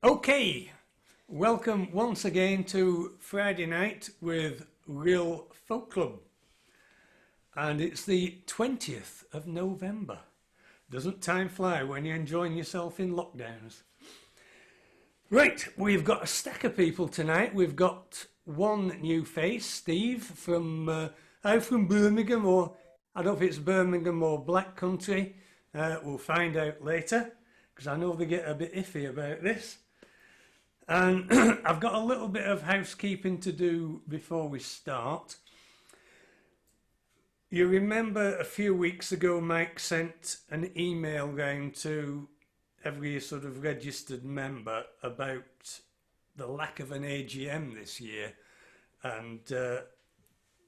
Okay, welcome once again to Friday night with Rhyl Folk Club, and it's the 20th of November. Doesn't time fly when you're enjoying yourself in lockdowns? Right, we've got a stack of people tonight. We've got one new face, Steve from Birmingham, or I don't know if it's Birmingham or Black Country. We'll find out later because I know they get a bit iffy about this. And I've got a little bit of housekeeping to do before we start. You remember a few weeks ago Mike sent an email round to every sort of registered member about the lack of an AGM this year and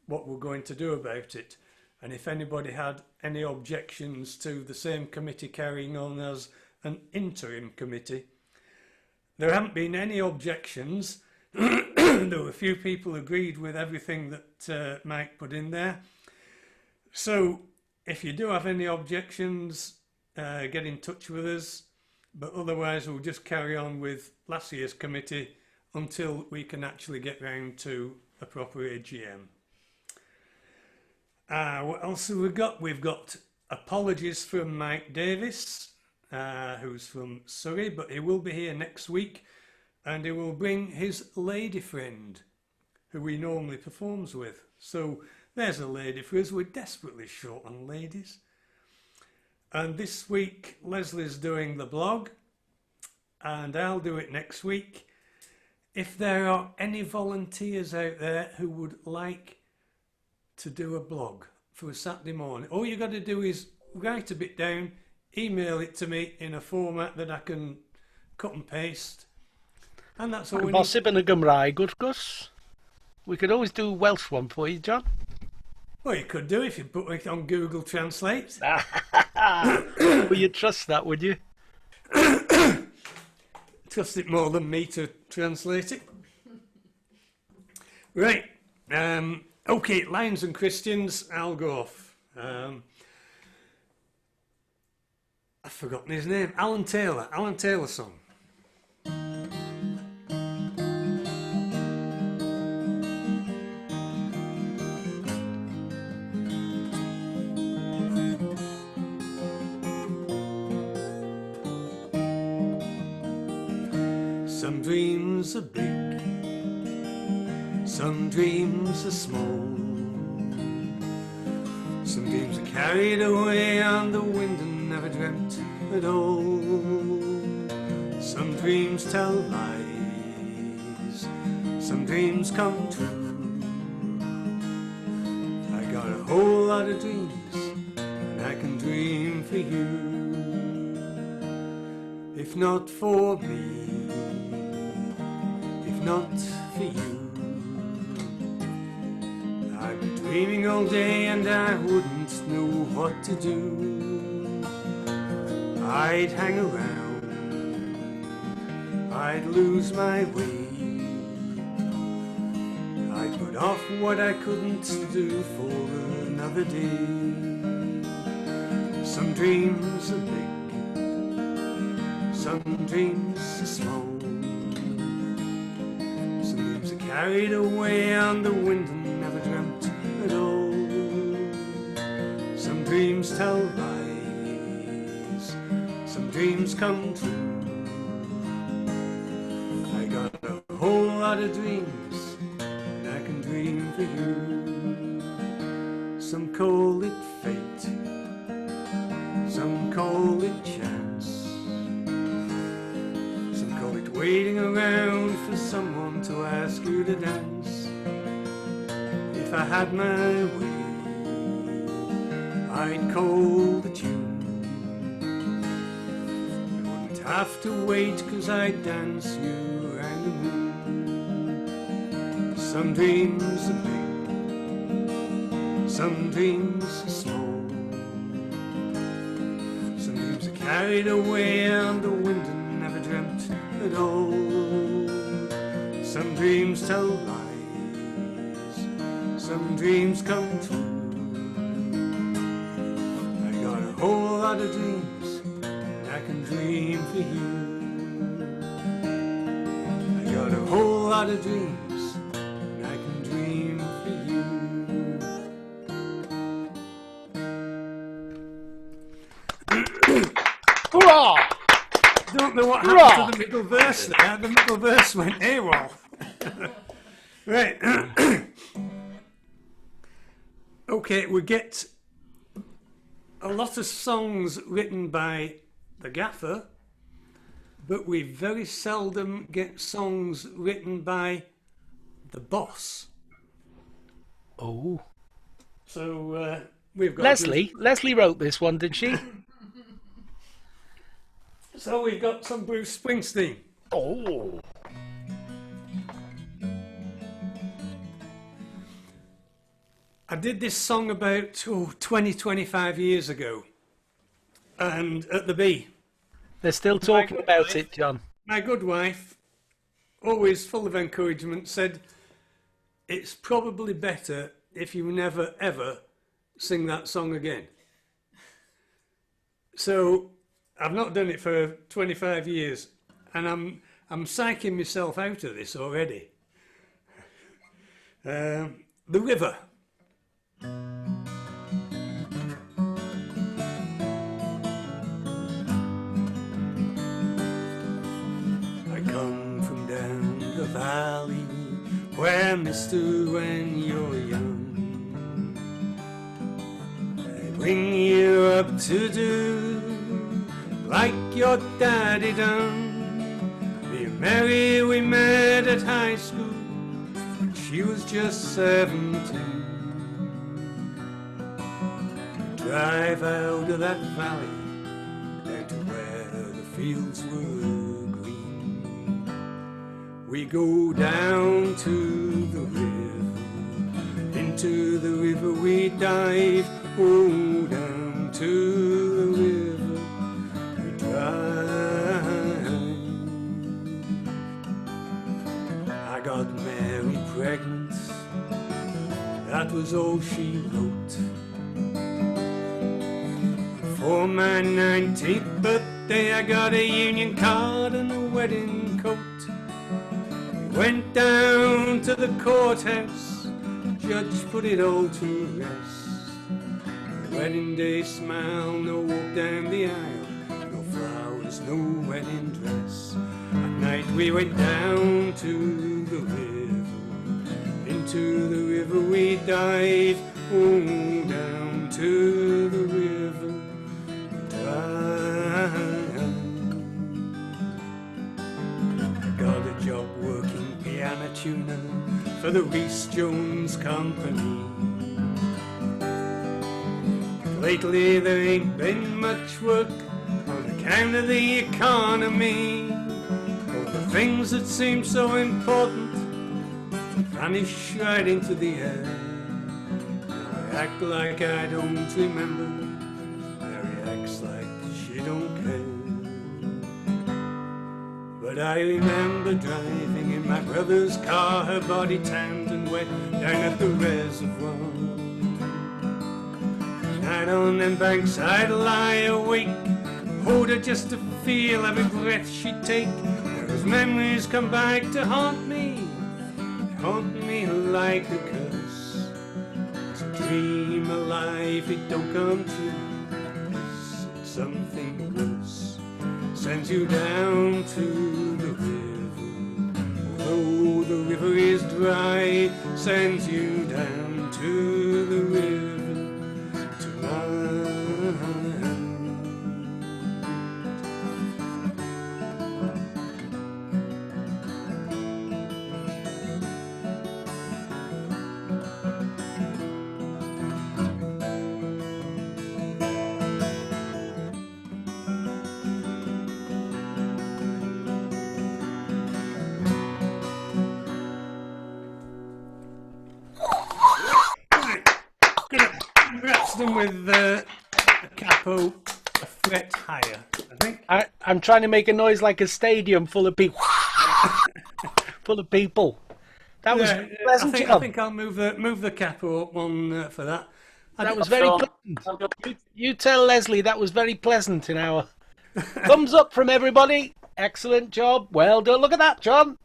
what we're going to do about it. And if anybody had any objections to the same committee carrying on as an interim committee. There haven't been any objections. There were a few people who agreed with everything that Mike put in there. So if you do have any objections, get in touch with us. But otherwise, we'll just carry on with last year's committee until we can actually get round to a proper AGM. What else have we got? We've got apologies from Mike Davis, who's from Surrey, but he will be here next week and he will bring his lady friend who he normally performs with. So there's a lady for us. We're desperately short on ladies. And this week Leslie's doing the blog and I'll do it next week. If there are any volunteers out there who would like to do a blog for a Saturday morning, all you got to do is write a bit down, email it to me in a format that I can cut and paste, and that's all we need. Bosib yn y Gymraeg, wrth gwrs. We could always do a Welsh one for you, John. Well, you could do if you put it on Google Translate. Well, you'd trust that, would you? Trust it more than me to translate it. Right. Okay, Lions and Christians, I'll go off. I've forgotten his name. Alan Taylor song. Some dreams are big, some dreams are small, some dreams are carried away on the wind and never dreamt at all. Some dreams tell lies, some dreams come true. I got a whole lot of dreams and I can dream for you. If not for me, if not for you, I'd be dreaming all day and I wouldn't know what to do. I'd hang around, I'd lose my way, I'd put off what I couldn't do for another day. Some dreams are big, some dreams are small, some dreams are carried away on the wind and never dreamt at all. Some dreams tell lies, some dreams come true. I got a whole lot of dreams and I can dream for you. Some call it fate, some call it chance, some call it waiting around for someone to ask you to dance. If I had my way, I'd call the tune. I wouldn't have to wait, 'cause I'd dance you around the moon. Some dreams are big, some dreams are small, some dreams are carried away on the wind and never dreamt at all. Some dreams tell lies, some dreams come true. I got a whole lot of dreams, and I can dream for you. lot of dreams, and I can dream for you. Hurrah! Don't know what happened to the middle verse there. The middle verse went AWOL. Right. Okay, we get a lot of songs written by the gaffer, but we very seldom get songs written by the boss. Oh. So we've got Leslie wrote this one, did she? So we've got some Bruce Springsteen. Oh. I did this song about 20, 25 years ago, and at the Bee. They're still talking about it, John. My good wife, always full of encouragement, said, it's probably better if you never ever sing that song again. So I've not done it for 25 years, and I'm psyching myself out of this already. The River. I come from down the valley where, mister, when you're young, they bring you up to do like your daddy done. Me and Mary, we met at high school when she was just 17. Drive out of that valley down to where the fields were green. We go down to the river, into the river we dive. Oh, down to the river we drive. I got Mary pregnant, that was all she wrote. For my 19th birthday I got a union card and a wedding coat. We went down to the courthouse, the judge put it all to rest. The wedding day smile, no walk down the aisle, no flowers, no wedding dress. At night we went down to the river, into the river we dive. Oh, down to the river. I got a job working piano tuner for the Rhys Jones Company. Lately there ain't been much work on account of the economy. All the things that seem so important vanish right into the air. I act like I don't remember, acts like she don't care. But I remember driving in my brother's car, her body tanned and wet, down at the reservoir. Night on them banks I'd lie awake, hold her just to feel every breath she'd take. Those memories come back to haunt me like a curse. It's a dream alive, it don't come true. Something worse sends you down to the river. Although the river is dry, sends you down to the river tonight. Them with a capo a fret higher, I think. I'm trying to make a noise like a stadium full of people. Full of people. That was pleasant. I think I'll move the capo up one for that. That was very pleasant. You tell Leslie that was very pleasant in our thumbs up from everybody. Excellent job. Well done. Look at that, John.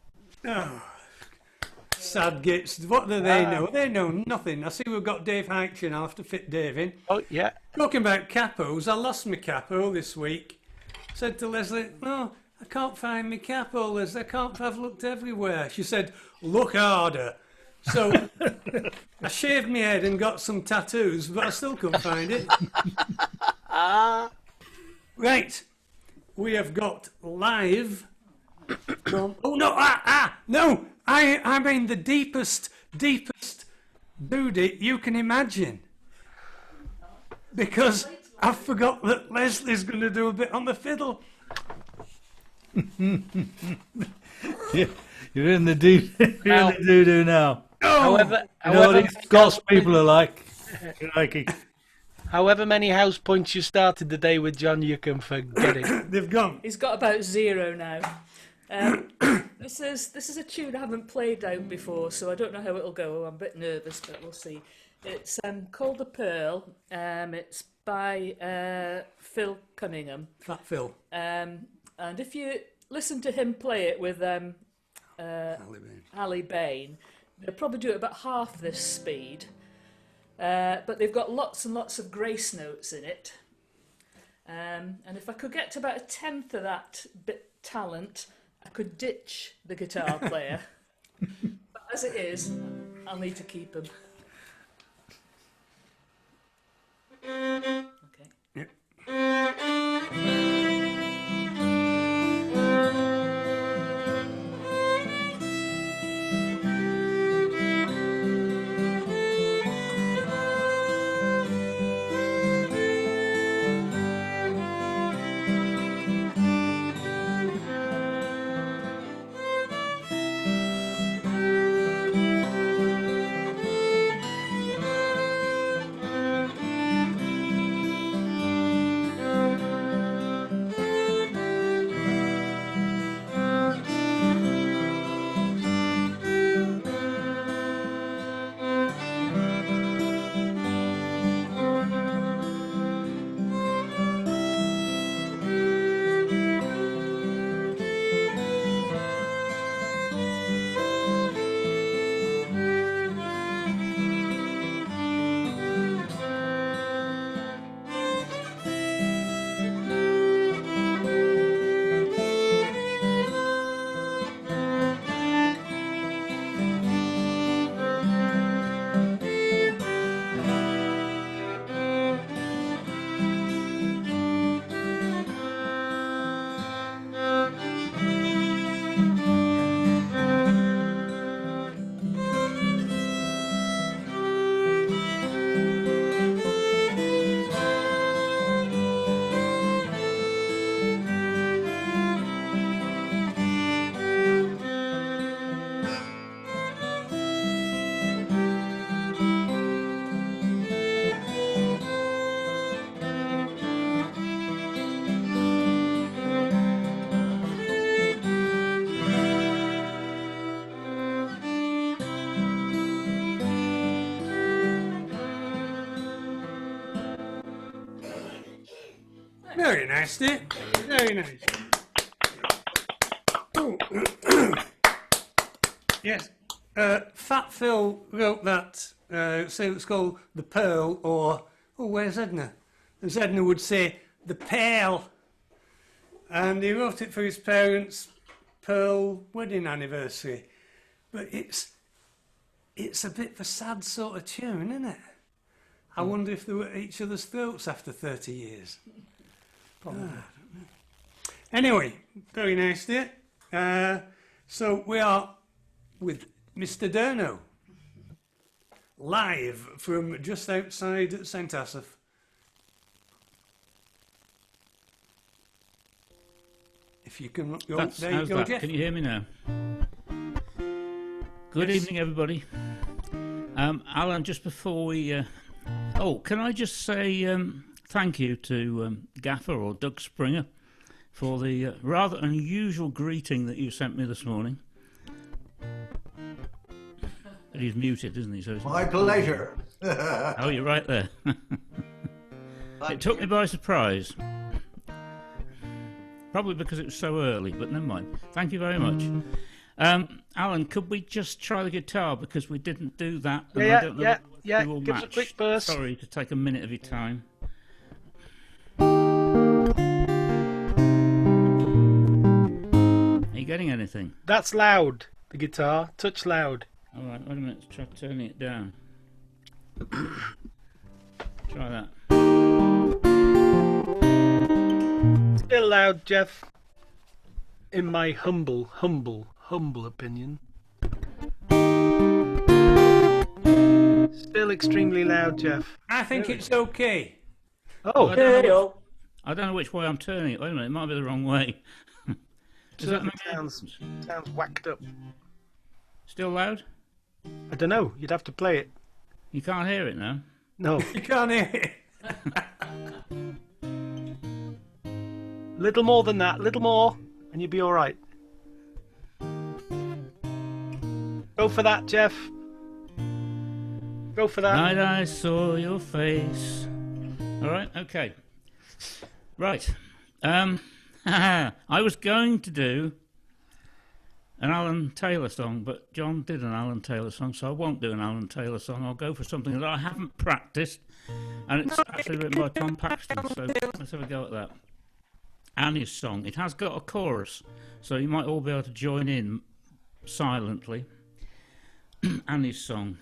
Oh, sad gits. What do they know? They know nothing. I see we've got Dave Hyction. I'll have to fit Dave in. Oh, yeah. Talking about capos, I lost my capo this week. Said to Leslie, "No, I can't find my capo, Leslie. I've looked everywhere." She said, "Look harder." So I shaved my head and got some tattoos, but I still couldn't find it. Right, we have got live from. Oh no! No! I mean the deepest booty you can imagine. Because I forgot that Leslie's going to do a bit on the fiddle. You're in the doo-doo now. Oh, You know what these Scots people are like. However many house points you started the day with, John, you can forget it. they've gone. He's got about 0 now. This is a tune I haven't played out before, so I don't know how it'll go. I'm a bit nervous, but we'll see. It's called The Pearl. It's by Phil Cunningham. Fat Phil. And if you listen to him play it with Ali Bain, they'll probably do it about half this speed. But they've got lots and lots of grace notes in it. And if I could get to about 1/10 of that bit talent, I could ditch the guitar player. But as it is, I'll need to keep him. Okay. Yep. Very nice, dear. Very nice. Oh. Yes. Fat Phil wrote that, so it's called The Pearl, or, oh, where's Edna? As Edna would say, The Pearl. And he wrote it for his parents' pearl wedding anniversary. But it's a bit of a sad sort of tune, isn't it? I wonder if they were at each other's throats after 30 years. Anyway, very nice, dear. So we are with Mr. Durno, live from just outside St. Asaph. If you can, there you go, Jeff. Can you hear me now? Good evening, everybody. Alan, just before we... can I just say thank you to Gaffer or Doug Springer for the rather unusual greeting that you sent me this morning. But he's muted, isn't he? So My pleasure. Oh, you're right there. It took me by surprise. Probably because it was so early, but never mind. Thank you very much. Alan, could we just try the guitar because we didn't do that? And I Yeah, don't know yeah, what yeah. we will Give us a match. quick burst. Sorry to take a minute of your time. Are you getting anything? That's loud. The guitar. Touch loud. All right, wait a minute. Try turning it down. Try that. Still loud, Jeff. In my humble opinion. Still extremely loud, Jeff. I think it's okay. Oh, I don't know, I don't know which way I'm turning it. Wait a minute, it might be the wrong way. Does that certainly make sounds whacked up. Still loud? I don't know. You'd have to play it. You can't hear it now. No. You can't hear it. Little more than that. Little more, and you'll be all right. Go for that, Jeff. Go for that. Night I saw your face. All right, okay. Right. I was going to do an Alan Taylor song, but John did an Alan Taylor song, so I won't do an Alan Taylor song. I'll go for something that I haven't practiced, and it's actually written by Tom Paxton, so let's have a go at that. Annie's song. It has got a chorus, so you might all be able to join in silently. Annie's song.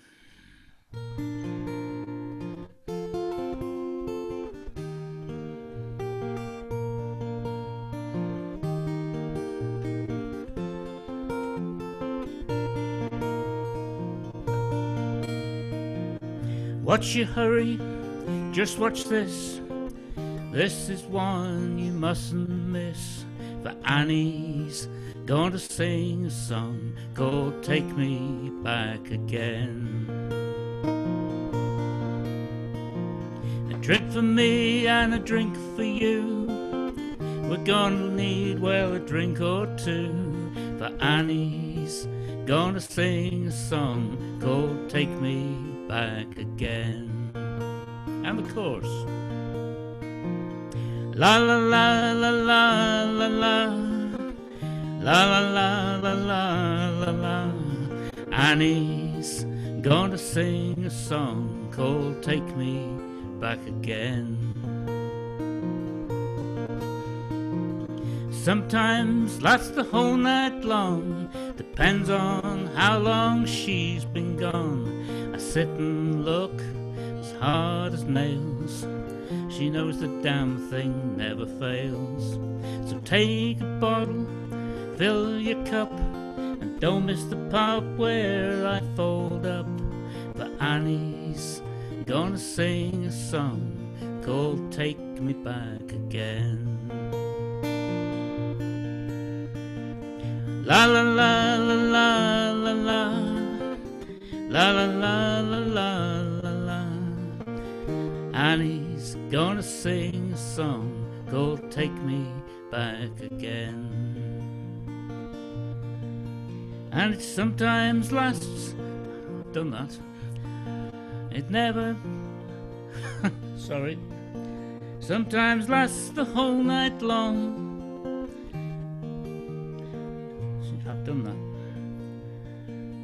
What's your hurry? Just watch this. This is one you mustn't miss. For Annie's going to sing a song called Take Me Back Again. A drink for me and a drink for you. We're gonna need, well, a drink or two. For Annie's gonna sing a song called Take Me Back Again. And the chorus. La la la la la la la. La la la la la la la. Annie's gonna sing a song called Take Me Back Again. Sometimes lasts the whole night long, depends on how long she's been gone. I sit and look as hard as nails. She knows the damn thing never fails. So take a bottle, fill your cup, and don't miss the part where I fold up. For Annie's gonna sing a song called Take Me Back Again. La la la la la la la. La la la la la la la. Annie's gonna sing a song called Take Me Back Again. And it sometimes lasts. I've done that. It never. Sorry. Sometimes lasts the whole night long. I've done that.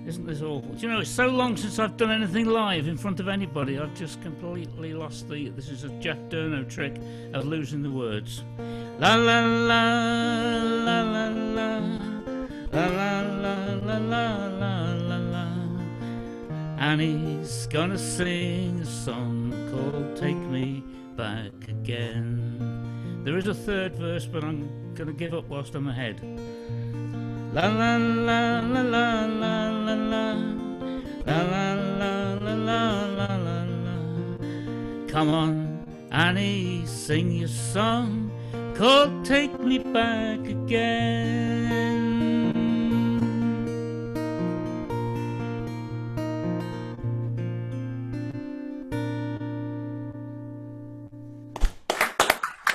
Isn't this awful? Do you know, it's so long since I've done anything live in front of anybody, I've just completely lost the... This is a Jeff Durno trick of losing the words. La la la la la la. La la la la la la la la. Annie's gonna sing a song called Take Me Back Again. There is a third verse, but I'm gonna give up whilst I'm ahead. La la la la la la la la. La la la la la la la la. Come on, Annie, sing your song called Take Me Back Again.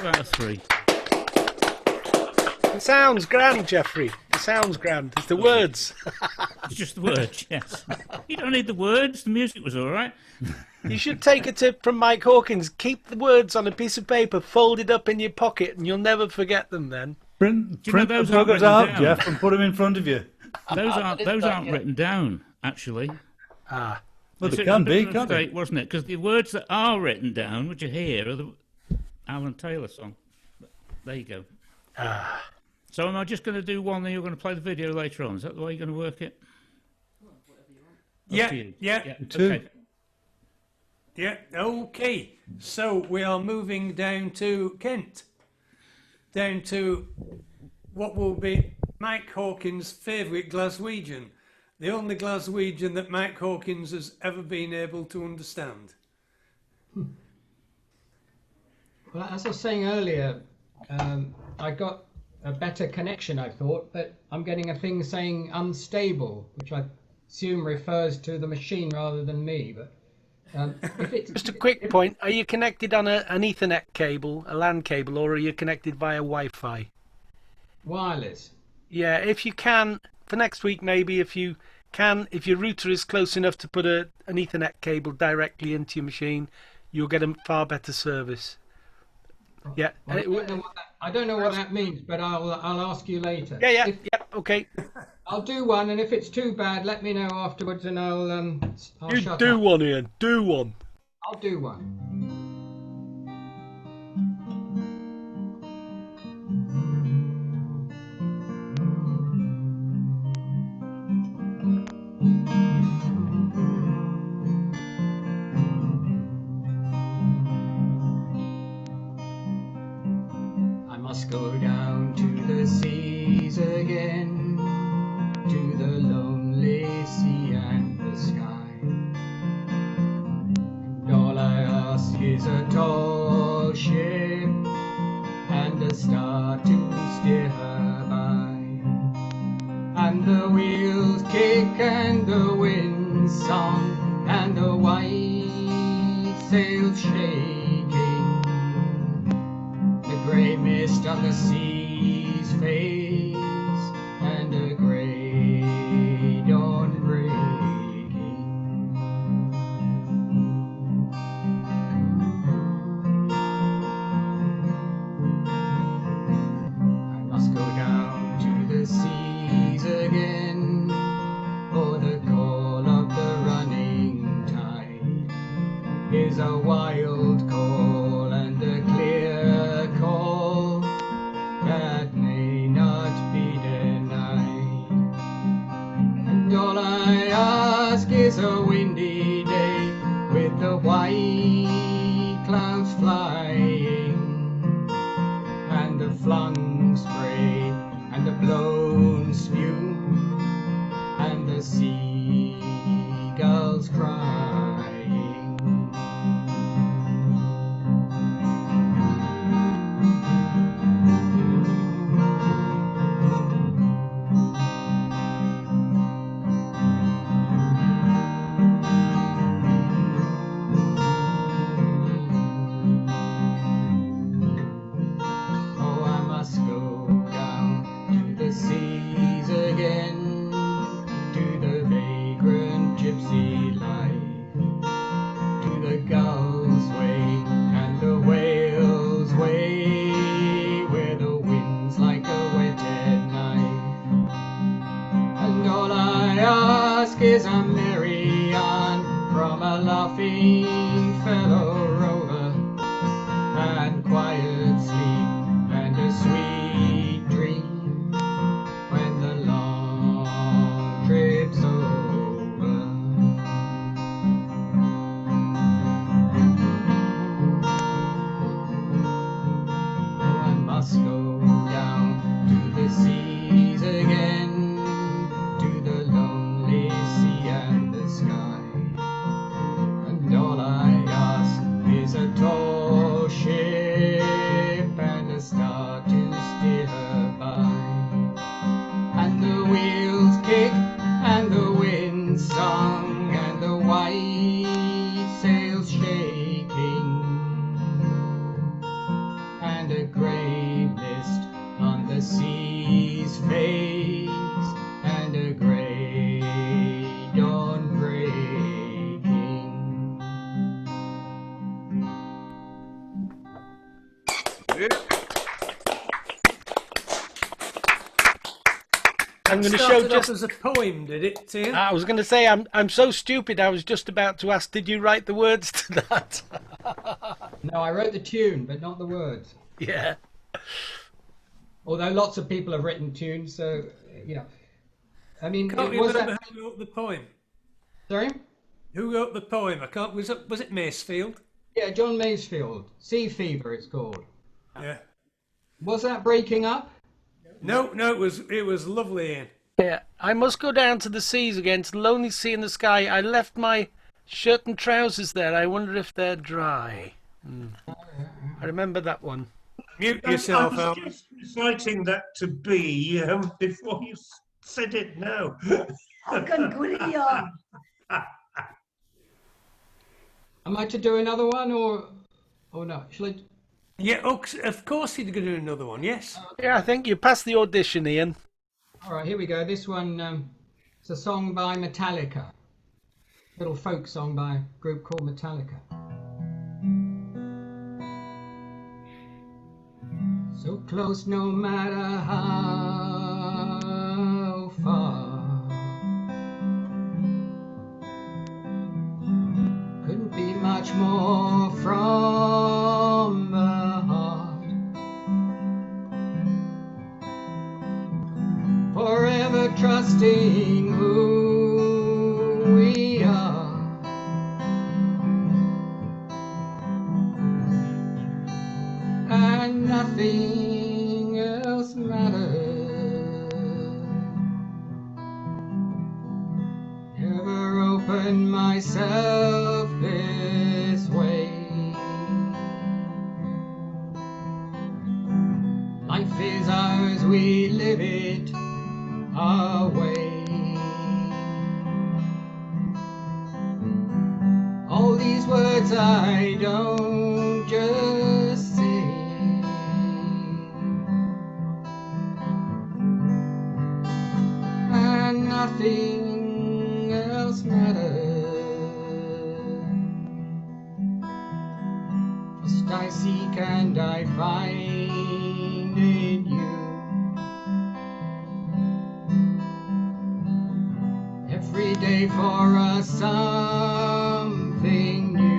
Out of three. It sounds grand, Jeffrey. It sounds grand. It's the words. It's just the words, yes. You don't need the words. The music was all right. You should take a tip from Mike Hawkins. Keep the words on a piece of paper, folded up in your pocket, and you'll never forget them then. Print know the those aren't buggers written out, down? Jeff, and put them in front of you. Those aren't written down, actually. Ah, Well, It's it a can bit be, of a can't it? mistake, wasn't it? Because the words that are written down, which you hear, are the Alan Taylor song. There you go. So am I just going to do one, then you're going to play the video later on? Is that the way you're going to work it? Up to you. Yeah. Okay. Yeah, okay. So we are moving down to Kent. Down to what will be Mike Hawkins' favourite Glaswegian. The only Glaswegian that Mike Hawkins has ever been able to understand. Well, as I was saying earlier, I got a better connection, I thought, but I'm getting a thing saying unstable, which I assume refers to the machine rather than me. But if it's just a quick point. Are you connected on an Ethernet cable, a LAN cable, or are you connected via Wi-Fi? wireless, Yeah, if you can, for next week maybe, if your router is close enough to put an Ethernet cable directly into your machine, you'll get a far better service. Yeah. well, I don't know what that means, but I'll ask you later. Yeah, okay. I'll do one, and if it's too bad, let me know afterwards, and I'll You shut do up. one, Ian. Do one. I'll do one. I must go down to the seas again, to the lonely sea and the sky. And all I ask is a tall ship and a star to steer her by. And the wheels kick and the wind song and the white sails shaking. The grey mist on the sea's face and a grey dawn breaking. I must go down to the seas again for the call of the running tide is a wild call and a clear call that may not be denied. And all I ask is a windy day with the white clouds flying and the flung spray and the blown spume and the seagulls crying. Oh, I must go down to the seas again, to the vagrant gypsy life, to the gulls' way and the whales' way, where the wind's like a whetted knife. And all I ask is a merry yarn from a laughing fellow rover, and quiet sleep and a sweet dream when the long trip's over. Oh, I must go down to the seas again, to the lonely sea and the sky. And all I ask is a tall ship and a star to steer her by. And the wheels kick and the wind song and the white sails shaking and a grey mist on the sea's face and a grey dawn breaking. I'm going to show started off just. as a poem, did it, Ian? I was going to say I'm so stupid. I was just about to ask, did you write the words to that? No, I wrote the tune, but not the words. Yeah. Although lots of people have written tunes, so you know. I mean, Can't it was remember that. who wrote the poem. Sorry. Who wrote the poem? I can't. Was it Masefield? Yeah, John Masefield. Sea Fever, it's called. Yeah. Was that breaking up? No, it was lovely, Ian. Yeah. I must go down to the seas again, to the lonely sea in the sky. I left my shirt and trousers there. I wonder if they're dry. I remember that one. Mute I yourself, was Al. just reciting that to B before you said it now. Am I to do another one or no? Shall I? Yeah, of course you're going to do another one, yes. Yeah, I think you passed the audition, Ian. All right, here we go. This one, it's a song by Metallica. Little folk song by a group called Metallica. So close no matter how far. Couldn't be much more from the heart. Forever trusting who we are. And nothing else matters. Never opened myself this way. Life is ours, we live it our way. All these words I don't just say. And nothing else matters. Just I seek and I find in you. Every day for us something new.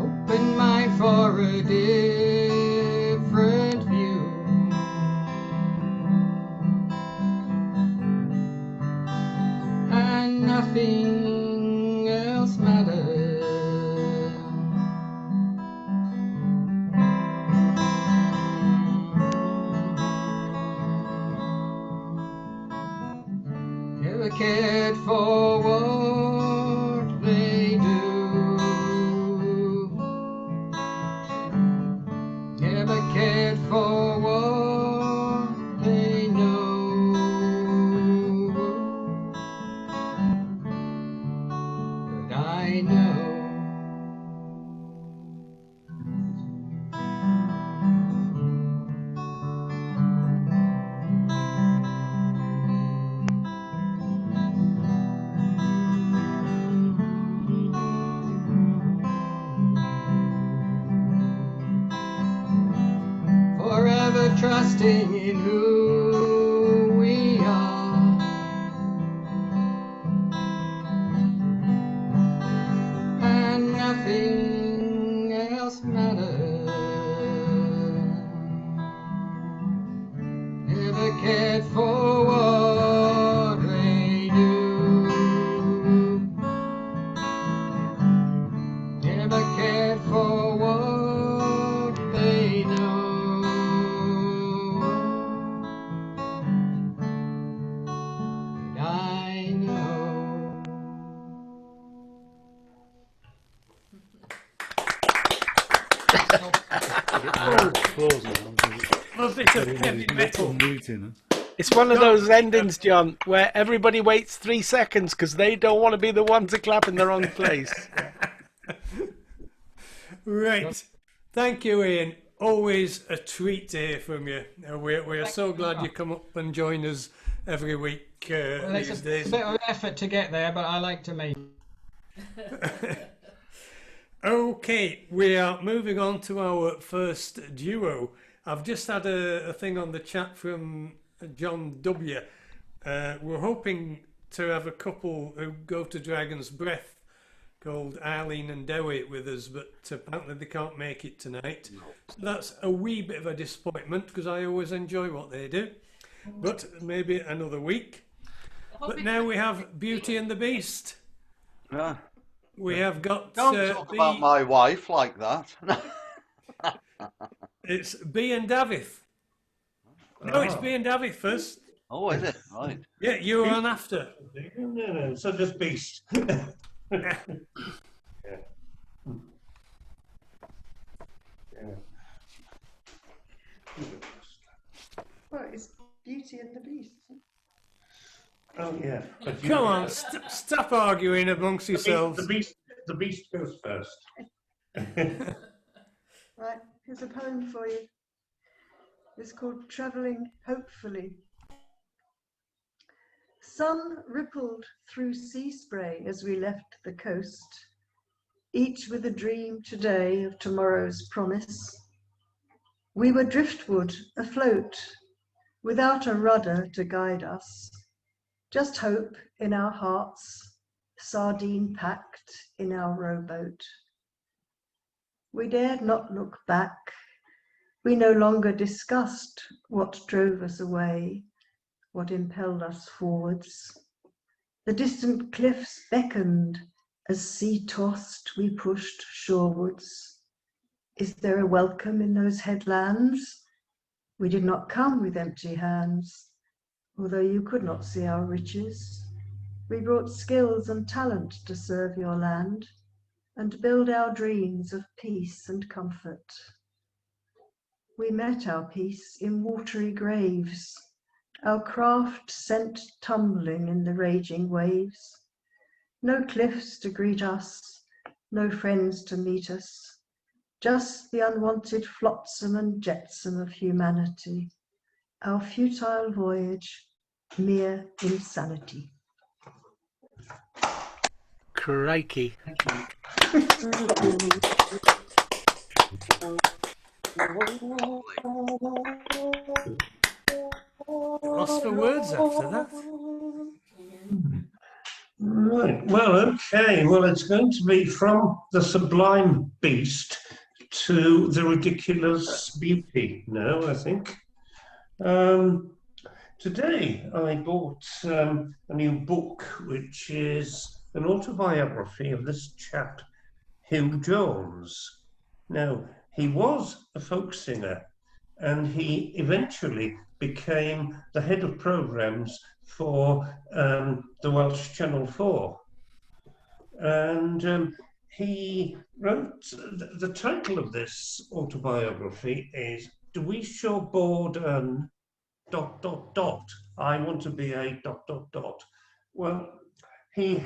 Open mind for a different view. And nothing else matters. Never cared for what they do. Never cared for what they know. But I know. Forever trusting in who we are. And nothing else matters. Never cared for what they do. Never cared for what they know. But I know. A bit of heavy metal. It's one of those endings, John, where everybody waits 3 seconds because they don't want to be the one to clap in the wrong place. Right. Thank you, Ian. Always a treat to hear from you. We're so glad you come up and join us every week Well, it's these a days. bit of effort to get there, but I like to make. Okay, we are moving on to our first duo. I've just had a thing on the chat from John W. We're hoping to have a couple who go to Dragon's Breath called Arlene and Dewitt with us, but apparently they can't make it tonight. So that's a wee bit of a disappointment because I always enjoy what they do. But maybe another week. But now we have Beauty and the Beast. Yeah. We have got Don't talk about my wife like that. It's B and Davith. No, it's B and Davith first. Oh, is it? Right. Yeah, you were on after. No, so just Beast. Yeah. Well, it's Beauty and the Beast. Oh yeah. But Come on, stop arguing amongst yourselves. The beast goes first. Right, here's a poem for you. It's called Travelling Hopefully. Sun rippled through sea spray as we left the coast, each with a dream today of tomorrow's promise. We were driftwood afloat, without a rudder to guide us, just hope in our hearts, sardine packed in our rowboat. We dared not look back. We no longer discussed what drove us away, what impelled us forwards. The distant cliffs beckoned as sea-tossed we pushed shorewards. Is there a welcome in those headlands? We did not come with empty hands, although you could not see our riches. We brought skills and talent to serve your land and build our dreams of peace and comfort. We met our peace in watery graves, our craft sent tumbling in the raging waves. No cliffs to greet us, no friends to meet us, just the unwanted flotsam and jetsam of humanity. Our futile voyage, mere insanity. Crikey. Lost for words after that. Right. Well, okay. Well, it's going to be from the sublime beast to the ridiculous beauty now, I think. Today I bought a new book, which is an autobiography of this chap, Hugh Jones. Now, he was a folk singer, and he eventually became the head of programmes for the Welsh Channel 4. And he wrote, the title of this autobiography is Dwi sio bod yn ... I want to be a ... Well, he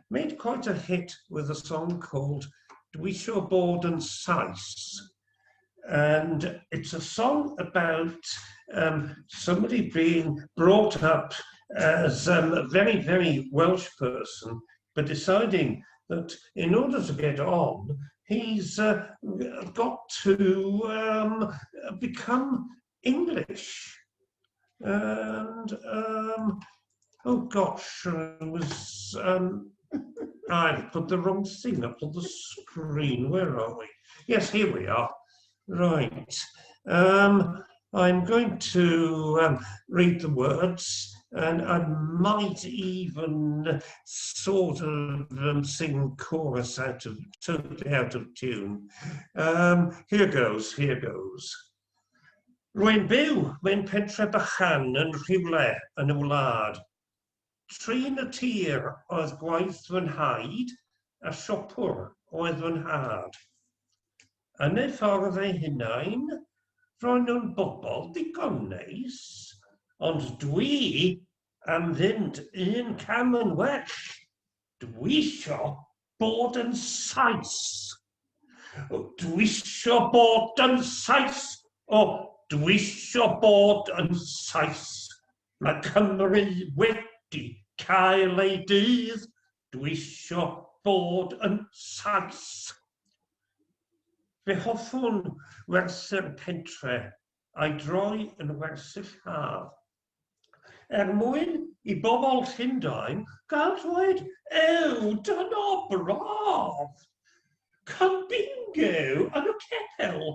made quite a hit with a song called Dwi sio bod yn Saes. And it's a song about somebody being brought up as a very, very Welsh person, but deciding that in order to get on, he's got to become English. And oh gosh, I've put the wrong thing up on the screen. Where are we? Yes, here we are. Right. I'm going to read the words, and I might even sort of sing chorus totally out of tune. Here goes, here goes. Rwy'n byw mewn pentre bychan yn Rhywle yn y wlad. Trin y tir oedd gwaith fy nhaid, a siopwr oedd fy nhad. Yn eu ffordd eu hunain, roen nhw'n bobl digon neis, ond dwi am fynd un cam yn well. Dwi isio bod yn Saes. Dwi isio bod yn Saes. Dwi isio bod yn Saes. Mae Cymru wedi cael ei dydd. Dwi isio bod yn Saes. Fe hoffwn werthu'r pentre I droi yn wersyll haf. Mwyn I bobl Llundain gael dweud, dyna braf! Can bingo yn y ceffel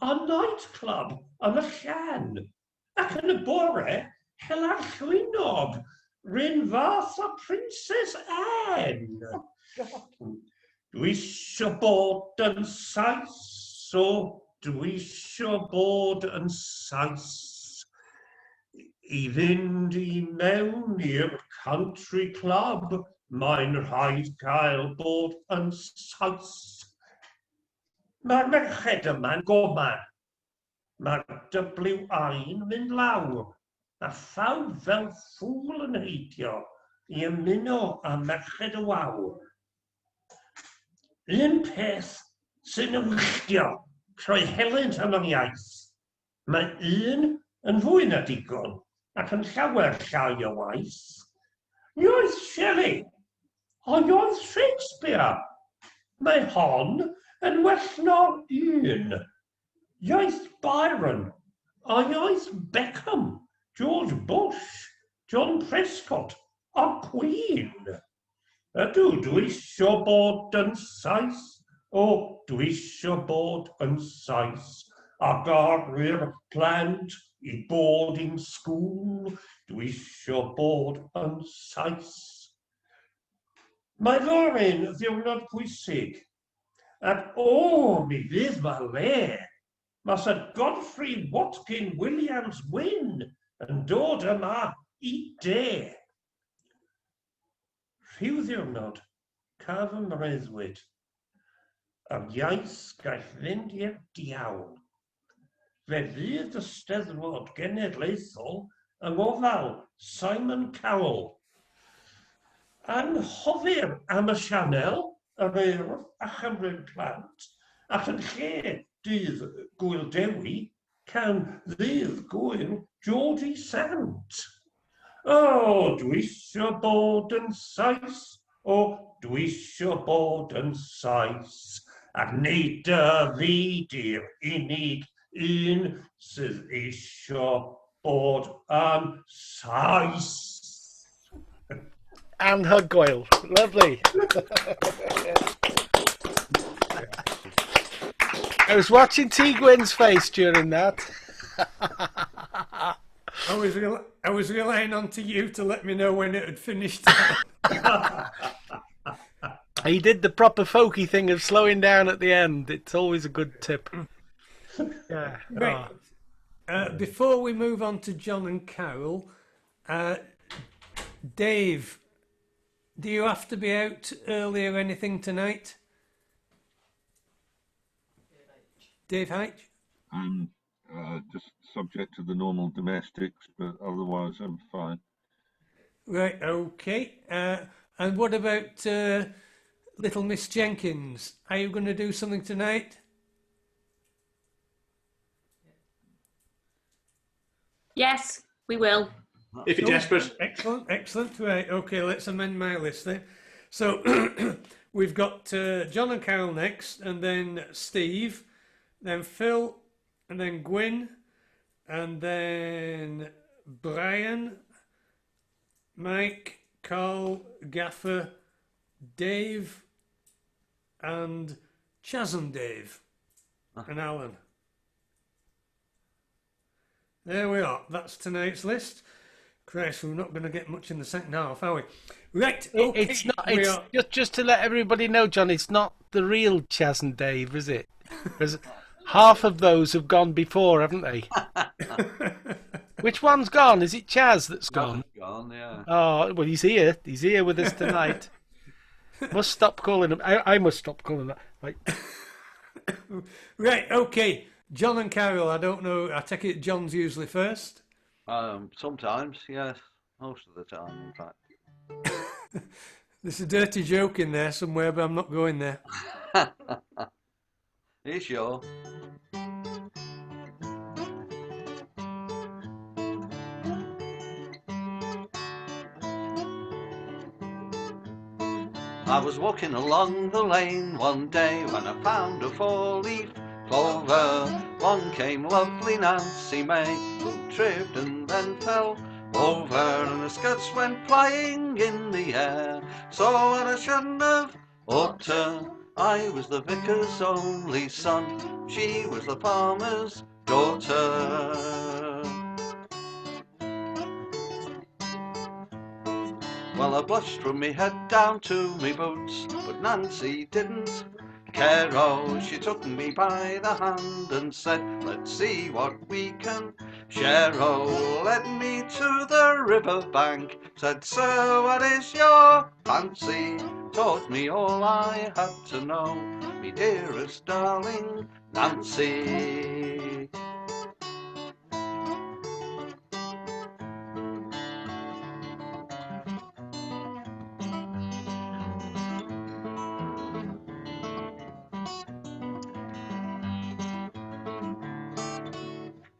a nightclub yn y llan. Ac yn y bore, hela'r llwynog, ryn fath a Princess Anne. Dwi isio bod yn Saes, dwi isio bod yn Saes. I fynd I mewn i'r country club, mae'n rhaid cael bod yn Saes. Mae'r merched yma'n goman. Mae'r WI'n mynd lawr, a phawb fel ffŵl yn heidio I ymuno â merched y wawr. Un peth sy'n ymwylltio trwy helynt am yr iaith. Mae un yn fwy na digon ac yn llawer llai o waith. Iaith Shelley, a iaith Shakespeare. Mae hon yn well na un. Iaith Byron, a iaith Beckham, George Bush, John Prescott, a Queen. Ydw, dwi isio bod yn Saes, dwi isio bod yn Saes, ac ar i'r plant I boarding school, dwi isio bod yn Saes. Mae fory'n ddiwrnod pwysig, ac mi fydd ma le. Mas y Godfrey Watkin Williams Wyn yn dod yma I de. Rhyw ddiwrnod, caf ym mreiddwyd, a'r iaith gall fynd i'r diawl. Fe fydd y Steddfod Genedlaethol yng ngofal Simon Cowell. Anghofir am y sianel, yr Urdd a Chymru'n Plant, ac yn lle dydd Gwyl Dewi, can ddydd Gwyl Georgie Sant. Dwi isio bod yn Saes, dwi isio bod yn Saes, ac nid y fi di'r unig un sydd isio bod yn Saes. Anhygoel. Lovely. I was watching T. Gwyn's face during that. I was relying on to you to let me know when it had finished. He did the proper folky thing of slowing down at the end. It's always a good tip. Yeah. Right. Before we move on to John and Carol, Dave, do you have to be out early or anything tonight? Dave Hatch? Just subject to the normal domestics, but otherwise I'm fine. Right, okay. And what about little Miss Jenkins? Are you going to do something tonight? Yes, we will. If you're desperate. Excellent, excellent. Right, okay, let's amend my list then. So we've got John and Carol next, and then Steve, then Phil, and then Gwyn, and then Brian, Mike, Carl, Gaffer, Dave, and Chaz and Dave, and Alan. There we are. That's tonight's list. Christ, we're not going to get much in the second half, are we? Right. Okay. It's not. It's just to let everybody know, John. It's not the real Chaz and Dave, is it? Because half of those have gone before, haven't they? Which one's gone? Is it Chaz that's gone? Gone, yeah. Oh, well, he's here. He's here with us tonight. Must stop calling him. I must stop calling that. Right. Right. Okay. John and Carol. I don't know. I take it John's usually first. Sometimes, yes. Most of the time, in fact. There's a dirty joke in there somewhere, but I'm not going there. Are you sure? I was walking along the lane one day when I found a four-leaf clover. Long came lovely Nancy May, who tripped and then fell over, and her skirts went flying in the air. So what I shouldn't have uttered, I was the vicar's only son, she was the farmer's daughter. Well, I blushed from me head down to me boots, but Nancy didn't care. Oh, she took me by the hand and said, let's see what we can share. Oh, led me to the river bank, said, sir, what is your fancy? Taught me all I had to know, me dearest darling Nancy.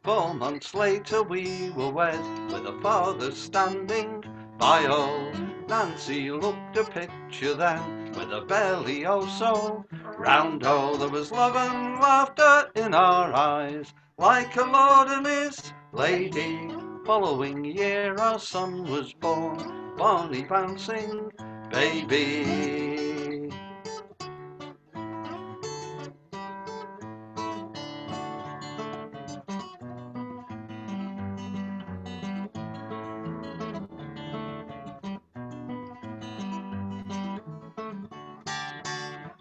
Four months later we were wed, with her father standing by. Oh, Nancy looked a picture then, with her belly oh so round. Oh, there was love and laughter in our eyes, like a lord and his lady. Following year our son was born, bonny bouncing baby.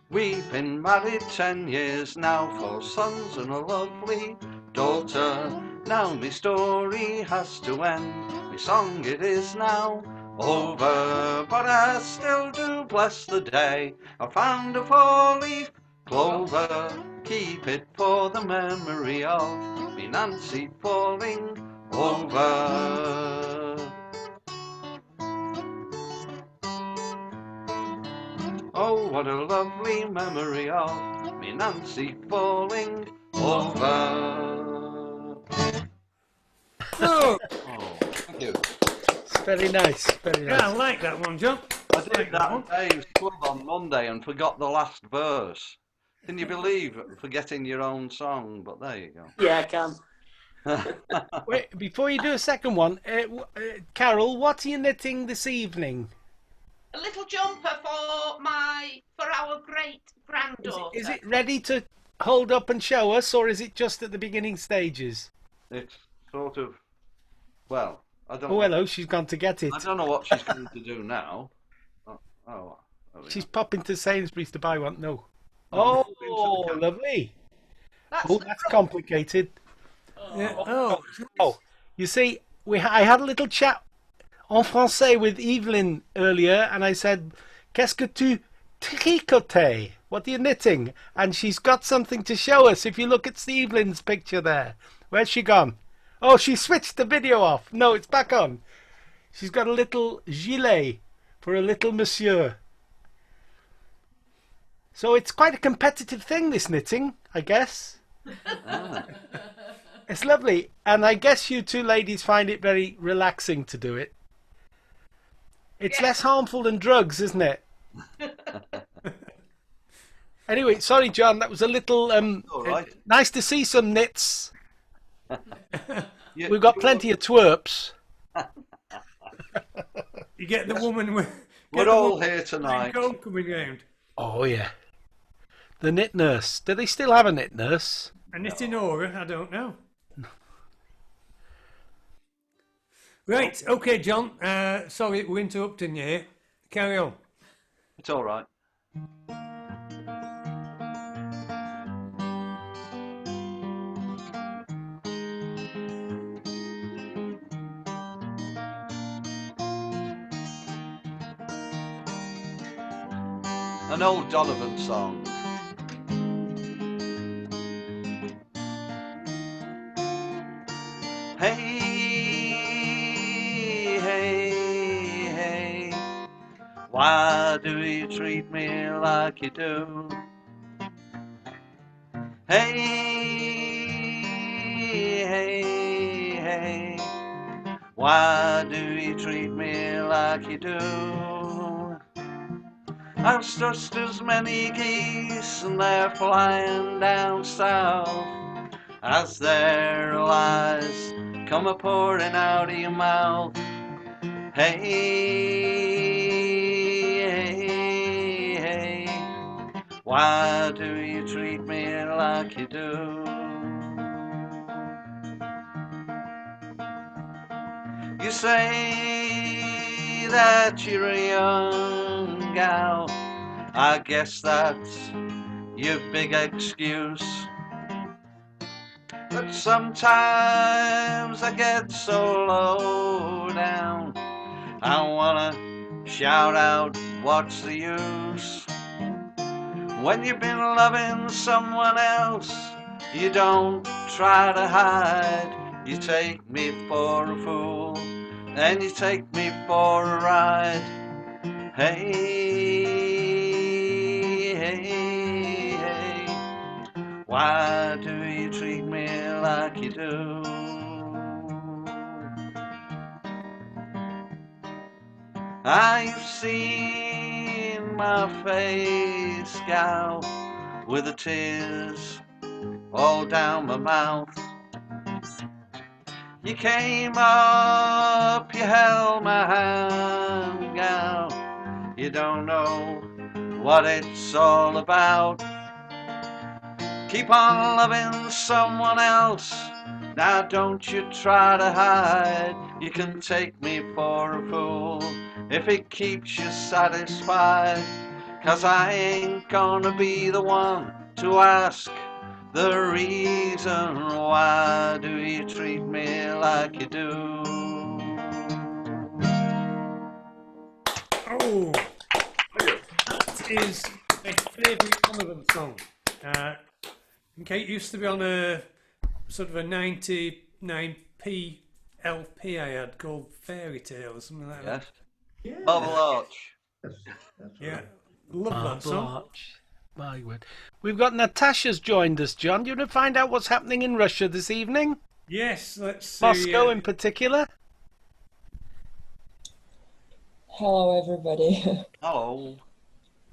We've been married 10 years now, 4 sons and a lovely daughter. Now me story has to end, me song it is now over. But I still do bless the day I found a 4-leaf clover. Keep it for the memory of me Nancy falling over. Oh, what a lovely memory of me Nancy falling over. Oh, Thank you. It's very nice, very yeah, I nice. like that one, John. I did that at Dave's Club on Monday and forgot the last verse. Can you believe forgetting your own song? But there you go. Yeah, I can. Wait, before you do a second one, Carol, what are you knitting this evening? A little jumper for our great granddaughter. Is it ready to hold up and show us, or is it just at the beginning stages? It's sort of, well, I don't Oh, know. hello, she's gone to get it. I don't know what she's going to do now. There we She's go. popping to Sainsbury's to buy one. No. Oh, Oh, lovely. That's Oh, that's complicated. Yeah. Oh, Oh, you see, I had a little chat en français with Evelyn earlier, and I said, "Qu'est-ce que tu tricotais? What are you knitting?" And she's got something to show us. If you look at Evelyn's picture there, where's she gone? Oh, she switched the video off. No, it's back on. She's got a little gilet for a little monsieur. So it's quite a competitive thing, this knitting, I guess. It's lovely, and I guess you two ladies find it very relaxing to do it. It's less harmful than drugs, isn't it? Anyway, sorry, John, that was a little... All right. Nice to see some knits. You- We've got plenty of twerps. you get the woman with. We're all here tonight. Coming round. Oh, yeah. The knit nurse. Do they still have a knit nurse? A knitting aura? I don't know. Right, okay, John. Sorry, we're interrupting you here. Carry on. It's all right. An old Donovan song. Hey, hey, hey, why do you treat me like you do? Hey, hey, hey, why do you treat me like you do? I've just as many geese and they're flying down south. as there lies, come a pouring out of your mouth. Hey, hey, hey, why do you treat me like you do? You say that you're a young gal, I guess that's your big excuse. But sometimes I get so low down, I wanna shout out, what's the use? When you've been loving someone else, you don't try to hide. You take me for a fool, and you take me for a ride. Hey, hey, hey, why do you treat me like you do? I've seen my face, gal, with the tears all down my mouth. You came up, you held my hand, gal, you don't know what it's all about. Keep on loving someone else, now don't you try to hide. You can take me for a fool if it keeps you satisfied, 'cause I ain't gonna be the one to ask the reason why do you treat me like you do. Oh, that is my favourite Donovan song. And Kate used to be on a sort of a 99p LP I had called Fairy Tale or something like that. Yes. Yeah. Bubble Arch. That's Yeah, right. love that song. Blarch. My word. We've got Natasha's joined us, John. Do you want to find out what's happening in Russia this evening? Yes, let's see. Moscow in particular? Hello, everybody. Hello.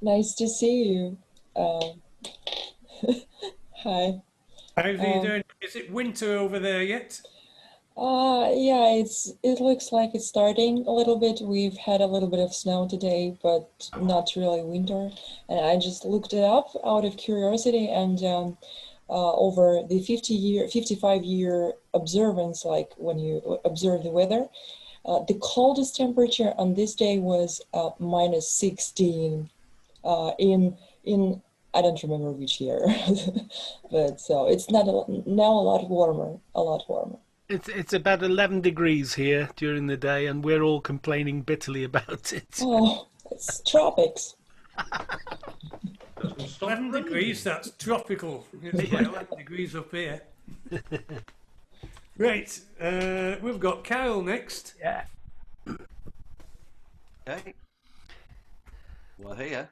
Nice to see you. Hi. How are you doing? Is it winter over there yet? Yeah, it looks like it's starting a little bit. We've had a little bit of snow today, but not really winter. And I just looked it up out of curiosity, and over the 55-year observance, like when you observe the weather, the coldest temperature on this day was minus 16 in I don't remember which year, but so it's not now a lot warmer, a lot warmer. It's about 11 degrees here during the day, and we're all complaining bitterly about it. Oh, it's tropics. 11 degrees, that's tropical. It's like 11 degrees up here. Right, we've got Carol next. Yeah. Okay. Well, here.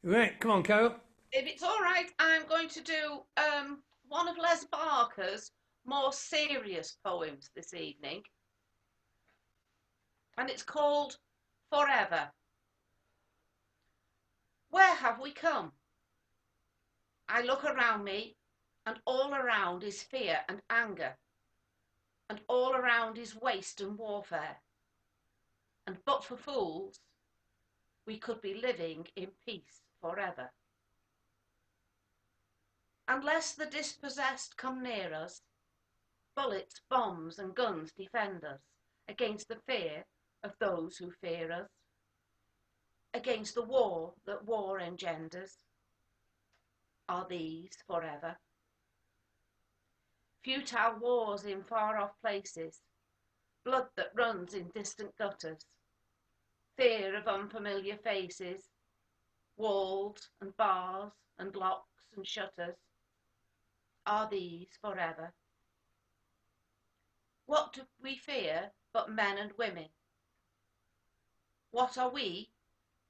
Right, come on, Carol. If it's all right, I'm going to do one of Les Barker's more serious poems this evening. And it's called Forever. Where have we come? I look around me, and all around is fear and anger, and all around is waste and warfare. And but for fools, we could be living in peace forever. Unless the dispossessed come near us, bullets, bombs and guns defend us against the fear of those who fear us, against the war that war engenders. Are these forever? Futile wars in far-off places, blood that runs in distant gutters, fear of unfamiliar faces, walls and bars and locks and shutters. Are these forever? What do we fear but men and women? What are we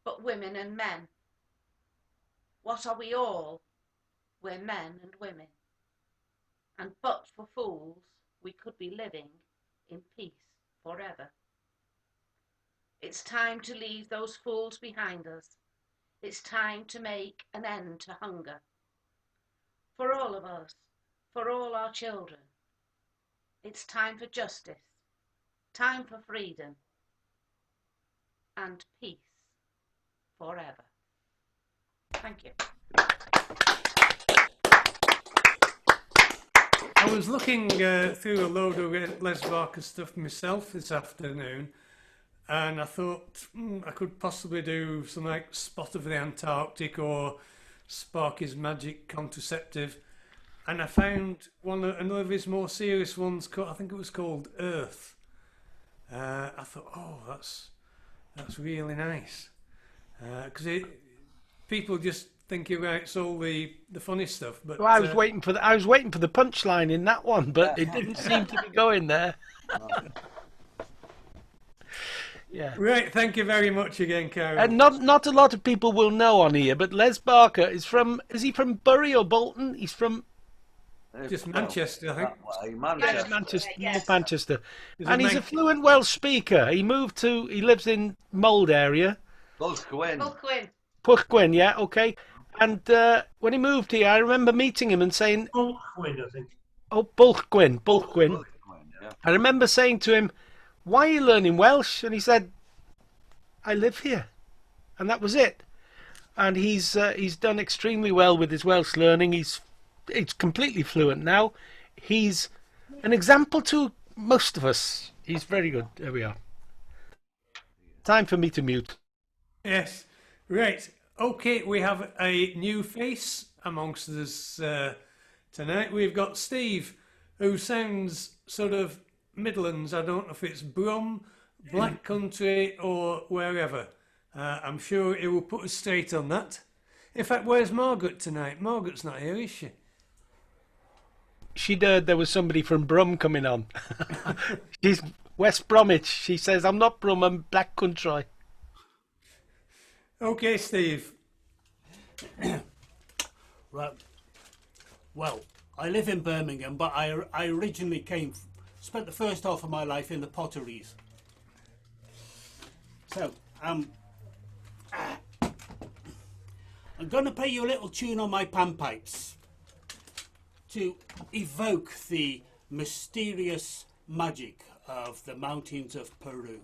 but women and men? What are we all? We're men and women. And but for fools, we could be living in peace forever. It's time to leave those fools behind us. It's time to make an end to hunger. For all of us, for all our children. It's time for justice, time for freedom, and peace forever. Thank you. I was looking through a load of Les Barker stuff myself this afternoon, and I thought I could possibly do something like Spot of the Antarctic or Sparky's Magic Contraceptive, and I found another of his more serious ones. I think it was called Earth. I thought, oh, that's really nice, because people just think he writes all the funny stuff. But Well, I was waiting for the punchline in that one, but it didn't seem to be going there. Yeah. Right, thank you very much again, Carol. And not a lot of people will know on here, but Les Barker is he from Bury or Bolton? He's from just Manchester, I think. Manchester, North Manchester. And he's a fluent Welsh speaker. He lives in Mold area. Pwllgwyn, yeah, okay. And when he moved here, I remember meeting him and saying... Pwllgwyn, I think. Oh, Pwllgwyn. Yeah. I remember saying to him, why are you learning Welsh? And he said, I live here. And that was it. And he's done extremely well with his Welsh learning. He's completely fluent now. He's an example to most of us. He's very good. There we are. Time for me to mute. Yes. Right. Okay, we have a new face amongst us tonight. We've got Steve, who sounds sort of Midlands. I don't know if it's Brum, Black Country or wherever. I'm sure he will put us straight on that. In fact, where's Margaret tonight? Margaret's not here, is she? She'd heard there was somebody from Brum coming on. She's West Bromwich. She says, I'm not Brum, I'm Black Country. Okay, Steve. Right. Well, I live in Birmingham, but I originally spent the first half of my life in the potteries. So, I'm going to play you a little tune on my panpipes to evoke the mysterious magic of the mountains of Peru.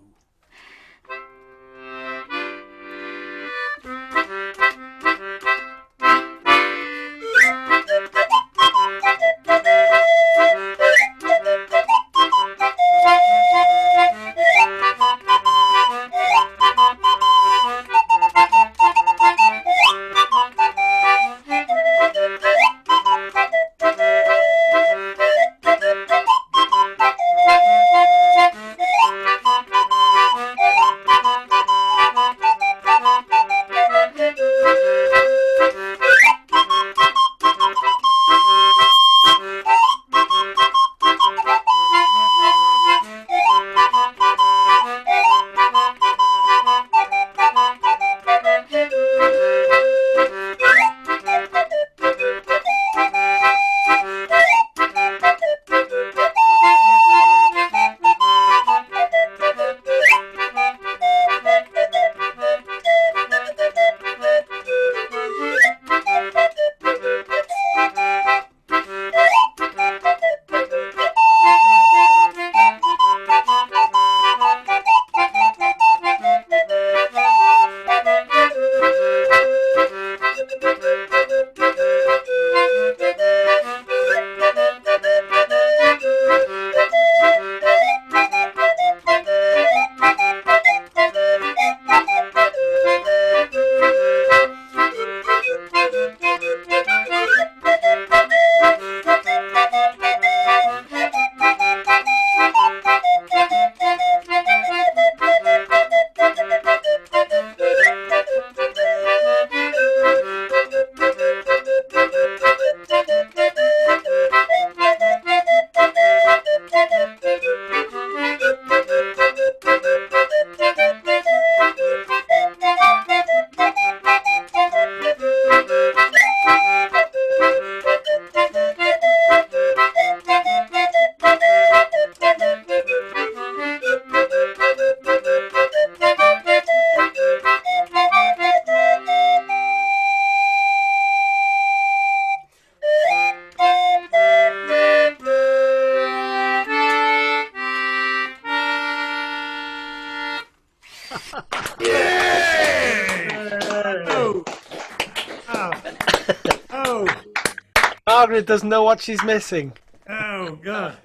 Margaret doesn't know what she's missing. Oh God,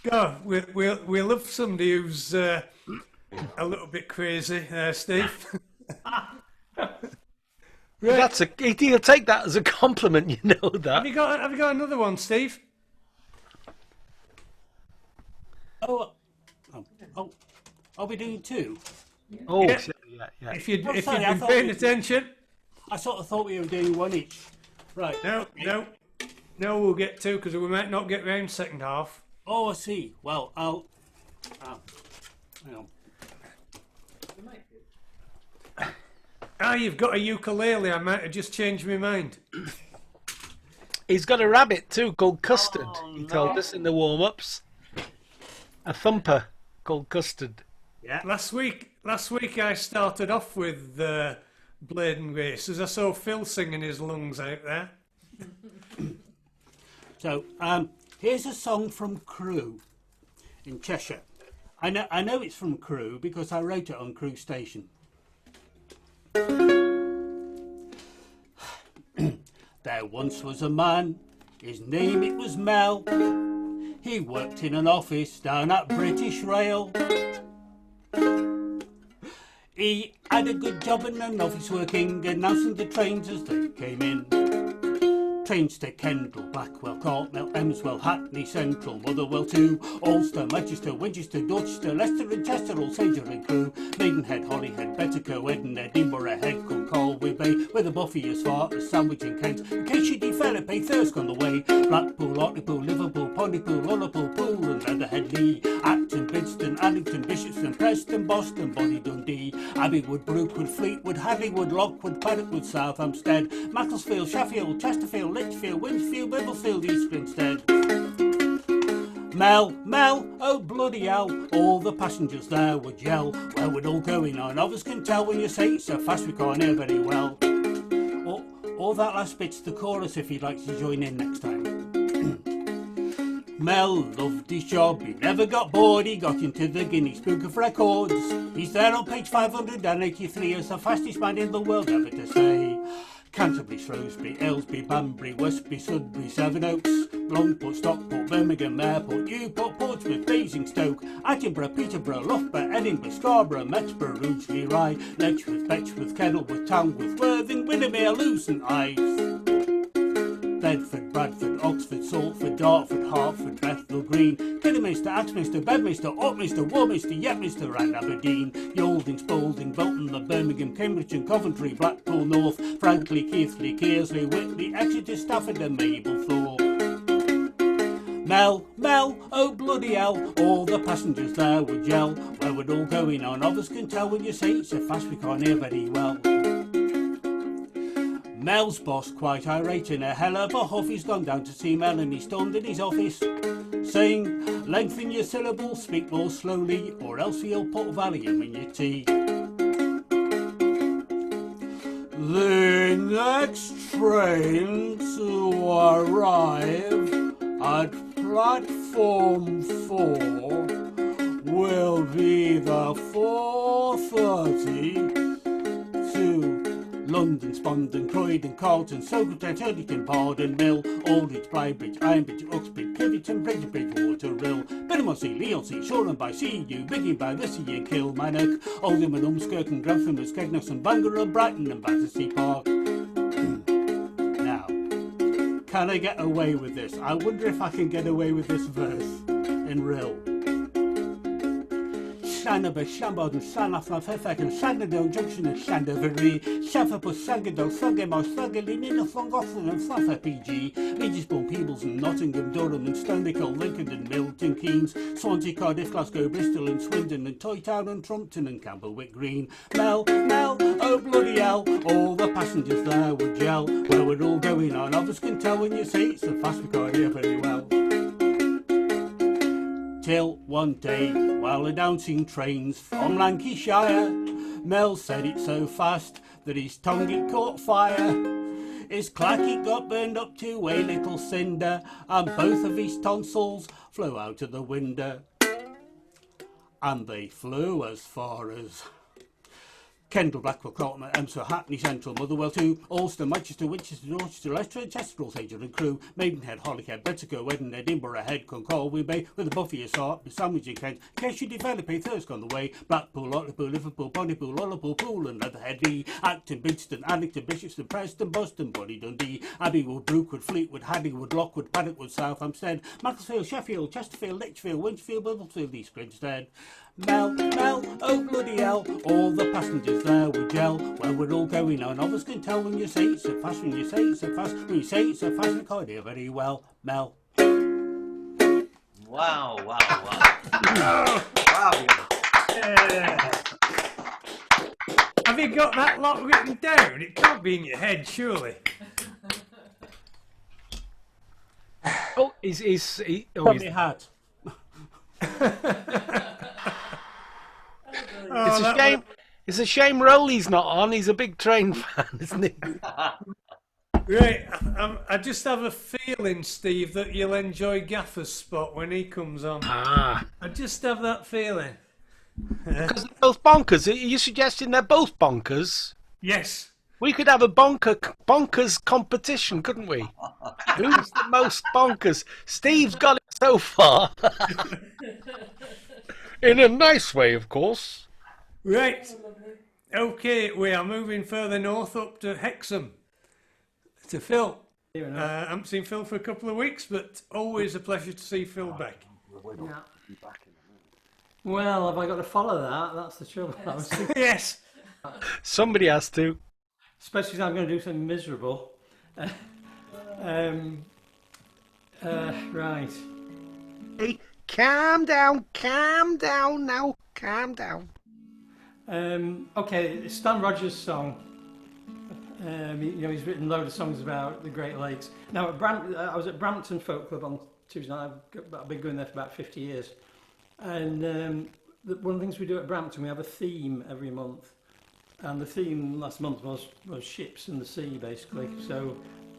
God, we love somebody who's a little bit crazy, Steve. Right. He'll take that as a compliment, you know that. Have you got another one, Steve? Oh, are we doing two? Oh, Yeah. yeah. If you've sorry, been paying attention. I sort of thought we were doing one each. Right. No, we'll get two because we might not get round second half. Oh, I see. Well, I'll. Hang on. You've got a ukulele. I might have just changed my mind. He's got a rabbit too called Custard. He told us in the warm-ups. A thumper called Custard. Yeah. Last week I started off with Bladen Races. I saw Phil singing his lungs out there. So, here's a song from Crewe in Cheshire. I know it's from Crewe because I wrote it on Crewe Station. There once was a man, his name it was Mel. He worked in an office down at British Rail. He had a good job in an office working, announcing the trains as they came in. Trains to Kendal, Blackwell, Cartmel, Emswell, Hackney Central, Motherwell to Ulster, Manchester, Winchester, Dorchester, Leicester and Chester, All Sager and Crewe, Maidenhead, Holyhead, Bettico, Eden, Edinburgh, Headcombe, Colway Bay, with a Buffy as far as Sandwich and Kent. In case you develop a thirst on the way, Blackpool, Hartlepool, Liverpool, Pontypool, Liverpool, Poole and Leatherhead, Lee, Acton, Bidston, Addington, Bishopston, Preston, Boston, Bonnie Dundee, Abbeywood, Brookwood, Fleetwood, Hadleywood, Lockwood, Paddockwood, South Hampstead, Macclesfield, Sheffield, Chesterfield, Lichfield, Winchfield, Biddlefield, East Grinstead. Mel, oh bloody hell, all the passengers there would yell. Where we're all going on, others can tell when you say it so fast we can't hear very well. All that last bit's the chorus if you'd like to join in next time. Mel loved his job, he never got bored, he got into the Guinness Book of Records. He's there on page 583 as the fastest man in the world ever to say. Canterbury, Shrewsbury, Aylesbury, Banbury, Westbury, Sudbury, Sevenoaks, Longport, Stockport, Birmingham Airport, Newport, Portsmouth, Basingstoke, Attenborough, Peterborough, Loughborough, Edinburgh, Scarborough, Mexborough, Rugeley, Rye, Letchworth, Betchworth, Kenilworth, Tamworth, Worthing, Windermere, Luton, Ives, Bedford, Bradford, Oxford, Salford, Dartford, Hertford, Bethnal Green, Kidderminster, Axminster, Bedminster, Upminster, Warminster, Yetminster and Aberdeen, Yalding, Spalding, Bolton, Birmingham, Cambridge and Coventry, Blackpool North, Frankley, Keighley, Kearsley, Whitley, Exeter, Stafford and Mablethorpe. Mel, oh bloody hell, all the passengers there would yell. Where we're all going on, others can tell when you say it so fast we can't hear very well. Mel's boss, quite irate in a hell of a huff, he's gone down to see Mel and he stormed in his office, saying, lengthen your syllables, speak more slowly, or else he'll put Valium in your tea. The next train to arrive at platform 4 will be the 4:30 to London, Spondon, Croydon, Carlton, Somerset, Hurlington, Pardon, Mill, Aldridge, Blybridge, Ironbridge, Uxbridge, Kivington, Bridgewater, Rill, Benamonsey, Leonsey, Shoreham by Sea-U, Biggin by the Sea and Kilmarnock, Oldham and Umskirk and Grantham and Skegness and Bangor and Brighton and Battersea Park. Now, can I get away with this? I wonder if I can get away with this verse in Rhyl. Shanaba, Shambodon, Sanaflan, Fefek, and Sanderdale Junction and Shandavery, Shafapus, Sangadol, Sangamo, Sangalin, Inaflongothan, and Safa PG, Regisbourne, Peebles, and Nottingham, Durham, and Stoneycole, Lincoln, and Milton Keynes, Swansea, Cardiff, Glasgow, Bristol, and Swindon, and Toytown, and Trumpton, and Camberwick Green. Mel, oh bloody hell, all the passengers there would yell. Where we're all going on, others can tell when you say it so fast we can't hear very well. Till one day, while announcing trains from Lancashire, Mel said it so fast that his tongue it caught fire. His clack got burned up to a little cinder, and both of his tonsils flew out of the window. And they flew as far as Kendal, Blackwell, Clwb, Emsworth, Hackney Central, Motherwell 2, Ulster, Manchester, Winchester, Dorchester, Leicester, Chesterfield, Hager and Crewe, Maidenhead, Holyhead, Bedford, Wedding, Edinburgh, Head, Concord, we Bay, with a Buffy assault, Sandwich in Kent, in case you develop a thirst on the way, Blackpool, Otterpool, Liverpool, Bonnypool, Liverpool, Pool and Leatherhead, Acton, Bidston, Addington, Bishopston, Preston, Boston, Bonnie Dundee, Abbeywood, Brookwood, Fleetwood, Haddingwood, Lockwood, Paddockwood, South Hampstead, Macclesfield, Sheffield, Chesterfield, Lichfield, Winchfield, Biddlesfield, East Grinstead. Mel, oh bloody hell, all the passengers there we gel. Well, we're all going on, others can tell when you say it so fast, when you say it so fast, when you say it so fast, I can't hear very well. Mel. Wow. Wow. Yeah. Have you got that lot written down? It can't be in your head, surely. Oh, he's Probably hat. It's a shame. It's a shame Rowley's not on. He's a big train fan, isn't he? Right, I just have a feeling, Steve, that you'll enjoy Gaffer's spot when he comes on. I just have that feeling. Because they're both bonkers. Are you suggesting they're both bonkers? Yes. We could have a bonkers competition, couldn't we? Who's the most bonkers? Steve's got it so far. In a nice way, of course. Right. Okay, we are moving further north up to Hexham. To Phil. I haven't seen Phil for a couple of weeks, but always a pleasure to see Phil back. Yeah. Well, have I got to follow that? That's the trouble. I was thinking. Yes. Somebody has to. Especially if I'm going to do something miserable. Right. Hey, calm down now. Calm down. Okay, Stan Rogers' song. He's written a load of songs about the Great Lakes. Now, I was at Brampton Folk Club on Tuesday night. I've been going there for about 50 years. And one of the things we do at Brampton, we have a theme every month. And the theme last month was ships in the sea, basically. So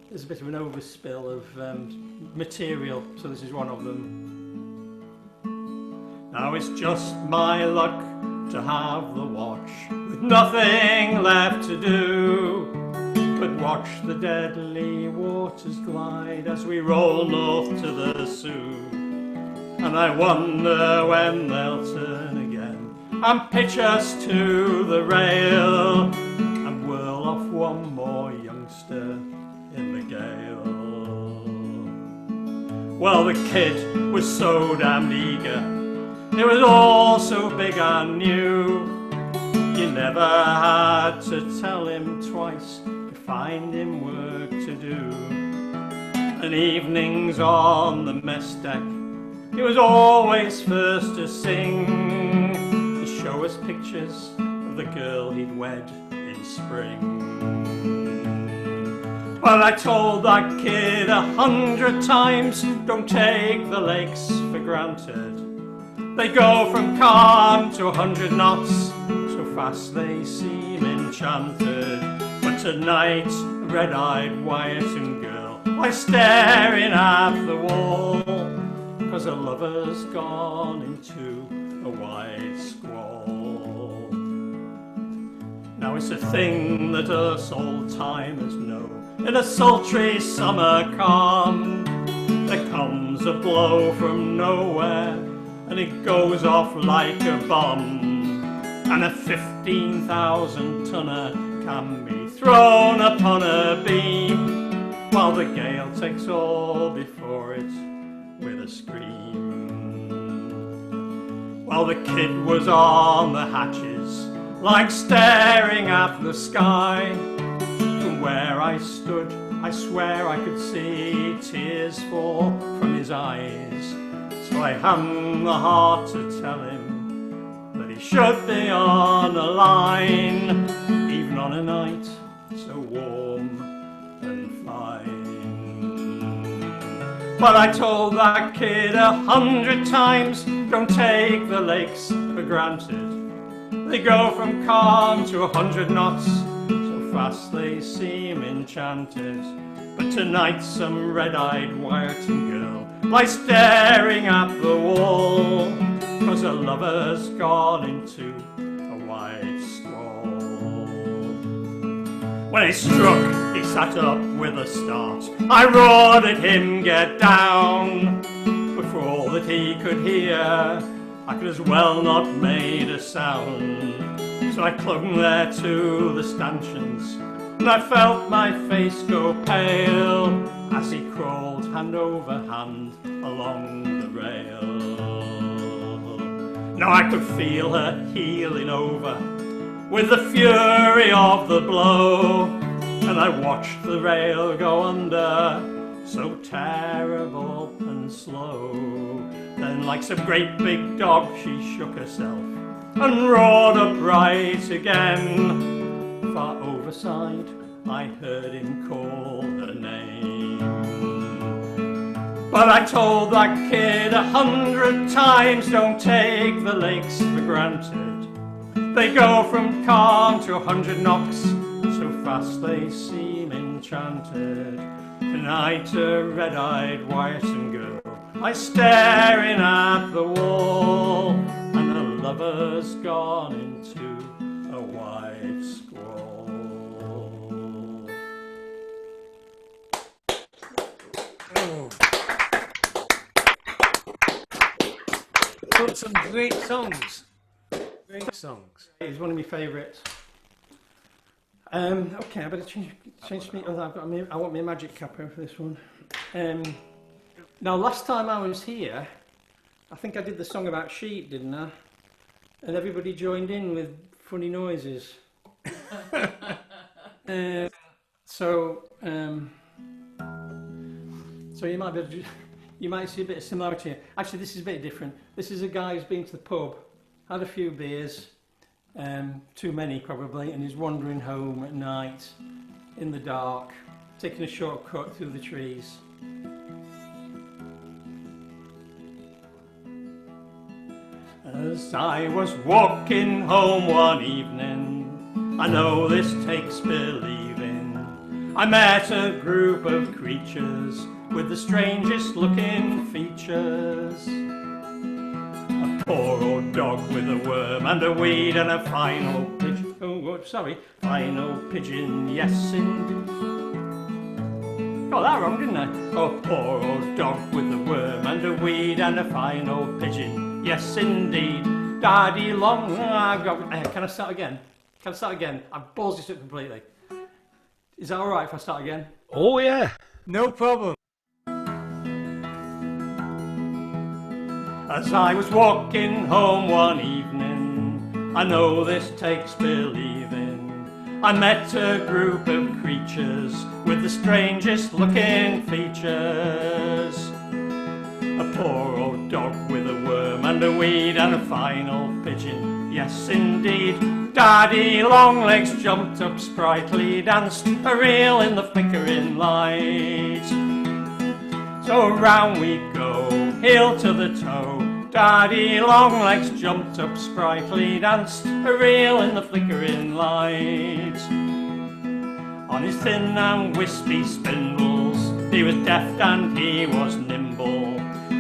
there's a bit of an overspill of material. So this is one of them. Now it's just my luck to have the watch, with nothing left to do but watch the deadly waters glide as we roll north to the Sioux. And I wonder when they'll turn again and pitch us to the rail and whirl off one more youngster in the gale. Well, the kid was so damned eager, it was all so big and new. You never had to tell him twice to find him work to do. And evenings on the mess deck, he was always first to sing, to show us pictures of the girl he'd wed in spring. Well, I told that kid 100 times, don't take the lakes for granted. They go from calm to 100 knots, so fast they seem enchanted. But tonight, a red-eyed Wyerton girl lies staring at the wall, 'cause her lover's gone into a wide squall. Now it's a thing that us old-timers know. In a sultry summer calm, there comes a blow from nowhere, and it goes off like a bomb, and a 15,000 tonner can be thrown upon a beam, while the gale takes all before it with a scream. Well, the kid was on the hatches, like staring at the sky. From where I stood, I swear I could see tears fall from his eyes. So I hadn't the heart to tell him that he should be on a line, even on a night so warm and fine. But I told that kid 100 times, don't take the lakes for granted. They go from calm to 100 knots, so fast they seem enchanted. But tonight some red-eyed Wyerton girl lies staring at the wall, 'cause her lover's gone into a wide squall. When it struck, he sat up with a start. I roared at him, get down. But for all that he could hear, I could as well not made a sound. So I clung there to the stanchions, and I felt my face go pale as he crawled hand over hand along the rail. Now I could feel her heeling over with the fury of the blow, and I watched the rail go under, so terrible and slow. Then like some great big dog she shook herself and roared upright again. Far overside I heard him call her name. But I told that kid 100 times, don't take the lakes for granted. They go from calm to 100 knots, so fast they seem enchanted. Tonight a red-eyed Wyerton girl lies staring at the wall, and her lover's gone into a white squall. Oh. Got some great songs. Great songs. It's one of my favourites. Okay, I better change me. Oh, I want my magic capo for this one. Now, last time I was here, I think I did the song about sheep, didn't I? And everybody joined in with funny noises. So you might see a bit of similarity here. Actually, this is a bit different. This is a guy who's been to the pub, had a few beers, too many probably, and he's wandering home at night in the dark, taking a shortcut through the trees. As I was walking home one evening, I know this takes believing, I met a group of creatures with the strangest looking features. A poor old dog with a worm and a weed and a fine old pigeon. Fine old pigeon, yes indeed. Got that wrong, didn't I? A poor old dog with a worm and a weed and a fine old pigeon, yes indeed. Daddy long, I've got... Can I start again? I've balls this up completely. Is that alright if I start again? Oh yeah. No problem. As I was walking home one evening, I know this takes believing, I met a group of creatures with the strangest looking features. A poor old dog with a worm and a weed and a fine old pigeon, yes indeed. Daddy Longlegs jumped up sprightly, danced a reel in the flickering light. So round we go, heel to the toe. Daddy Longlegs jumped up sprightly, danced a reel in the flickering light. On his thin and wispy spindles, he was deft and he was nimble.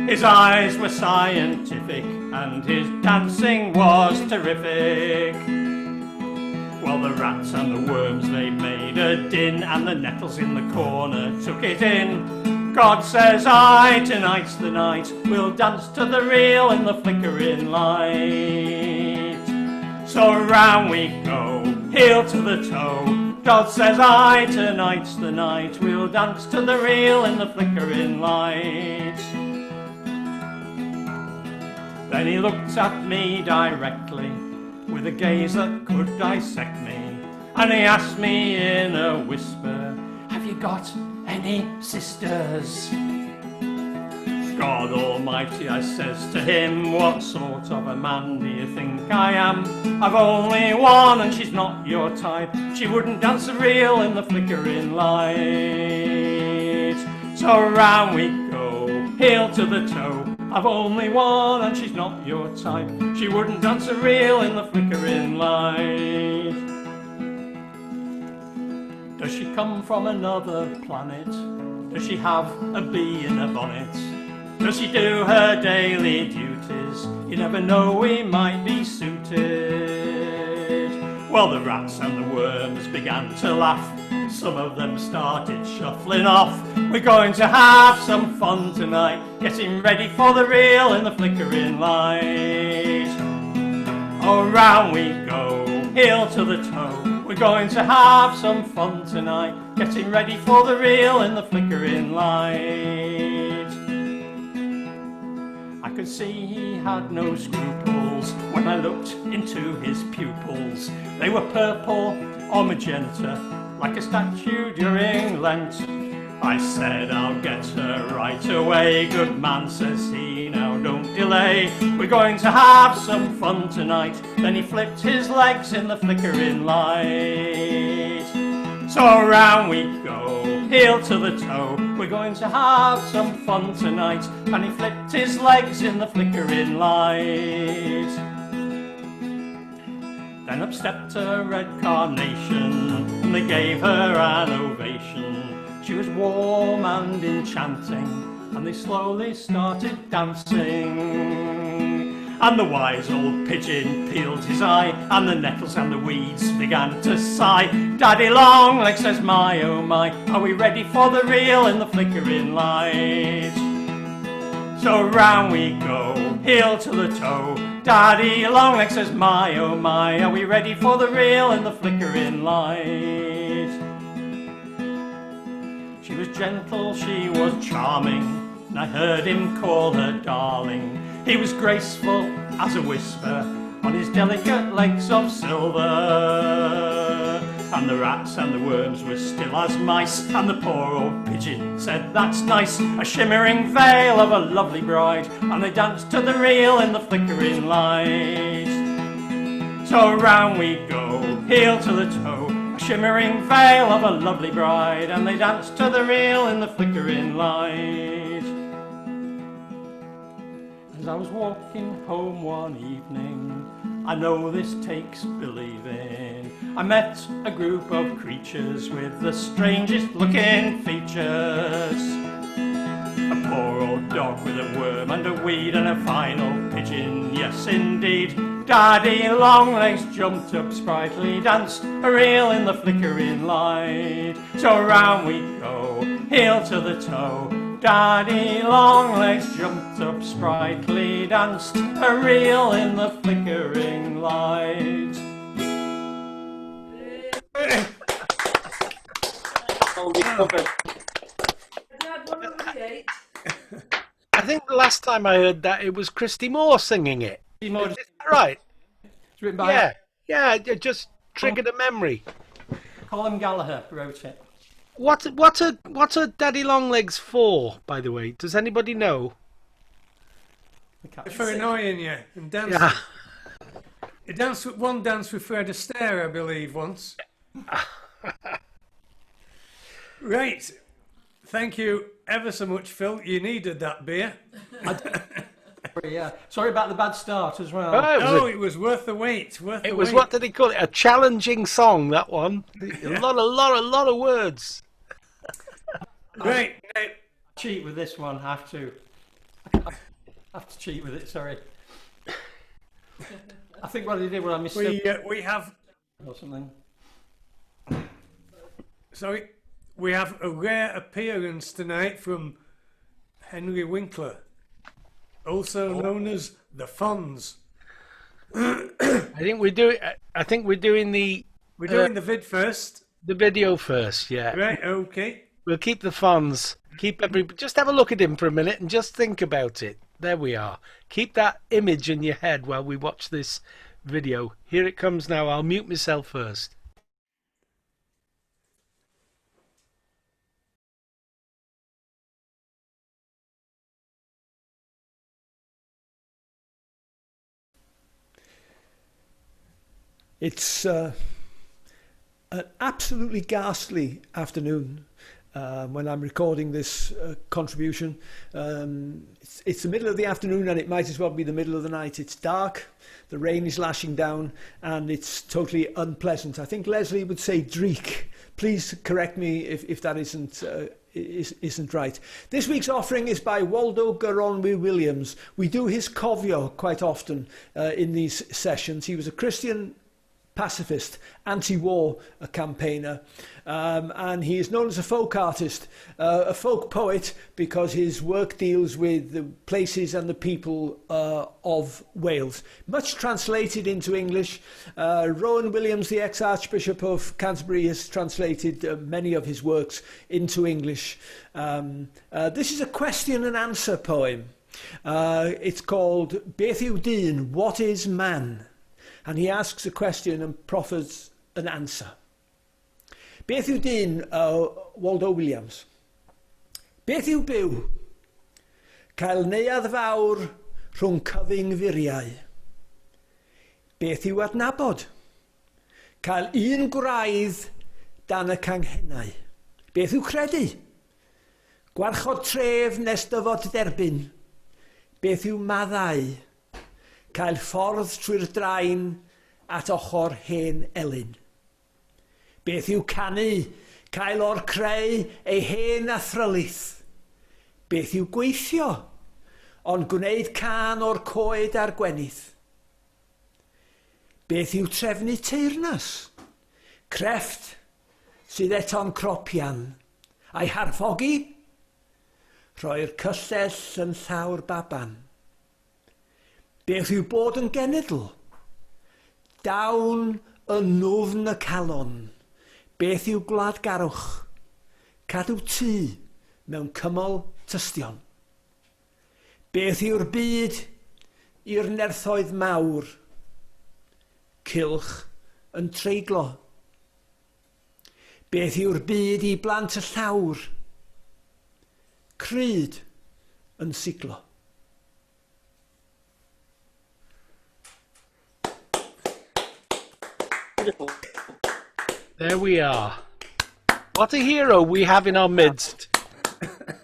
His eyes were scientific and his dancing was terrific. Well, the rats and the worms, they made a din, and the nettles in the corner took it in. God says, aye, tonight's the night, we'll dance to the reel in the flickering light. So round we go, heel to the toe. God says, aye, tonight's the night, we'll dance to the reel in the flickering light. Then he looked at me directly, with a gaze that could dissect me, and he asked me in a whisper, have you got any sisters? God almighty, I says to him, what sort of a man do you think I am? I've only one and she's not your type, she wouldn't dance a reel in the flickering light. So round we go, heel to the toe. I've only one and she's not your type, she wouldn't dance a reel in the flickering light. Does she come from another planet? Does she have a bee in her bonnet? Does she do her daily duties? You never know, we might be suited. Well, the rats and the worms began to laugh. Some of them started shuffling off. We're going to have some fun tonight, getting ready for the reel in the flickering light. Oh, round we go, heel to the toe. We're going to have some fun tonight, getting ready for the reel in the flickering light. I could see he had no scruples when I looked into his pupils. They were purple or magenta, like a statue during Lent. I said, I'll get her right away. Good man, says he, now don't delay. We're going to have some fun tonight. Then he flipped his legs in the flickering light. So round we go, heel to the toe. We're going to have some fun tonight. And he flipped his legs in the flickering light. Then up stepped a red carnation, and they gave her an ovation. She was warm and enchanting, and they slowly started dancing. And the wise old pigeon peeled his eye, and the nettles and the weeds began to sigh. Daddy Longlegs says, my oh my, are we ready for the reel in the flickering light? So round we go, heel to the toe. Daddy Longlegs says, my oh my, are we ready for the reel in the flickering light? She was gentle, she was charming, and I heard him call her darling. He was graceful as a whisper on his delicate legs of silver. And the rats and the worms were still as mice, and the poor old pigeon said, that's nice. A shimmering veil of a lovely bride, and they danced to the reel in the flickering light. So round we go, heel to the toe. A shimmering veil of a lovely bride, and they danced to the reel in the flickering light. As I was walking home one evening, I know this takes believing, I met a group of creatures with the strangest looking features. A poor old dog with a worm and a weed, and a fine old pigeon, yes indeed. Daddy Longlegs jumped up sprightly, danced a reel in the flickering light. So round we go, heel to the toe. Daddy Longlegs jumped up sprightly, danced a reel in the flickering light. I think the last time I heard that, it was Christy Moore singing it. Is that right? It's written by Yeah, it just triggered a memory. Colin Gallagher wrote it. What's a Daddy Longlegs for, by the way? Does anybody know? For annoying you and dancing. Yeah. He danced with one dance with Fred Astaire, I believe, once. Right. Thank you ever so much, Phil. You needed that beer. Yeah. Sorry about the bad start as well. It was worth the wait. It was, what did he call it? A challenging song, that one. Yeah. A lot of words. Great. Cheat with this one, have to cheat with it, sorry. I think what I did when I missed we have or something. Sorry. We have a rare appearance tonight from Henry Winkler, also known as the Fonz. I think we're doing the. We're doing the vid first. The video first, yeah. Right. Okay. We'll keep the Fonz. Just have a look at him for a minute and just think about it. There we are. Keep that image in your head while we watch this video. Here it comes now. I'll mute myself first. It's an absolutely ghastly afternoon when I'm recording this contribution. It's the middle of the afternoon, and it might as well be the middle of the night. It's dark, the rain is lashing down, and it's totally unpleasant. I think Leslie would say dreek. Please correct me if that isn't right. This week's offering is by Waldo Garonwy Williams. We do his cofio quite often in these sessions. He was a Christian pacifist, anti-war campaigner, and he is known as a folk artist, a folk poet, because his work deals with the places and the people of Wales. Much translated into English. Rowan Williams, the ex-Archbishop of Canterbury, has translated many of his works into English. This is a question and answer poem. It's called Beth yw dyn, What is Man? And he asks a question and proffers an answer. Beth yw dyn, Waldo Williams. Beth yw byw? Cael neuadd fawr rhwng cyfyngfuriau. Beth yw adnabod? Cael un gwraidd dan y canghennau. Beth yw credu? Gwarchod tref nes dyfod derbyn. Beth yw maddau? Cael ffordd trwy'r draen at ochr hen elyn. Beth yw canu? Cael o'r creu ei hen athrylyth. Beth yw gweithio? Ond gwneud can o'r coed a'r gwenydd. Beth yw trefnu teyrnas? Crefft sydd eto'n cropian. A'i harfogi? Rhoi'r cyllell yn llawr baban. Beth yw bod yn genedl? Dawn y nofn y calon. Beth yw gwladgarwch? Cadw tŷ mewn cymol tystion. Beth yw'r byd i'r nerthoedd mawr? Cylch yn treiglo. Beth yw'r byd i blant y llawr? Cryd yn siglo. There we are. What a hero we have in our midst.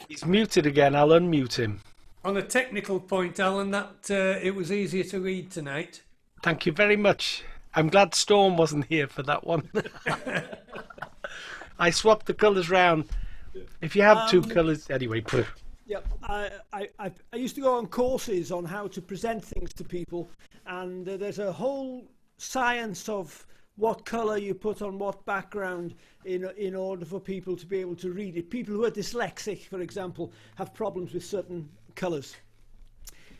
He's muted again. I'll unmute him. On a technical point, Alan, that it was easier to read tonight. Thank you very much. I'm glad Storm wasn't here for that one. I swapped the colours round. If you have two colours... Anyway. Yeah, I used to go on courses on how to present things to people, and there's a whole science of what colour you put on what background in order for people to be able to read it. People who are dyslexic, for example, have problems with certain colours.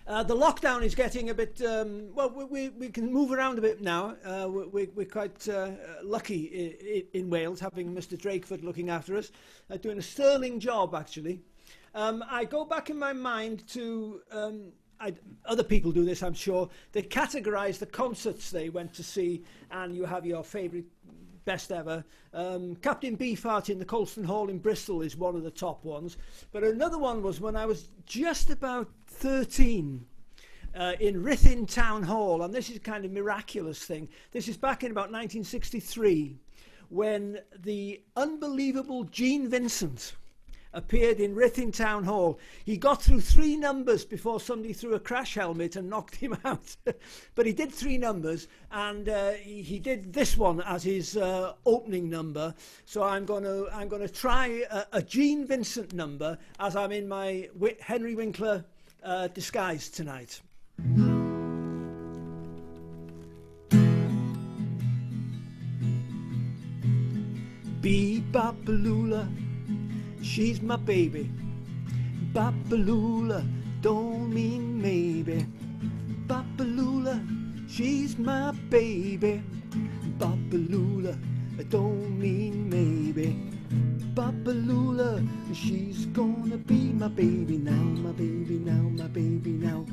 The lockdown is getting a bit... well, we can move around a bit now. We're quite lucky in Wales, having Mr Drakeford looking after us, doing a sterling job, actually. I go back in my mind to... other people do this, I'm sure. They categorise the concerts they went to see, and you have your favourite, best ever. Captain Beefheart in the Colston Hall in Bristol is one of the top ones. But another one was when I was just about 13 in Rhythin Town Hall, and this is a kind of miraculous thing. This is back in about 1963, when the unbelievable Gene Vincent appeared in Rhythin Town Hall. He got through 3 numbers before somebody threw a crash helmet and knocked him out. But he did 3 numbers, and he did this one as his opening number. So I'm going to try a Gene Vincent number as I'm in my Henry Winkler disguise tonight. Bee-bop-a-lula, she's my baby. Bop-a-lula, don't mean maybe. Bop-a-lula, she's my baby. Bop-a-lula, don't mean maybe. Bop-a-lula, she's gonna be my baby now, my baby now, my baby now.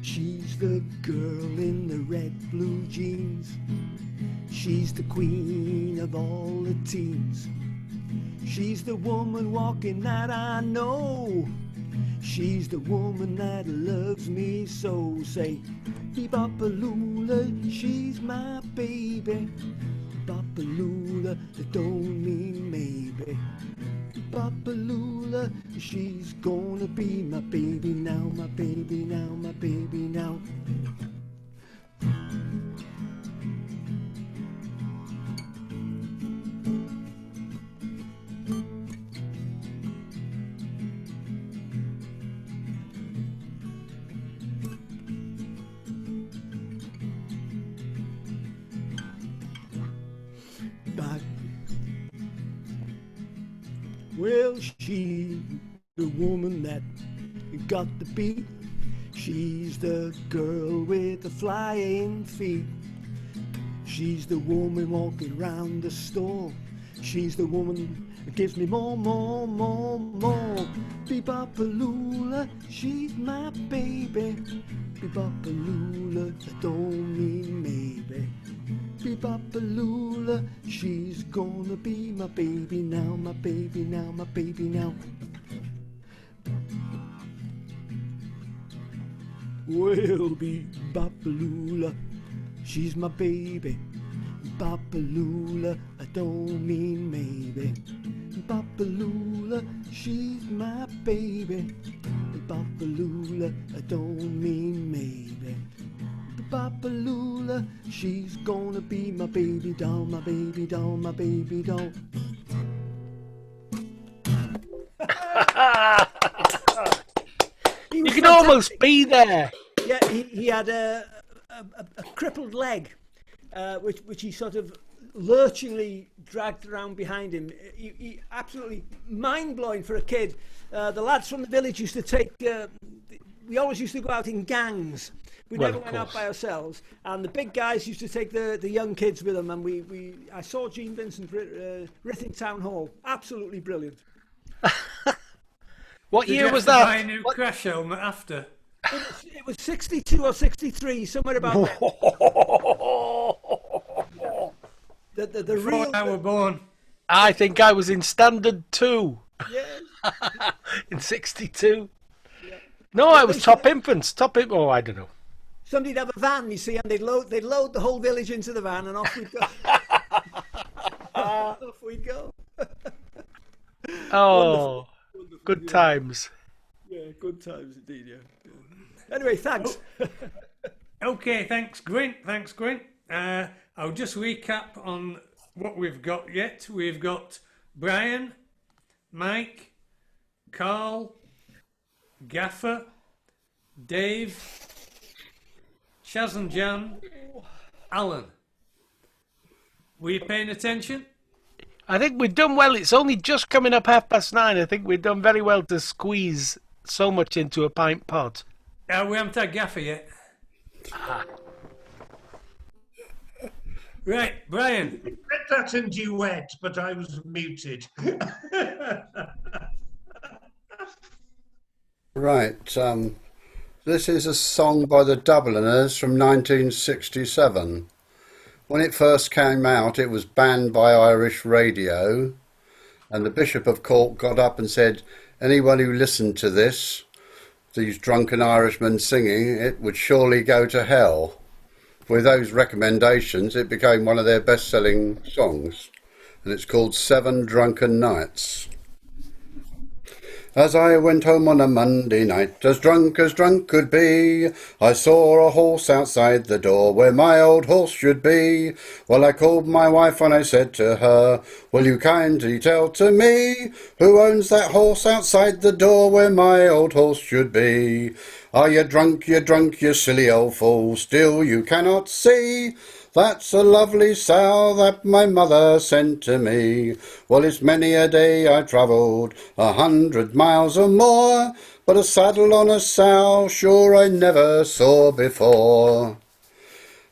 She's the girl in the red blue jeans. She's the queen of all the teens. She's the woman walking that I know. She's the woman that loves me so. Say, bop-a-lula, she's my baby. Bop-a-lula, don't mean maybe. Bop-a-lula, she's gonna be my baby now, my baby now, my baby now. Well, she, the woman that got the beat. She's the girl with the flying feet. She's the woman walking round the store. She's the woman that gives me more, more, more, more. Bebopalula, she's my baby. Bebopalula, that don't mean maybe. Bebopalula, she's gonna be my baby now, my baby now, my baby now. Well, Bebopalula, she's my baby. Bopalula, I don't mean maybe. Bopalula, she's my baby. Bopalula, I don't mean maybe. Bopalula, she's gonna be my baby doll, my baby doll, my baby doll. You can almost be there. Yeah, he had a crippled leg, which he sort of lurchingly dragged around behind him. He absolutely mind-blowing for a kid. The lads from the village used to take... we always used to go out in gangs. We never went out by ourselves. And the big guys used to take the young kids with them. And I saw Gene Vincent Rithing Town Hall. Absolutely brilliant. What Did year you was have to that? buy a new crash helmet after? It was 62 or 63, somewhere about there. The real... I were born. I think I was in Standard 2. Yeah. In 62. Yeah. No, I was top infants. Oh, I don't know. Somebody'd have a van, you see, and they'd load the whole village into the van, and off we'd go. Off we'd go. Oh, wonderful, good times. Yeah, good times indeed, yeah. Anyway, thanks. Okay, thanks, Gwerin. Thanks, Gwerin. I'll just recap on what we've got yet. We've got Brian, Mike, Carl, Gaffer, Dave, Shaz and Jan, Alan. Were you paying attention? I think we've done well. It's only just coming up 9:30. I think we've done very well to squeeze so much into a pint pot. We haven't had Gaffer yet. Right, Brian. I read that in duet, but I was muted. Right, this is a song by the Dubliners from 1967. When it first came out, it was banned by Irish radio, and the Bishop of Cork got up and said, anyone who listened to this, these drunken Irishmen singing, it would surely go to hell. With those recommendations, it became one of their best-selling songs, and it's called 7 Drunken Nights. As I went home on a Monday night, as drunk could be, I saw a horse outside the door where my old horse should be. Well, I called my wife and I said to her, will you kindly tell to me who owns that horse outside the door where my old horse should be? Are you drunk, you silly old fool, still you cannot see? That's a lovely sow that my mother sent to me. Well, it's many a day I travelled 100 miles or more, but a saddle on a sow sure I never saw before.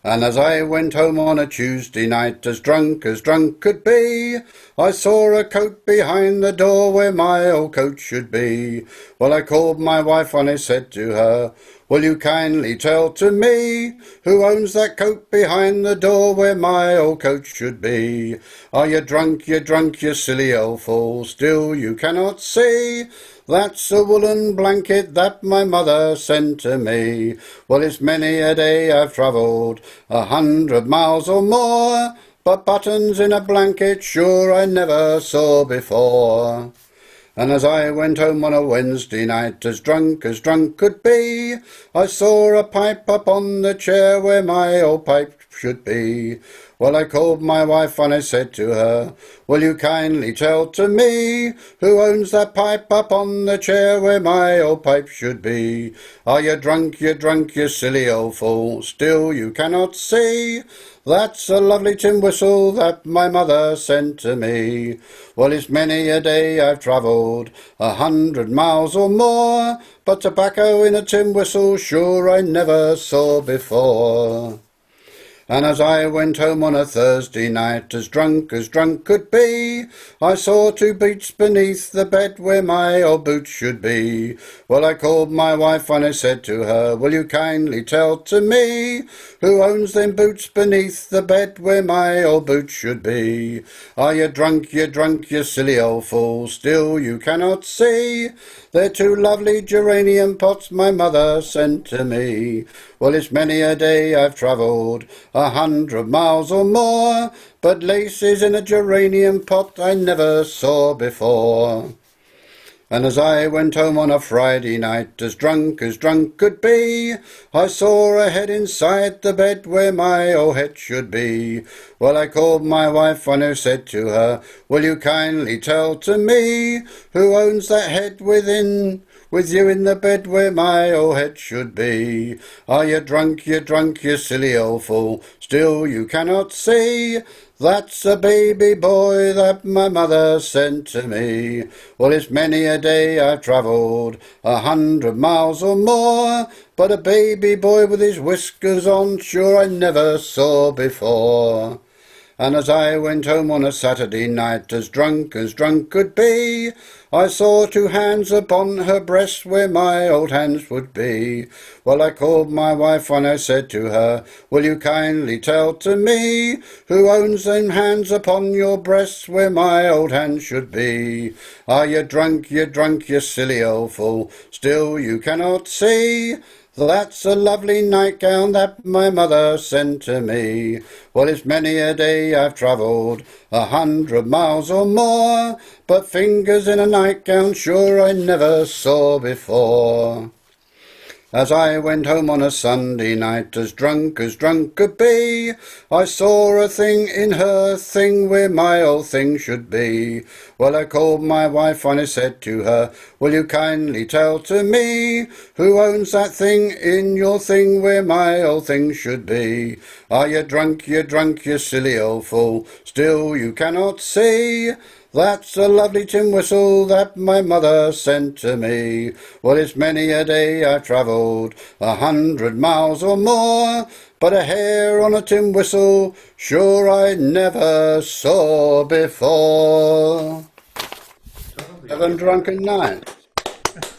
And as I went home on a Tuesday night, as drunk could be, I saw a coat behind the door where my old coat should be. Well, I called my wife and I said to her, will you kindly tell to me who owns that coat behind the door where my old coat should be? Are you drunk, you silly old fool, still you cannot see? That's a woolen blanket that my mother sent to me. Well, it's many a day I've travelled 100 miles or more, but buttons in a blanket sure I never saw before. And as I went home on a Wednesday night, as drunk could be, I saw a pipe up on the chair where my old pipe should be. Well, I called my wife and I said to her, will you kindly tell to me who owns that pipe up on the chair where my old pipe should be? Are you drunk, you silly old fool? Still you cannot see that's a lovely tin whistle that my mother sent to me. Well, it's many a day I've travelled 100 miles or more, but tobacco in a tin whistle sure I never saw before. And as I went home on a Thursday night, as drunk could be, I saw 2 boots beneath the bed where my old boots should be. Well, I called my wife and I said to her, will you kindly tell to me who owns them boots beneath the bed where my old boots should be? Are you drunk, you silly old fool? Still you cannot see they're 2 lovely geranium pots my mother sent to me. Well, it's many a day I've travelled 100 miles or more, but laces in a geranium pot I never saw before. And as I went home on a Friday night, as drunk could be, I saw a head inside the bed where my old head should be. Well, I called my wife and I said to her, will you kindly tell to me who owns that head with you in the bed where my old head should be? Are you drunk, you silly old fool? Still you cannot see that's a baby boy that my mother sent to me. Well, it's many a day I've travelled 100 miles or more, but a baby boy with his whiskers on sure I never saw before. And as I went home on a Saturday night, as drunk could be, I saw 2 hands upon her breast where my old hands would be. Well, I called my wife and I said to her, will you kindly tell to me who owns them hands upon your breasts where my old hands should be? Are you drunk, you silly old fool? Still you cannot see that's a lovely nightgown that my mother sent to me. Well, it's many a day I've travelled 100 miles or more, but fingers in a nightgown sure I never saw before. As I went home on a Sunday night, as drunk could be, I saw a thing in her thing where my old thing should be. Well, I called my wife and I said to her, will you kindly tell to me who owns that thing in your thing where my old thing should be? Are you drunk, you silly old fool? Still you cannot see that's a lovely tin whistle that my mother sent to me. Well, it's many a day I've travelled 100 miles or more, but a hair on a tin whistle sure I never saw before. Have a drunken night.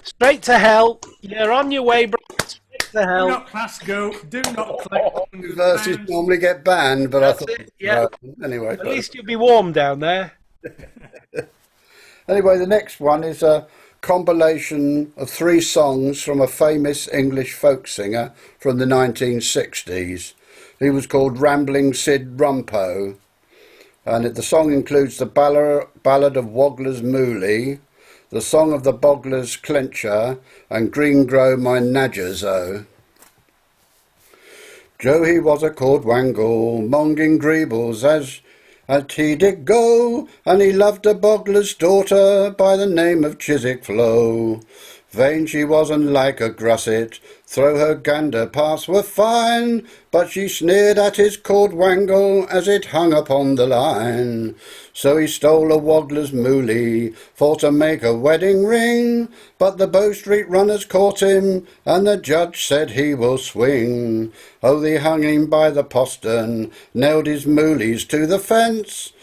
Straight to hell. You're on your way, bro. Straight to Do hell. not pass go. Do not collect Verses £100. normally get banned, but That's I thought... it, yeah. Anyway. At least you'll be warm down there. Anyway, the next one is a compilation of 3 songs from a famous English folk singer from the 1960s. He was called Rambling Sid Rumpo, and the song includes the Ballad of Wogler's Moolie, the Song of the Bogler's Clencher, and Green Grow My Nadgers O. Joe he was a cordwangle, monging greebles as he did go, and he loved a bogler's daughter by the name of Chiswick Flo. Vain she wasn't like a grusset, though her gander parts were fine, but she sneered at his cordwangle as it hung upon the line. So he stole a waddler's moolie for to make a wedding ring, but the Bow Street runners caught him, and the judge said he will swing. Oh, they hung him by the postern, nailed his moolies to the fence,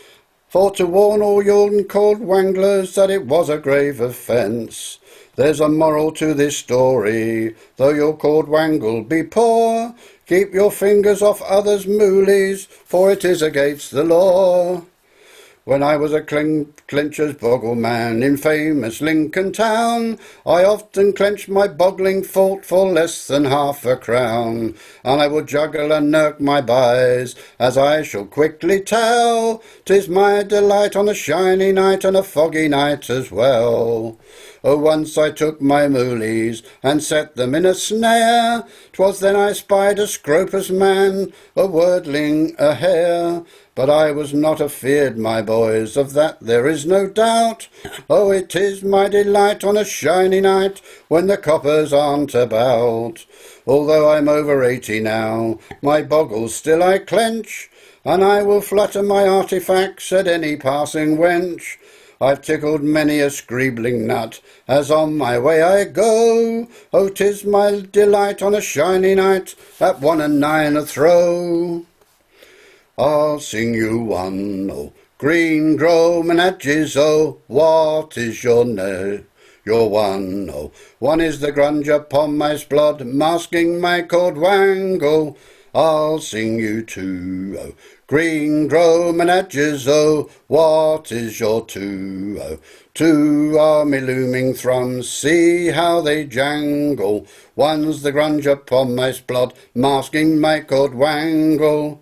for to warn all yon cordwanglers that it was a grave offence. There's a moral to this story, though your cordwangle be poor, keep your fingers off others' moolies, for it is against the law. When I was a clincher's boggle man in famous Lincoln town, I often clenched my boggling fault for less than half a crown, and I would juggle and nurk my buys, as I shall quickly tell. 'Tis my delight on a shiny night and a foggy night as well. Oh, once I took my moolies and set them in a snare. 'Twas then I spied a scropus man, a wordling, a hare. But I was not afeard, my boys, of that there is no doubt. Oh, it is my delight on a shiny night when the coppers aren't about. Although I'm over 80 now, my boggles still I clench, and I will flutter my artifacts at any passing wench. I've tickled many a screebling nut as on my way I go. Oh, 'tis my delight on a shiny night at 1 and 9 a throw. I'll sing you one, oh, green grome and edges, oh, what is your name? Your one, oh, one is the grunge upon my blood, masking my cold wangle. I'll sing you two, oh, green grome and edges, oh, what is your two, oh? Two are me looming thrums, see how they jangle. One's the grunge upon my blood, masking my cold wangle.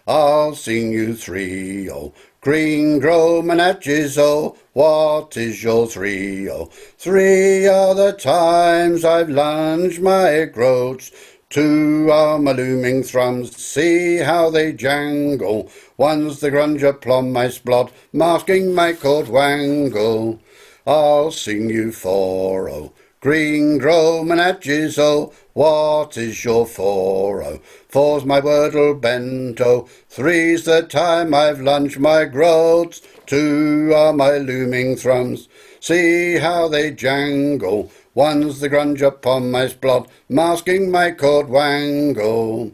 I'll sing you three, oh, green grome and edges, oh, what is your three, oh? Three are the times I've lunged my groats. Two are my looming thrums, see how they jangle. One's the grunge upon my blood, masking my cold wangle. I'll sing you four, oh, green grome and edges, oh, what is your four, oh? Four's my wordle bent, oh, three's the time I've lunged my groats. Two are my looming thrums, see how they jangle. One's the grunge upon my blood, masking my cold wangle.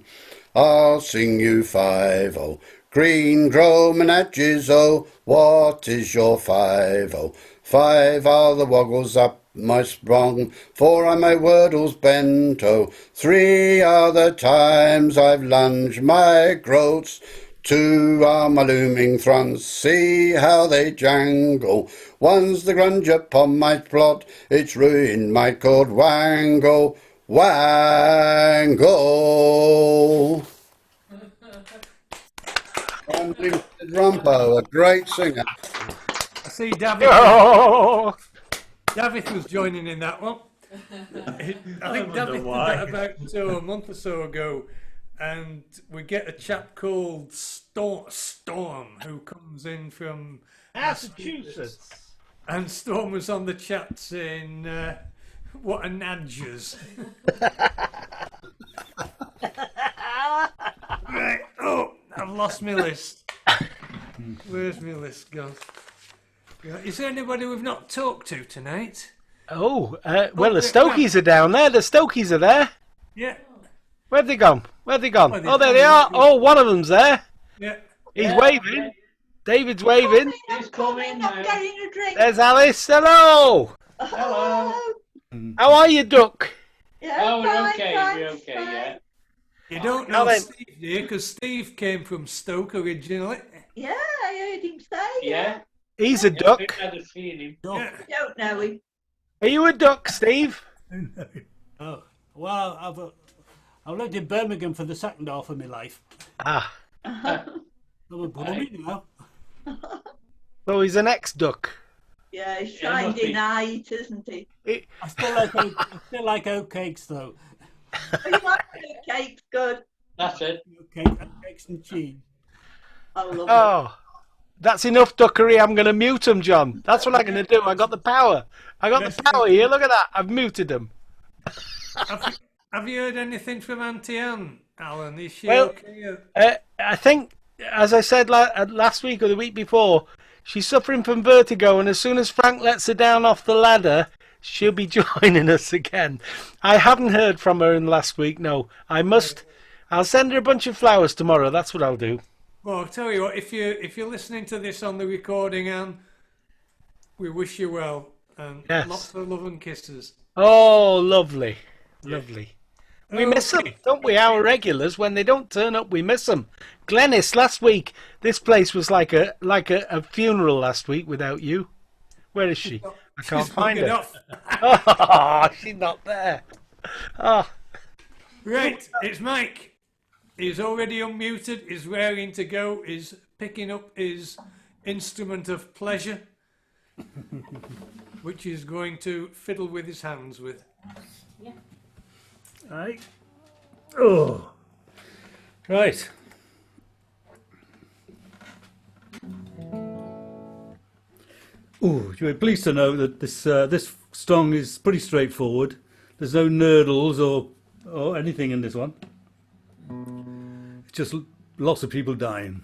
I'll sing you five, oh, green grome and edges, oh, what is your five, oh? Five are the woggles up my sprung, four are my wordles bent, oh. Three are the times I've lunged my groats. Two are my looming thrums, see how they jangle. One's the grunge upon my plot, it's ruined my cold wangle. Wangle. Rumpo, a great singer. I see David. David was joining in that one. I think David did that about a month or so ago, and we get a chap called Storm who comes in from Massachusetts. And Storm was on the chat saying, "What a nadgers." Right. Oh, I've lost my list. Where's my list gone? Is there anybody we've not talked to tonight? Oh, well, the Stokies are down there. The Stokies are there. Yeah. Where've they gone? Where've they gone? Oh, There they are. Oh, one of them's there. Yeah. He's waving. David's waving. He's coming. I'm getting a drink. There's Alice. Hello. Hello. How are you, Duck? Yeah, Oh, we're fine, okay. fine, We're okay. fine. Yeah. You don't Now know then. Steve, do you? Because Steve came from Stoke originally. Yeah, I heard him say. Yeah. He's a duck. We've never seen him. Yeah. Don't know him. Are you a duck, Steve? Oh, well, I've lived in Birmingham for the second half of my life. Ah. I'm a bully now. Well, he's an ex-duck. Yeah, he's Yeah, shined must be. in height, isn't he? I still like oatcakes though. You like cakes, good. That's it. Oatcakes and cheese. I love it. Oh, that's enough duckery. I'm going to mute him, John. That's what I'm going to do. I got the power. I got the power here. Look at that. I've muted him. Have you heard anything from Auntie Anne, Alan? Is she Well, okay? I think, as I said last week or the week before, she's suffering from vertigo, and as soon as Frank lets her down off the ladder, she'll be joining us again. I haven't heard from her in the last week. No, I'll send her a bunch of flowers tomorrow. That's what I'll do. Well, I'll tell you what. If you're listening to this on the recording, Anne, we wish you well and Yes. lots of love and kisses. Oh, lovely, lovely. We miss them, don't we? Our regulars, when they don't turn up, we miss them. Glenys, last week, this place was like a funeral last week without you. Where is she? I can't find her. Oh, she's not there. Oh. Right, it's Mike. He's already unmuted. He's raring to go. He's picking up his instrument of pleasure. which he's going to fiddle with his hands with. Yeah. Right. Oh. Right. Oh, you're pleased to know that this song is pretty straightforward. There's no nurdles or anything in this one. It's just lots of people dying.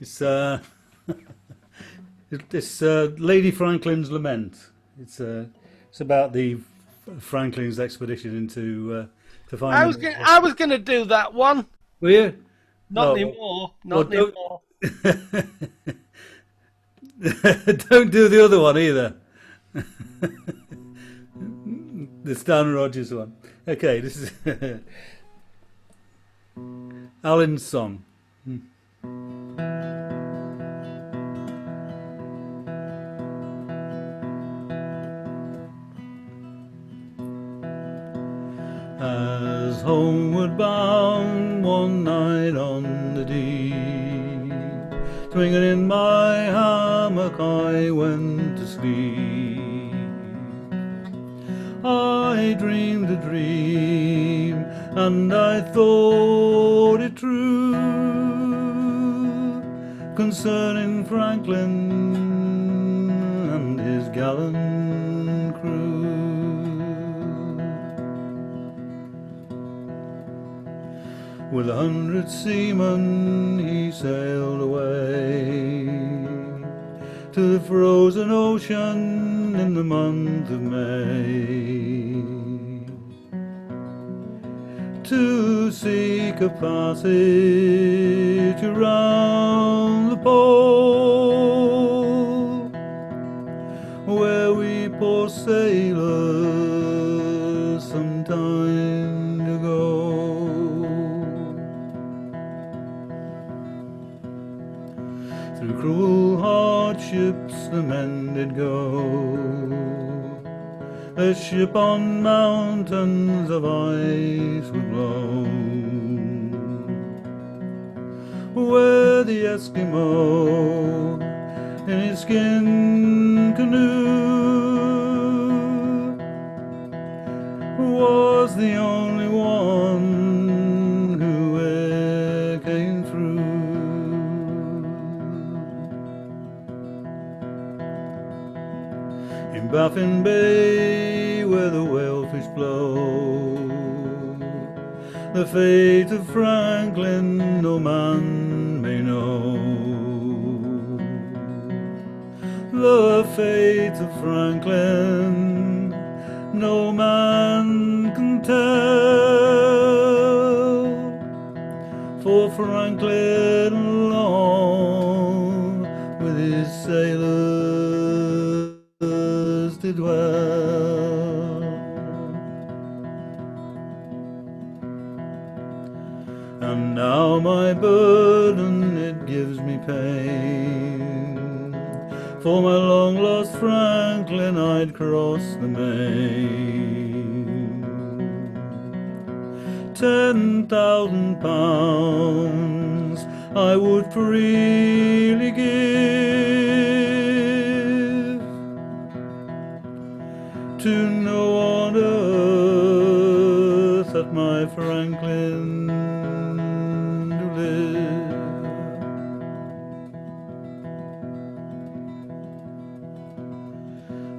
It's it's Lady Franklin's Lament. It's about the Franklin's expedition into to find. I was gonna do that one. Were you? Not anymore. Not anymore. Don't do the other one either. The Stan Rogers one. Okay, this is Alan's song. As homeward bound one night on the deep, swinging in my hammock I went to sleep. I dreamed a dream and I thought it true, concerning Franklin and his gallant crew. With 100 seamen he sailed away to the frozen ocean in the month of May, to seek a passage around the pole, where we poor sailors some time ago. Through cruel hardships the men did go, a ship on mountains of ice would blow, where the Eskimo in his skin canoe was the only one who ever came through. In Baffin Bay, where the whalefish blow, the fate of Franklin no man may know. The fate of Franklin no man can tell, for Franklin alone with his sailors did dwell. And now my burden it gives me pain, for my long lost Franklin I'd cross the main. 10,000 pounds I would freely give to know on earth that my Franklin do live.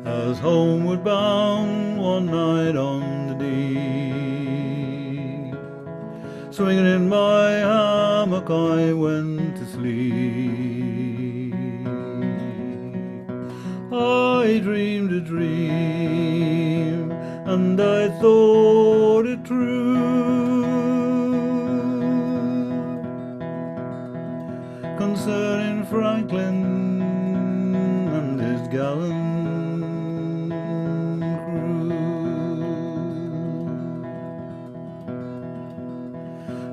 As homeward bound one night on the deep, swinging in my hammock I went to sleep. I dreamed a dream and I thought it true, concerning Franklin and his gallant crew,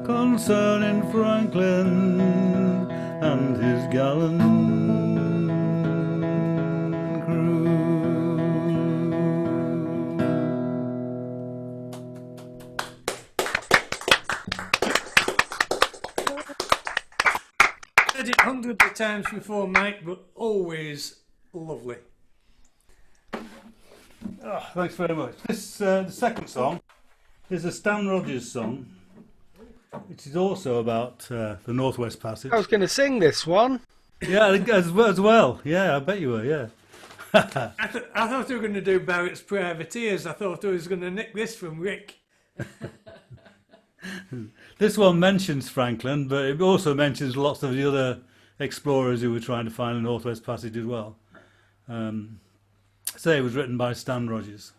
concerning Franklin and his gallant crew. Heard it hundreds of times before, Mike, but always lovely. Oh, thanks very much. This the second song is a Stan Rogers song. It is also about the Northwest Passage. I was going to sing this one. Yeah, as well. Yeah, I bet you were. Yeah. I thought they were going to do Barrett's Privateers. I thought I was going to nick this from Rick. This one mentions Franklin, but it also mentions lots of the other explorers who were trying to find the Northwest Passage as well. Say it was written by Stan Rogers.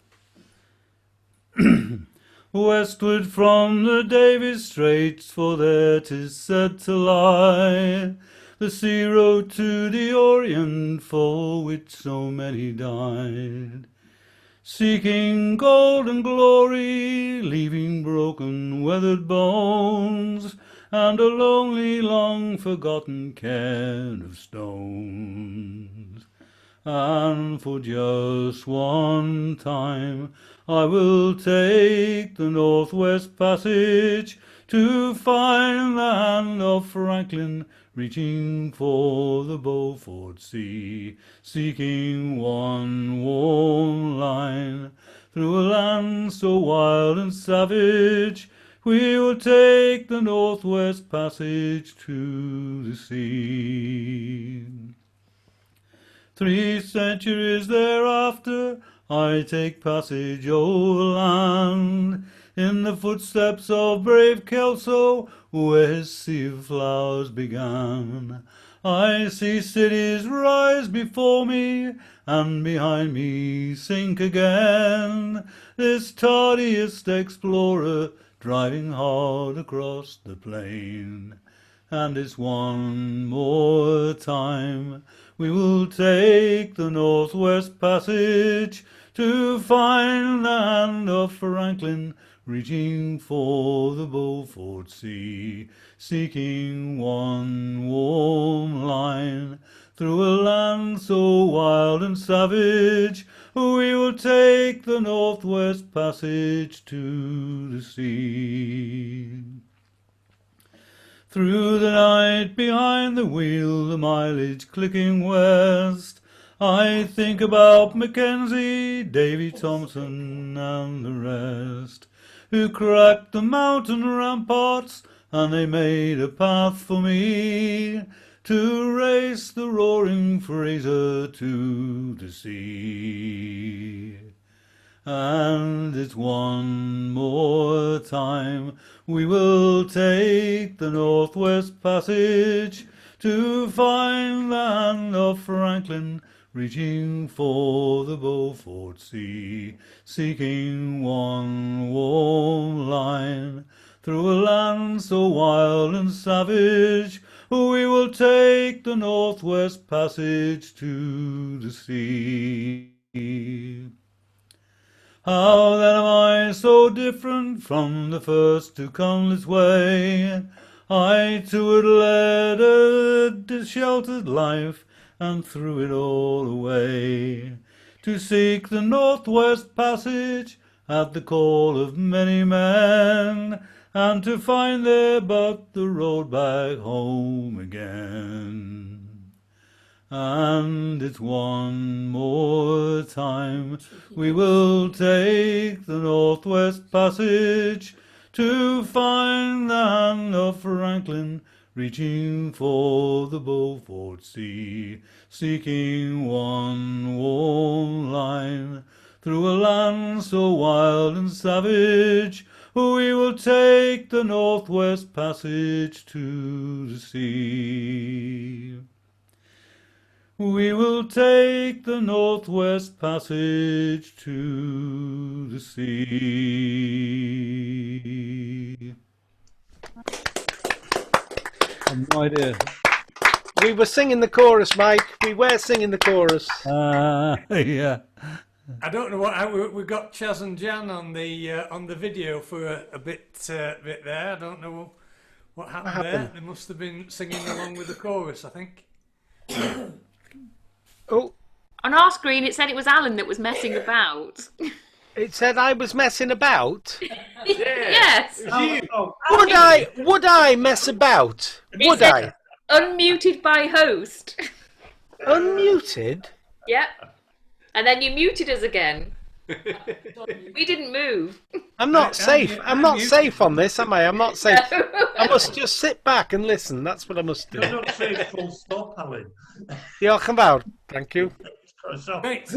Westward from the Davis Straits, for there 'tis said to lie, the sea road to the Orient, for which so many died. Seeking gold and glory, leaving broken, weathered bones, and a lonely, long-forgotten cairn of stones. And for just one time I will take the Northwest Passage to find the hand of Franklin reaching for the Beaufort Sea, seeking one warm line through a land so wild and savage. We will take the Northwest Passage to the sea. 3 centuries thereafter, I take passage o'er land, in the footsteps of brave Kelso, where his sea of flowers began. I see cities rise before me, and behind me sink again. This tardiest explorer driving hard across the plain. And it's one more time we will take the Northwest Passage to find the hand of Franklin reaching for the Beaufort Sea, seeking one warm line through a land so wild and savage. We will take the Northwest Passage to the sea. Through the night behind the wheel, the mileage clicking west, I think about Mackenzie, Davy Thompson and the rest, who cracked the mountain ramparts, and they made a path for me to race the roaring Fraser to the sea. And it's one more time we will take the Northwest Passage to find the hand of Franklin reaching for the Beaufort Sea, seeking one warm line through a land so wild and savage. We will take the Northwest Passage to the sea. How then am I so different from the first to come this way? I too had led a sheltered life, and threw it all away, to seek the Northwest Passage at the call of many men, and to find there but the road back home again. And it's one more time we will take the Northwest Passage to find the hand of Franklin reaching for the Beaufort Sea, seeking one warm line through a land so wild and savage. We will take the Northwest Passage to the sea. We will take the Northwest Passage to the sea. I've no idea. We were singing the chorus, Mike. We were singing the chorus. Yeah. I don't know what we got Chaz and Jan on the video for a bit there. I don't know what happened there. They must have been singing along with the chorus, I think. Oh, on our screen it said it was Alan that was messing about. It said I was messing about. Yes. Would I mess about? Would I? Unmuted by host. Unmuted? Yep. And then you muted us again. We didn't move. I'm not safe. I'm not safe on this, am I? I'm not safe. No. I must just sit back and listen. That's what I must do. You're not safe, full stop, Alan. Diolch yn fawr. Thank you. Right.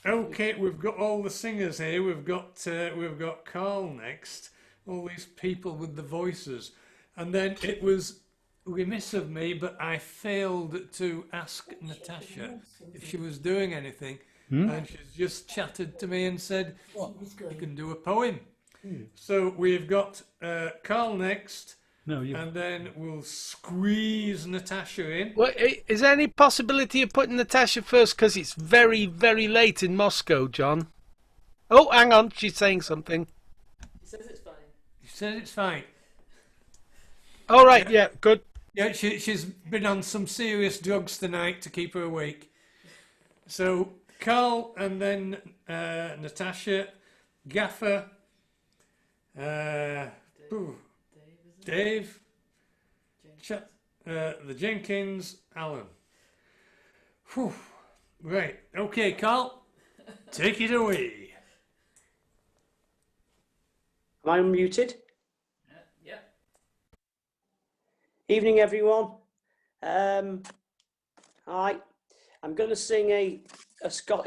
Okay, we've got all the singers here. We've got Carl next. All these people with the voices, and then it was remiss of me, but I failed to ask Natasha if she was doing anything, and she's just chatted to me and said, "You can do a poem." So we've got Carl next. And then we'll squeeze Natasha in. Well, is there any possibility of putting Natasha first? Because it's very, very late in Moscow, John. Oh, hang on. She's saying something. He says it's fine. He says it's fine. All right, yeah, good. Yeah, she's been on some serious drugs tonight to keep her awake. So, Carl and then Natasha, Gaffer, Dave, the Jenkins, Alan. Whew. Right, okay, Carl, take it away. Am I unmuted? Yeah. Evening, everyone. Hi. I'm going to sing a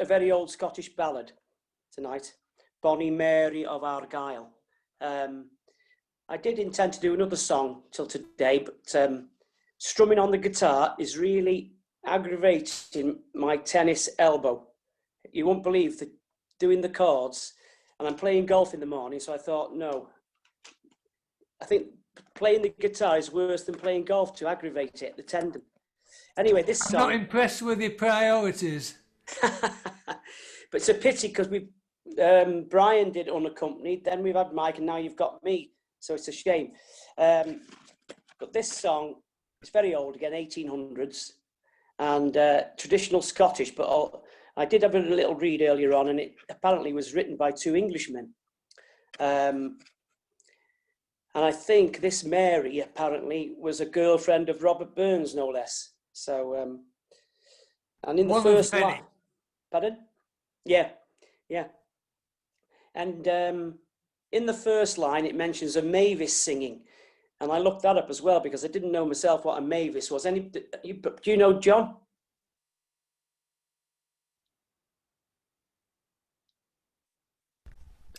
very old Scottish ballad tonight, Bonnie Mary of Argyll. I did intend to do another song till today, but strumming on the guitar is really aggravating my tennis elbow. You won't believe that doing the chords, and I'm playing golf in the morning, so I thought, no. I think playing the guitar is worse than playing golf to aggravate it, the tendon. Anyway, this song... I'm not impressed with your priorities. But it's a pity because Brian did unaccompanied, then we've had Mike, and now you've got me. So it's a shame. But this song is very old, again, 1800s, and traditional Scottish, but I did have a little read earlier on, and it apparently was written by two Englishmen. And I think this Mary apparently was a girlfriend of Robert Burns, no less. So, and in the first line... Pardon? Yeah. And... in the first line, it mentions a mavis singing, and I looked that up as well because I didn't know myself what a mavis was. Do you know, John?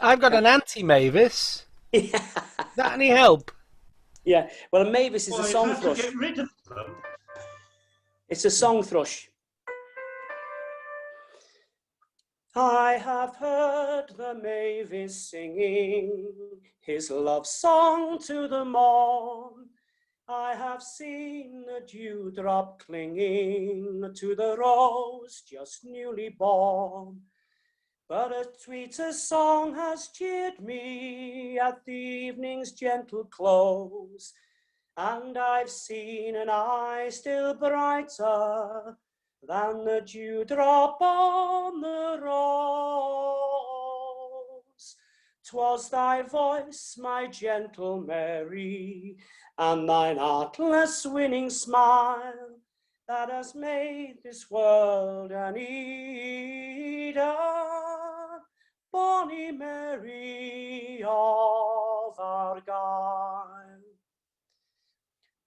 I've got an anti-mavis. Is that any help? Yeah. Well, a mavis is a song thrush. Get rid of them. It's a song thrush. I have heard the mavis singing his love song to the morn. I have seen the dewdrop clinging to the rose just newly born. But a sweeter song has cheered me at the evening's gentle close, and I've seen an eye still brighter than the dewdrop on the rose. 'Twas thy voice, my gentle Mary, and thine artless winning smile that has made this world an Eden. Bonnie Mary of Argyll.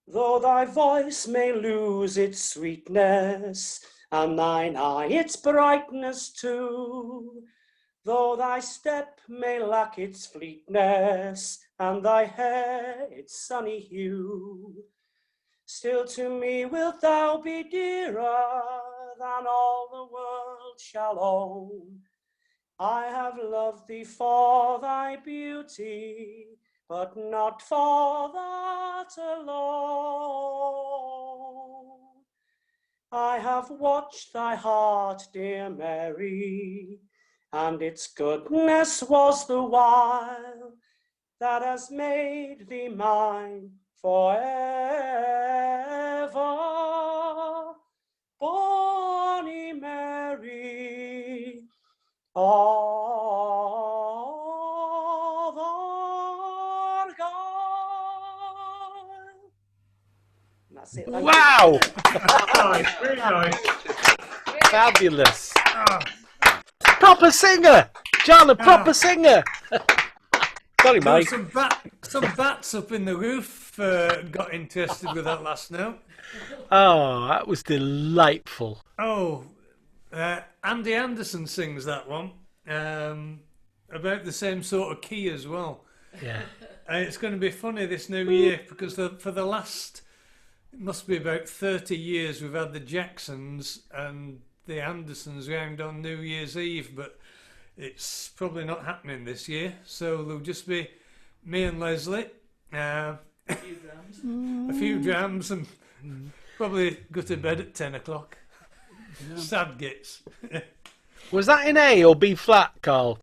Though thy voice may lose its sweetness, and thine eye its brightness too, though thy step may lack its fleetness, and thy hair its sunny hue, still to me wilt thou be dearer than all the world shall own. I have loved thee for thy beauty, but not for that alone. I have watched thy heart, dear Mary, and its goodness was the while that has made thee mine forever. Bonnie Mary of Argyll. And that's it. Wow! Nice, very nice. Fabulous. proper singer. John, a proper singer. Sorry, No, Mike. some bats up in the roof got interested with that last note. Oh, that was delightful. Oh, Andy Anderson sings that one. About the same sort of key as well. Yeah. It's going to be funny this new year because for the last, it must be about 30 years, we've had the Jacksons and the Andersons round on New Year's Eve, but it's probably not happening this year. So there'll just be me and Leslie, a few drams, and probably go to bed at 10 o'clock. Yeah. Sad gits. Was that in A or B flat, Carl?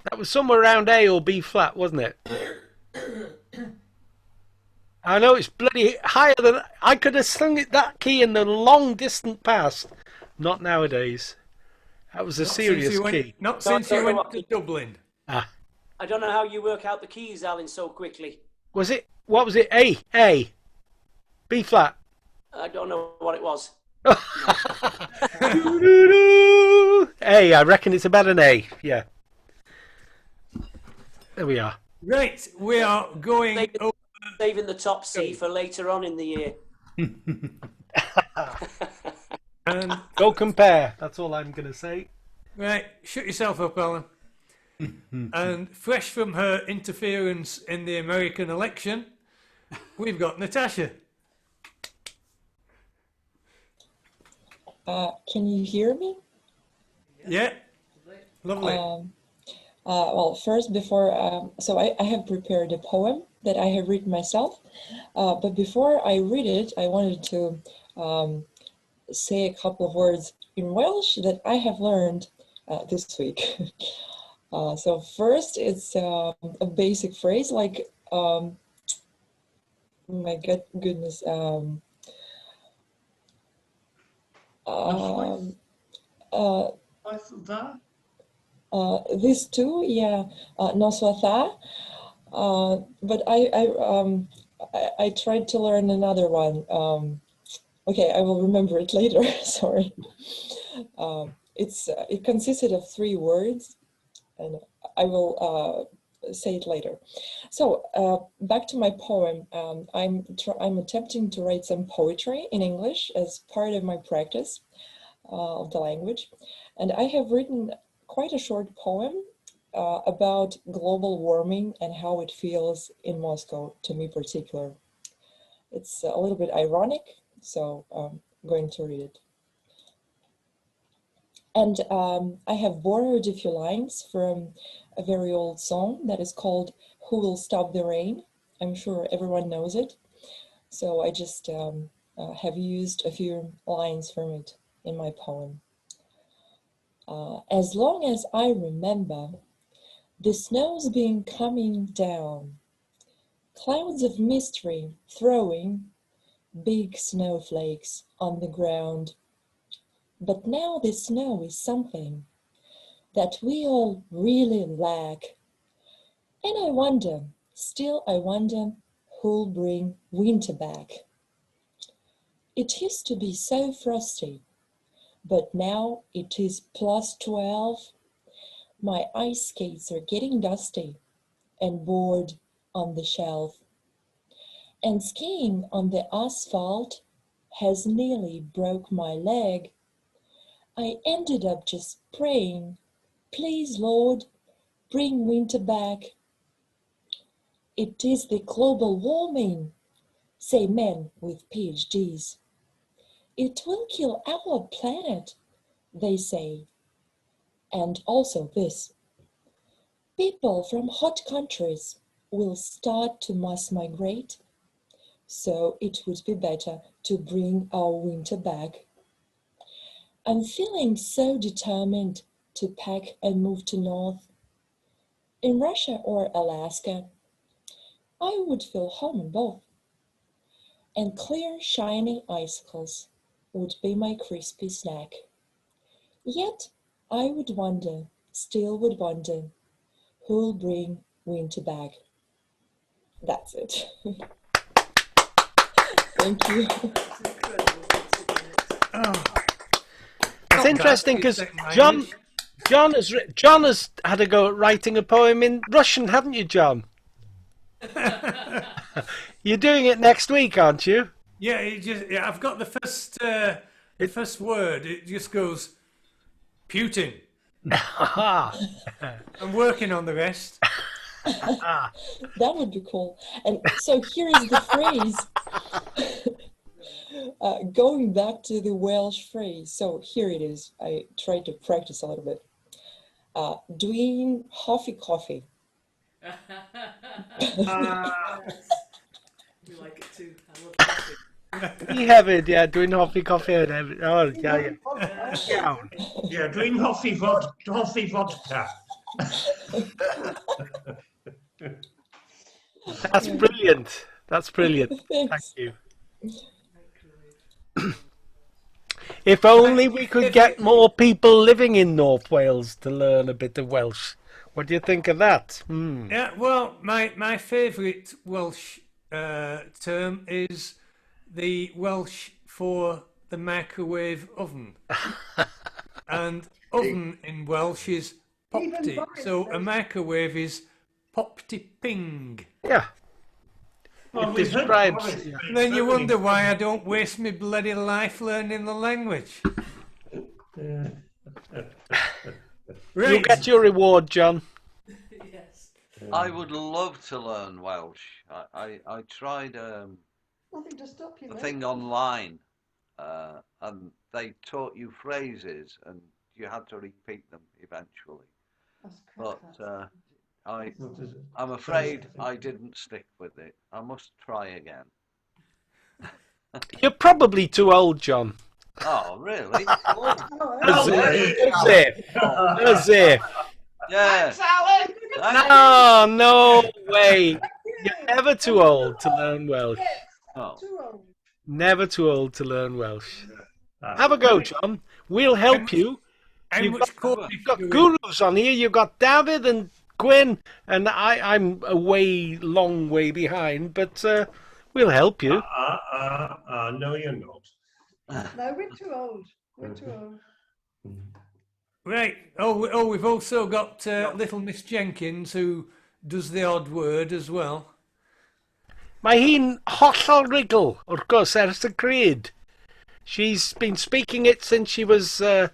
That was somewhere around A or B flat, wasn't it? I know it's bloody higher than... I could have sung it that key in the long distant past. Not nowadays. That was a serious key. Not since you went to Dublin. Ah. I don't know how you work out the keys, Alan, so quickly. Was it... What was it? A. B flat. I don't know what it was. A, I reckon it's about an A. Yeah. There we are. Right, we are going over... Saving the top C for later on in the year. And go compare. That's all I'm going to say. Right, shut yourself up, Alan. And fresh from her interference in the American election, we've got Natasha. Can you hear me? Yeah, lovely. Well, first, before, so I have prepared a poem that I have written myself, but before I read it, I wanted to say a couple of words in Welsh that I have learned this week. So first, it's a basic phrase like, my goodness, these two, yeah, noswatha, but I tried to learn another one. Okay, I will remember it later. Sorry. It consisted of 3 words, and I will say it later. So back to my poem. I'm attempting to write some poetry in English as part of my practice of the language, and I have written quite a short poem about global warming and how it feels in Moscow, to me particular. It's a little bit ironic, so I'm going to read it. And I have borrowed a few lines from a very old song that is called "Who Will Stop the Rain?" I'm sure everyone knows it. So I just have used a few lines from it in my poem. As long as I remember, the snow's been coming down, clouds of mystery throwing big snowflakes on the ground. But now the snow is something that we all really lack. And I wonder, still I wonder, who'll bring winter back. It used to be so frosty, but now it is +12. My ice skates are getting dusty and bored on the shelf. And skiing on the asphalt has nearly broke my leg. I ended up just praying, please Lord, bring winter back. It is the global warming, say men with PhDs. It will kill our planet, they say. And also this, people from hot countries will start to mass migrate, so it would be better to bring our winter back. I'm feeling so determined to pack and move to North. In Russia or Alaska, I would feel home in both. And clear, shiny icicles would be my crispy snack. Yet, I would wonder, still would wonder, who'll bring winter back. That's it. Thank you. That's interesting because John has had a go at writing a poem in Russian, haven't you, John? You're doing it next week, aren't you? Yeah, I've got the first word. It just goes Putin. I'm working on the rest. That would be cool. And so here is the phrase. Going back to the Welsh phrase. So here it is. I tried to practice a little bit. Dwi'n hoffi coffee. We like it too. I love coffee. He hefyd, yeah, dwi'n hoffi coffi hefyd. Oh, yeah. Iawn. Yeah, dwi'n hoffi vodka. That's brilliant. That's brilliant. Thank you. If only we could get more people living in North Wales to learn a bit of Welsh. What do you think of that? Yeah, well, my favourite Welsh term is the Welsh for the microwave oven. And oven in Welsh is popty. So a microwave is popty ping. Yeah. Well, It we've heard describes. Boris Yeah. And then you wonder why I don't waste my bloody life learning the language. You'll get your reward, John. Yes. I would love to learn Welsh. I tried Nothing to stop you, the mate. thing online, and they taught you phrases, and you had to repeat them eventually. That's crap, But I'm afraid I didn't stick with it. I must try again. You're probably too old, John. Oh, really? As if. Yeah. No, no way. You're never too old to learn Welsh. Oh. Never too old to learn Welsh. Have a go, John. We'll help you. You've got gurus on here. You've got David and Gwen, and I'm a long way behind, but we'll help you. No, you're not. No, we're too old. We're too old. Right. Oh, we've also got little Miss Jenkins who does the odd word as well. Mae hi'n hollol rigl, wrth gwrs, ers y cryd. She's been speaking it since she was a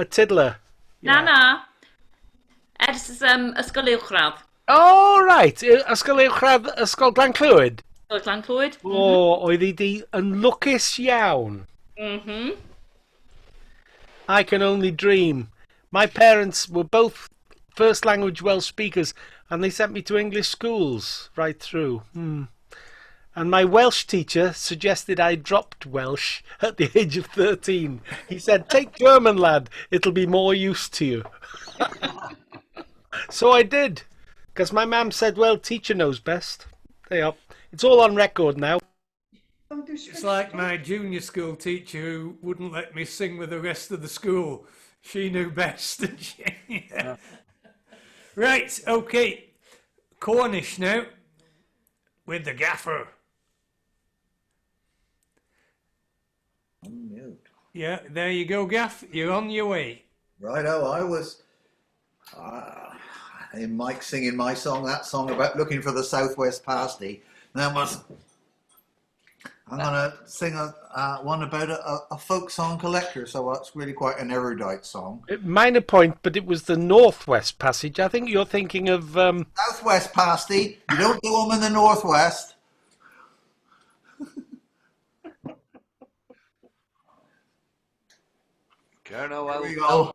tiddler. Na. Ers ysgol uwchradd. Oh, right. Ysgol uwchradd, ysgol Clwb. Ysgol Clwb. O, oedd hi di yn lwcus iawn. I can only dream. My parents were both first language Welsh speakers, and they sent me to English schools right through. And my Welsh teacher suggested I dropped Welsh at the age of 13. He said, take German, lad. It'll be more use to you. So I did, because my mum said, well, teacher knows best. There you are. It's all on record now. It's like my junior school teacher who wouldn't let me sing with the rest of the school. She knew best. Yeah. Right, okay. Cornish now, with the gaffer. Unmute. Yeah, there you go, Gaff. You're on your way. Righto, I was in Mike singing my song, that song about looking for the Southwest pasty. I'm going to sing one about a folk song collector, so it's really quite an erudite song. Minor point, but it was the Northwest Passage. I think you're thinking of... Southwest pasty. You don't do them in the Northwest. Here we go.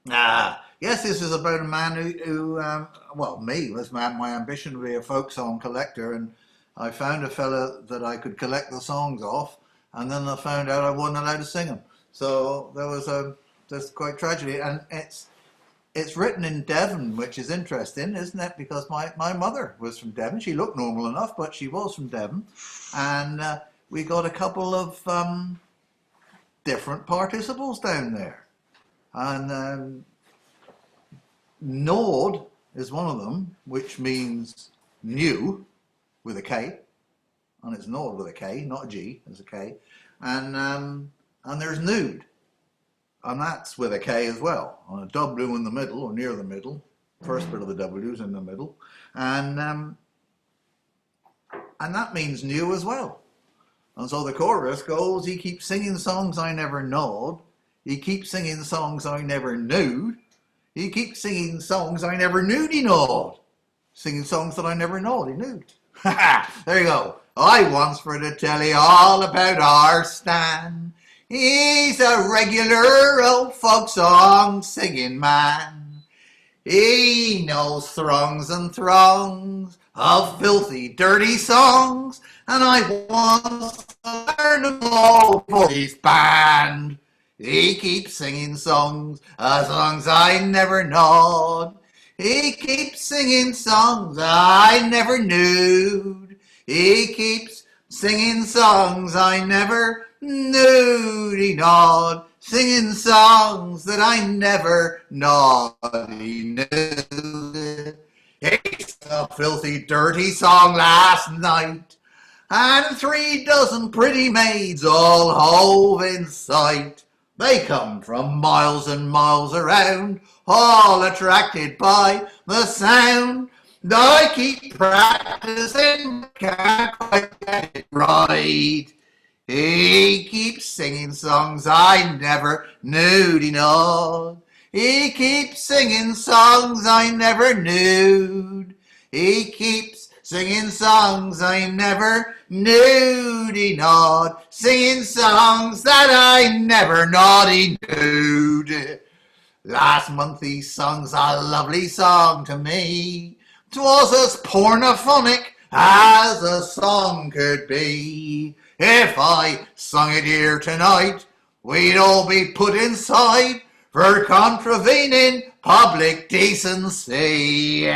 Yes, this is about a man who well, me, was my ambition to be a folk song collector, and I found a fella that I could collect the songs off, and then I found out I wasn't allowed to sing them. So there was that's quite tragedy, and it's written in Devon, which is interesting, isn't it? Because my mother was from Devon. She looked normal enough, but she was from Devon, and we got a couple of different participles down there, and Nord is one of them, which means new with a K, and it's Nord with a K, not a G, there's a K, and there's nude, and that's with a K as well, on a W in the middle, or near the middle. First bit of the W's in the middle. And that means new as well. And so the chorus goes, he keeps singing songs I never knowed. He keeps singing songs I never knew. He keeps singing songs I never knew he knowed. Singing songs that I never knowed he knew. There you go. I once for to tell you all about our Stan. He's a regular old folk song singing man. He knows throngs and throngs of filthy, dirty songs, and I want to learn them all for his band. He keeps singing songs I never knowed. He keeps singing songs I never knew. He keeps singing songs I never knew. He knowed, singing songs that I never knowed he knew. It's a filthy, dirty song last night, and 36 pretty maids all hove in sight. They come from miles and miles around, all attracted by the sound. I keep practicing, can't quite get it right. He keeps singing songs I never knew he knowed. He keeps singing songs I never knew. He keeps singing songs I never knew he knowed. Singing songs that I never knowed he knew. Last month he sung a lovely song to me. 'Twas as pornophonic as a song could be. If I sung it here tonight, we'd all be put inside for contravening public decency.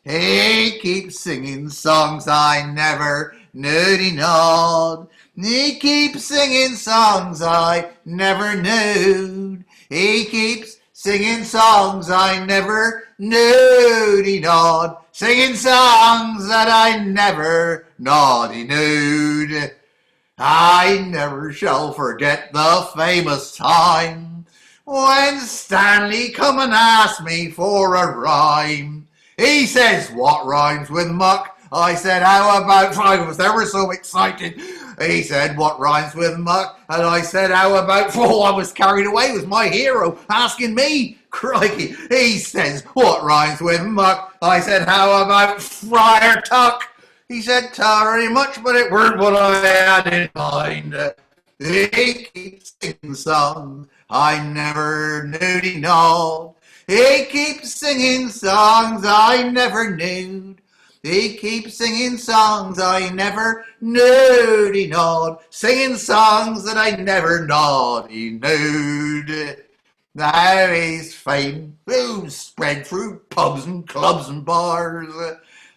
He keeps singing songs I never knew he knowed. He keeps singing songs I never knew. He keeps singing songs I never knew he knowed. Singing songs that I never knowed he knew. I never shall forget the famous time when Stanley come and asked me for a rhyme. He says, what rhymes with muck? I said, how about, I was ever so excited. He said, what rhymes with muck? And I said, how about, I was carried away with my hero asking me. Crikey. He says, what rhymes with muck? I said, how about Friar Tuck? He said, very much, but it weren't what I had in mind. He keeps singing songs I never knew he knowed. He keeps singing songs I never knew. He keeps singing songs I never knew he knowed. Singing songs that I never knowed he knew. Now his fame spread through pubs and clubs and bars,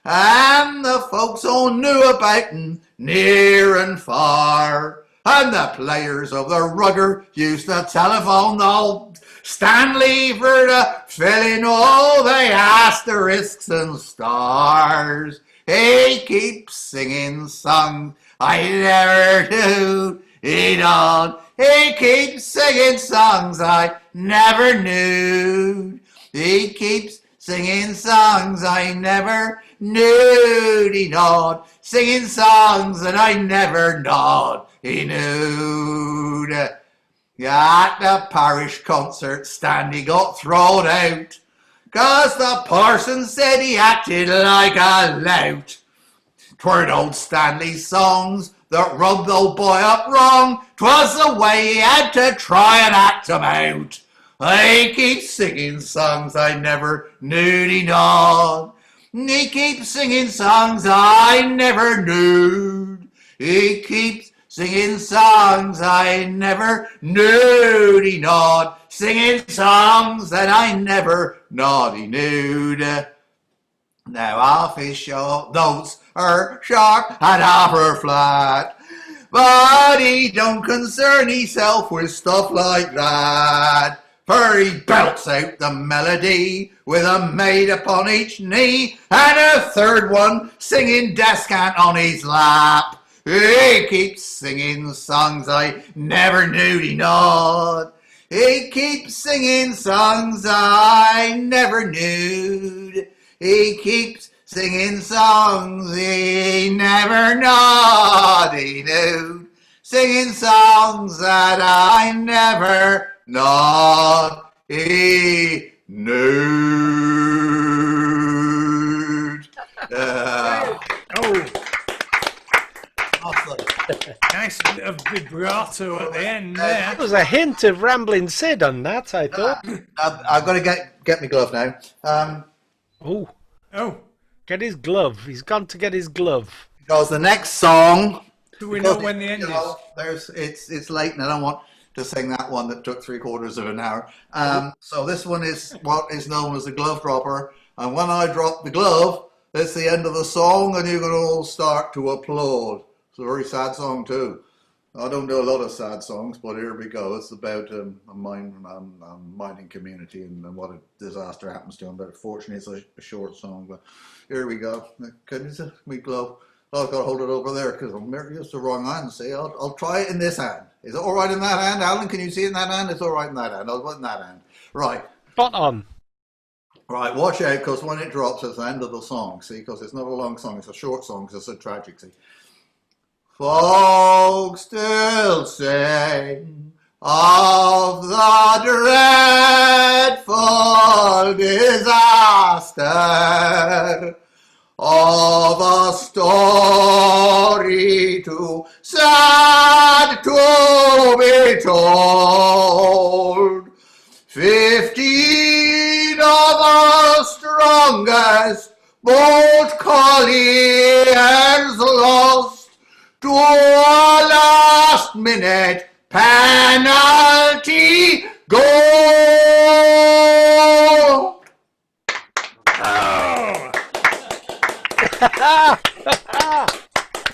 and the folks all knew about him near and far. And the players of the rugger used to telephone old Stanley for to fill in all the asterisks and stars. He keeps singing songs I never knew he knowed. He keeps singing songs I never knew. He keeps singing songs I never knew he knowed. Singing songs that I never knowed he knew. At the parish concert stand he got thrown out, 'cause the parson said he acted like a lout. 'Tweren't old Stanley's songs that rubbed the old boy up wrong, 'twas the way he had to try and act 'em out. He keeps singing songs I never knew he knowed. He keeps singing songs I never knew. He keeps singing songs I never knew he knowed. Singing songs that I never knowed he knew. Now half his short notes are sharp and half are flat, but he don't concern himself with stuff like that. For he belts out the melody with a maid upon each knee and a third one singing descant on his lap. He keeps singing songs I never knew he knowed. He keeps singing songs I never knew. He keeps singing songs he never naughty knew. Singing songs that I never naughty knew. Oh. Nice bit of vibrato at the end there. There was a hint of Rambling Sid on that, I thought. I've got to get my glove now. Oh. Oh. Get his glove. He's gone to get his glove. Because the next song... Do we know when the end is? It's late and I don't want to sing that one that took 3/4 of an hour. So this one is what is known as the glove dropper. And when I drop the glove, it's the end of the song and you can all start to applaud. It's a very sad song too. I don't do a lot of sad songs, but here we go. It's about a mining community and what a disaster happens to them. But fortunately, it's a short song. But here we go. Can you see me glove? Oh, I've got to hold it over there because I'm used the wrong hand. See, I'll try it in this hand. Is it all right in that hand, Alan? Can you see it in that hand? It's all right in that hand. I'll put it in that hand. Right. Spot on. Right, watch out because when it drops, it's the end of the song. See, because it's not a long song, it's a short song because it's a tragic. See. Folks still sing of the dreadful disaster of a story too sad to be told. 15 of our strongest boat colliers lost to a last-minute penalty goal.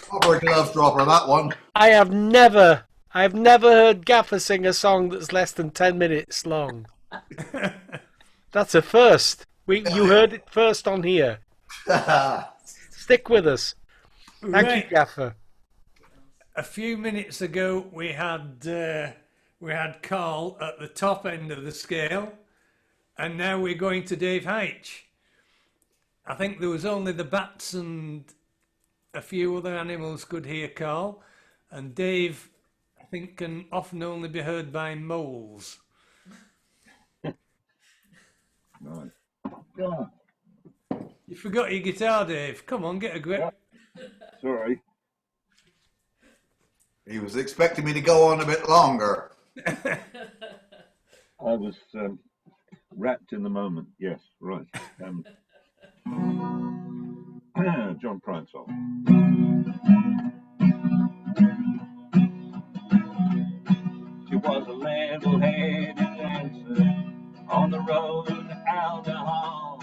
Proper glove dropper, that one. I have never heard Gaffer sing a song that's less than 10 minutes long. That's a first. You heard it first on here. Stick with us. Thank you, Gaffer. A few minutes ago, we had Carl at the top end of the scale, and now we're going to Dave Heitch. I think there was only the bats and a few other animals could hear Carl, and Dave, I think, can often only be heard by moles. Right. Go on. You forgot your guitar, Dave. Come on, get a grip. Sorry. He was expecting me to go on a bit longer. I was wrapped in the moment. Yes, right. John Prine song. She was a level-headed dancer on the road to alcohol.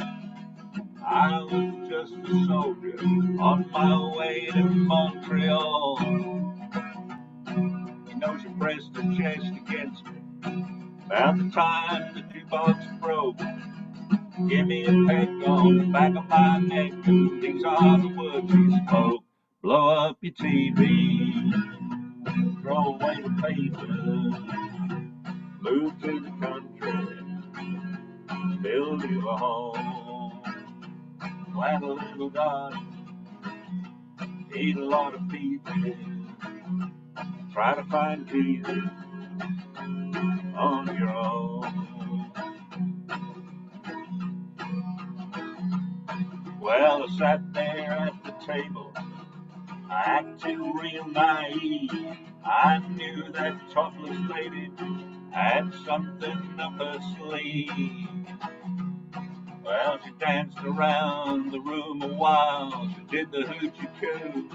I was just a soldier on my way to Montreal. You know, she pressed her chest against me about the time the jukebox broke. Give me a peck on the back of my neck, and these are the words she spoke. Blow up your TV, throw away the paper, move to the country, build you a home, plant a little garden, eat a lot of peaches, try to find Jesus on your own. Well, I sat there at the table, I acted real naive. I knew that topless lady had something up her sleeve. Well, she danced around the room a while, she did the hoochie coo,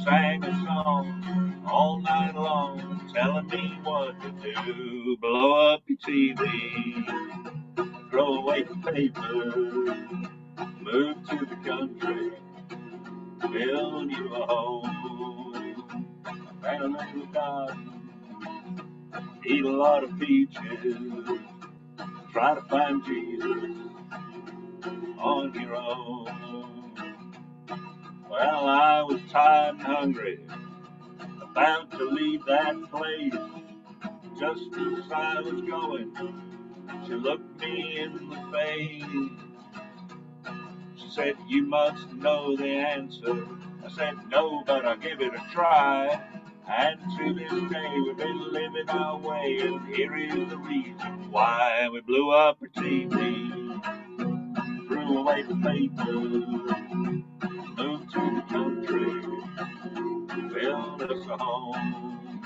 sang a song all night long, telling me what to do. Blow up your TV, throw away the paper, move to the country, build you a home, plant a little garden, eat a lot of peaches, try to find Jesus on your own. Well, I was tired and hungry, about to leave that place, just as I was going, she looked me in the face. She said, you must know the answer. I said, no, but I'll give it a try. And to this day, we've been living our way, and here is the reason why. We blew up our TV, threw away the papers, moved to the country, built us a home,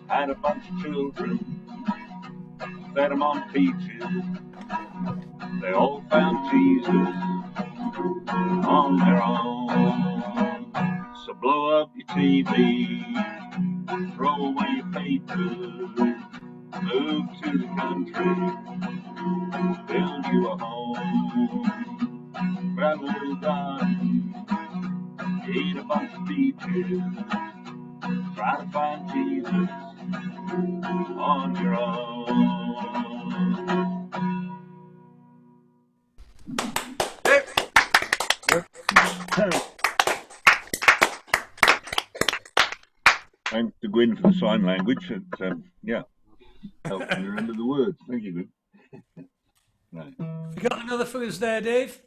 had a bunch of children, fed them on peaches. They all found Jesus on their own. So blow up your TV, throw away your papers, move to the country, build you a home, grab a little garden, eat a bunch of peaches, try to find Jesus on your own. Thanks to Gwerin for the sign language. Yeah, helped me remember the words. Thank you, Gwerin. Right. You got another for us there, Dave?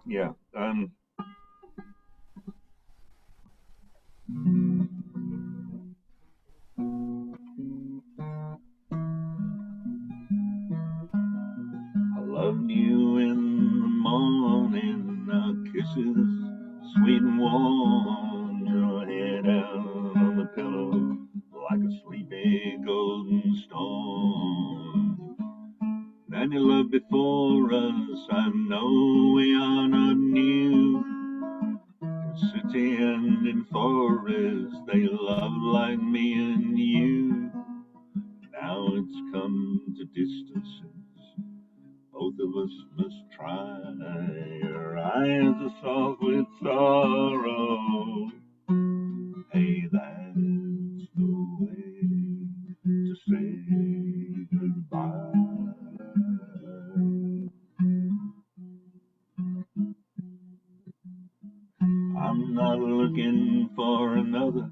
Yeah. I loved you in the morning, our kisses sweet and warm, your head out on the pillow like a sleepy golden storm. And your love before us, I know we are not new. In city and in forest, they love like me and you. Now it's come to distances, both of us must try. Your eyes are soft with sorrow. Hey, that's the way to say goodbye. I'm not looking for another.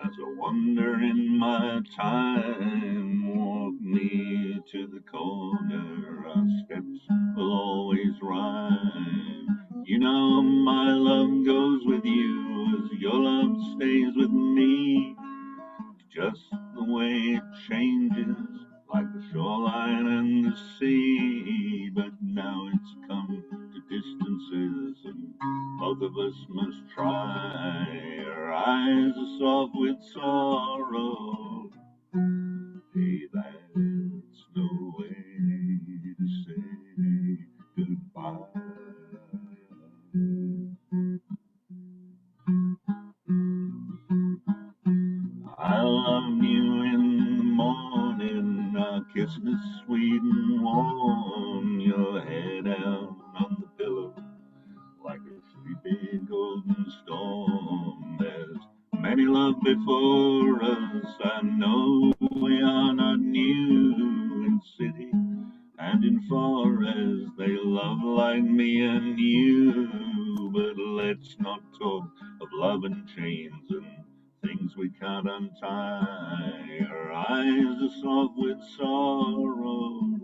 As I wander in my time, walk me to the corner. Our steps will always rhyme. You know my love goes with you as your love stays with me. Just the way it changes, like the shoreline and the sea. But now it's come to distances, and both of us must try. Our eyes are soft with sorrow. Hey, that's no way to say goodbye. I love you in the morning, our kiss is sweet and warm, your head out on the pillow like a sleepy golden storm. There's many love before us, I know we are not new. In city and in forest, they love like me and you. But let's not talk of love and chains and things we can't untie. Our eyes are soft with sorrow.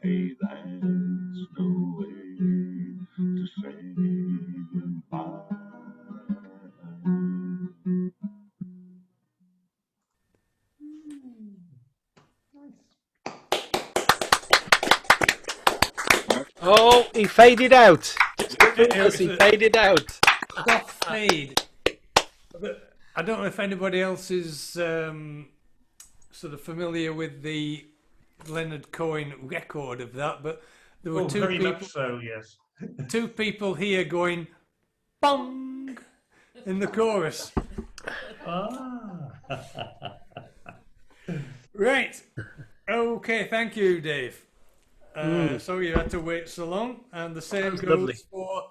Hey, that's no way to say goodbye. Oh, he faded out. As he faded out. Soft fade. But I don't know if anybody else is sort of familiar with the Leonard Cohen record of that, but there were two very people. much so, yes. Two people here going bong in the chorus. Right. Okay, thank you, Dave. Sorry you had to wait so long. And the same goes lovely. for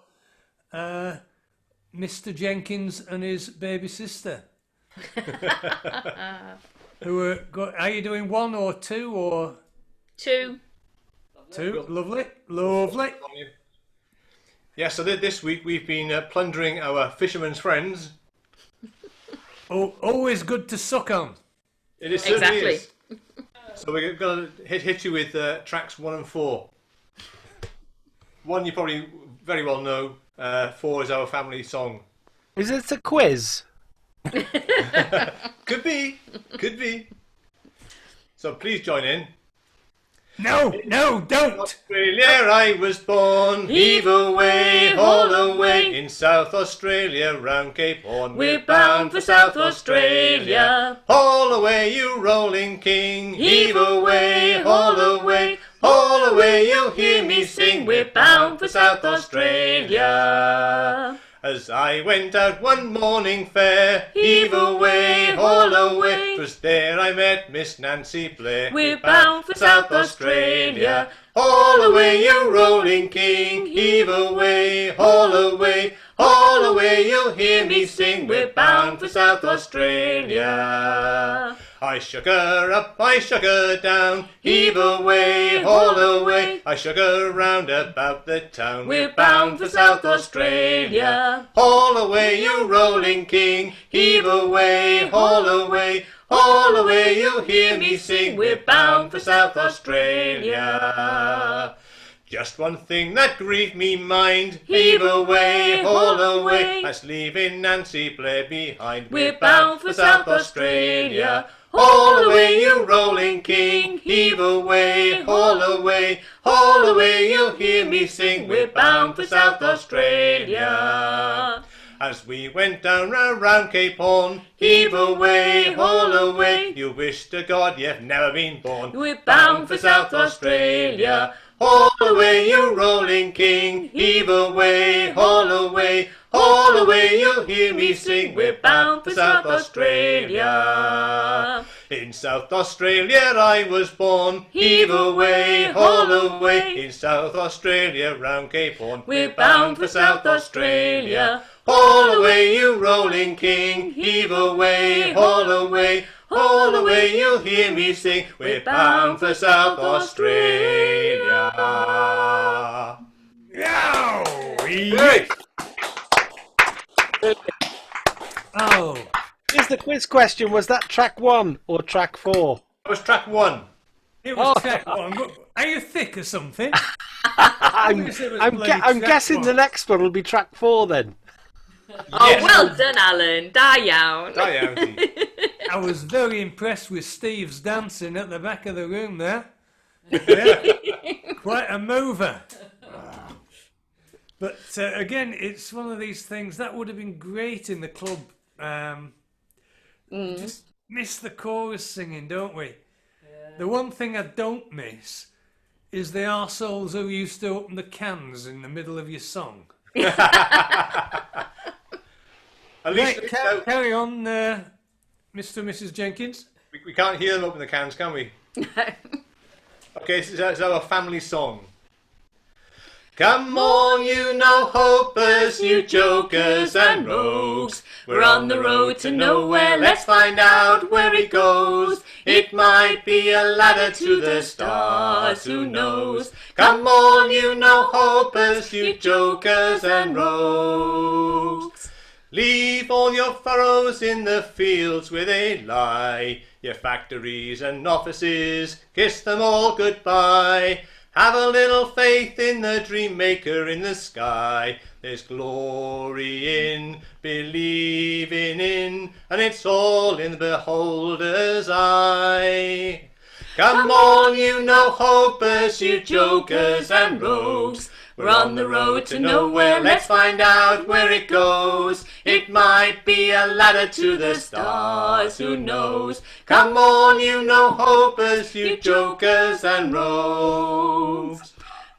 Mr. Jenkins and his baby sister. Are you doing one or two or two? Two. Lovely. Lovely. Yeah, so this week we've been plundering our fishermen's friends. Oh, always good to suck on. It is certainly is. So we're going to hit you with tracks 1 and 4. 1 you probably very well know. 4 is our family song. Is it a quiz? Could be. So please join in. No, don't! Australia I was born, heave away, haul away, in South Australia round Cape Horn. We're bound for South Australia. Haul away, you rolling king, heave away, haul away, haul away, you'll hear me sing. We're bound for South Australia. As I went out one morning fair, heave away, haul away, 'twas there I met Miss Nancy Blair. We're bound for South Australia. Haul away, you rolling king, heave away, haul away, haul away, you'll hear me sing. We're bound for South Australia. I shook her up, I shook her down, heave away, haul away, I shook her round about the town. We're bound for South Australia. Haul away, you rolling king, heave away, haul away, haul away, you'll hear me sing. We're bound for South Australia. Just one thing that grieved me mind, heave away, haul away, that's leaving Nancy Blair behind. We're bound for South Australia. Haul away, you rolling king, heave away, haul away, haul away, you'll hear me sing. We're bound for South Australia. As we went down round Cape Horn, heave away, haul away, you wish to God you've never been born. We're bound for South Australia. Haul away, you rolling king, heave away, haul away, haul away, you'll hear me sing. We're bound for South Australia. In South Australia I was born, heave away, haul away, in South Australia round Cape Horn. We're bound for South Australia. Haul away, you rolling king, heave away, haul away, haul away, you'll hear me sing. We're bound for South Australia. Yowie! Oh. Here's the quiz question. Was that track 1 or track 4? It was track 1. It was track 1. Are you thick or something? I'm guessing the next one will be track 4 then. Oh, well done, Alan. Da iawn. I was very impressed with Steve's dancing at the back of the room there. Yeah. Quite a mover. But again, it's one of these things that would have been great in the club. Just miss the chorus singing, don't we? The one thing I don't miss is the arseholes who used to open the cans in the middle of your song. Right, carry on, Mr. and Mrs. Jenkins. We can't hear them open the cans, can we? Okay, so that's our family song. Come on, you no-hopers, you jokers and rogues. We're on the road to nowhere, let's find out where it goes. It might be a ladder to the stars, who knows? Come on, you no-hopers, you jokers and rogues. Leave all your furrows in the fields where they lie, your factories and offices, kiss them all goodbye. Have a little faith in the dream maker in the sky. There's glory in believing in, and it's all in the beholder's eye. Come on, you no-hopers, you jokers and rogues. We're on the road to nowhere, let's find out where it goes. It might be a ladder to the stars, who knows? Come on, you no-hopers, you jokers and rogues.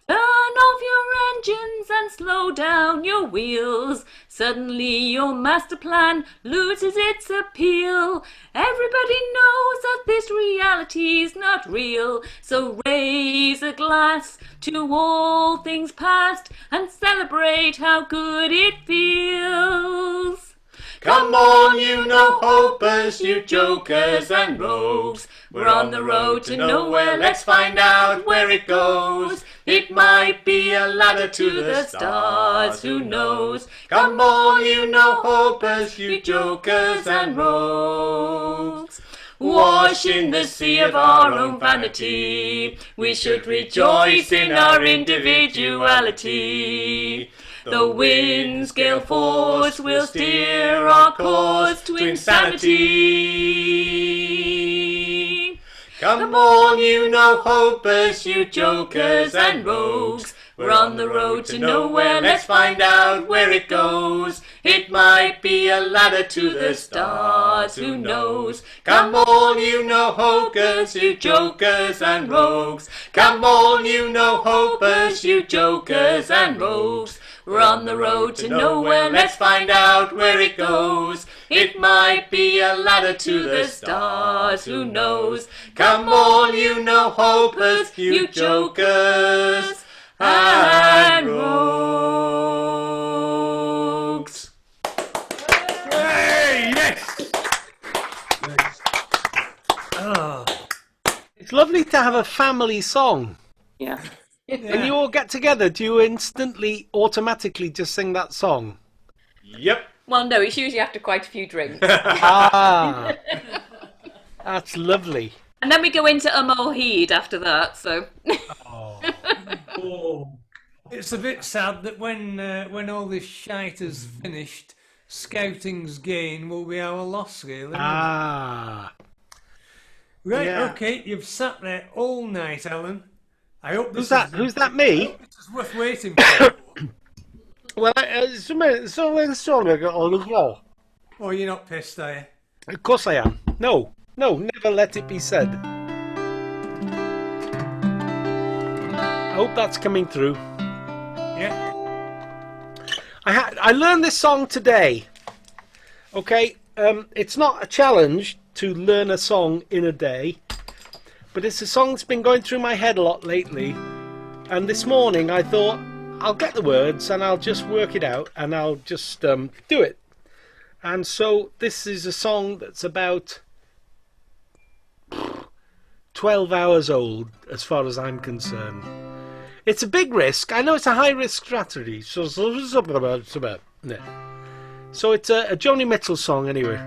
Turn off your engines and slow down your wheels. Suddenly your master plan loses its appeal. Everybody knows that this reality's not real. So raise a glass to all things past and celebrate how good it feels. Come on, you no-hopers, you jokers and rogues. We're on the road to nowhere, let's find out where it goes. It might be a ladder to the stars, who knows? Come on, you no-hopers, you jokers and rogues. Wash in the sea of our own vanity, we should rejoice in our individuality. The wind's gale force will steer our course to insanity. Come on, you no-hopers, you jokers and rogues. We're on the road to nowhere, let's find out where it goes. It might be a ladder to the stars, who knows? Come on, you no-hopers, you jokers and rogues. Come on, you no-hopers, you jokers and rogues. We're on the road to nowhere, let's find out where it goes. It might be a ladder to the stars, who knows? Come on, you no-hopers, you jokers and rogues. Hey, yes! Oh. It's lovely to have a family song. Yeah. When you all get together, do you instantly, automatically just sing that song? Yep. Well, no, it's usually after quite a few drinks. Ah, that's lovely. And then we go into a Mohid after that, so... It's a bit sad that when all this shite is finished, scouting's gain will be our loss, really. Ah. Right, Yeah. okay, you've sat there all night, Alan. I hope Who's that? Who's that? Me? This is worth waiting for. Well, Oh, you're not pissed, are you? of course I am. No, never let it be said. I hope that's coming through. Yeah. I learned this song today. Okay, it's not a challenge to learn a song in a day, but it's a song that's been going through my head a lot lately. And this morning I thought, I'll get the words and I'll just work it out and I'll just do it. And so this is a song that's about 12 hours old as far as I'm concerned. It's a big risk. I know it's a high risk strategy. So it's a Joni Mitchell song anyway.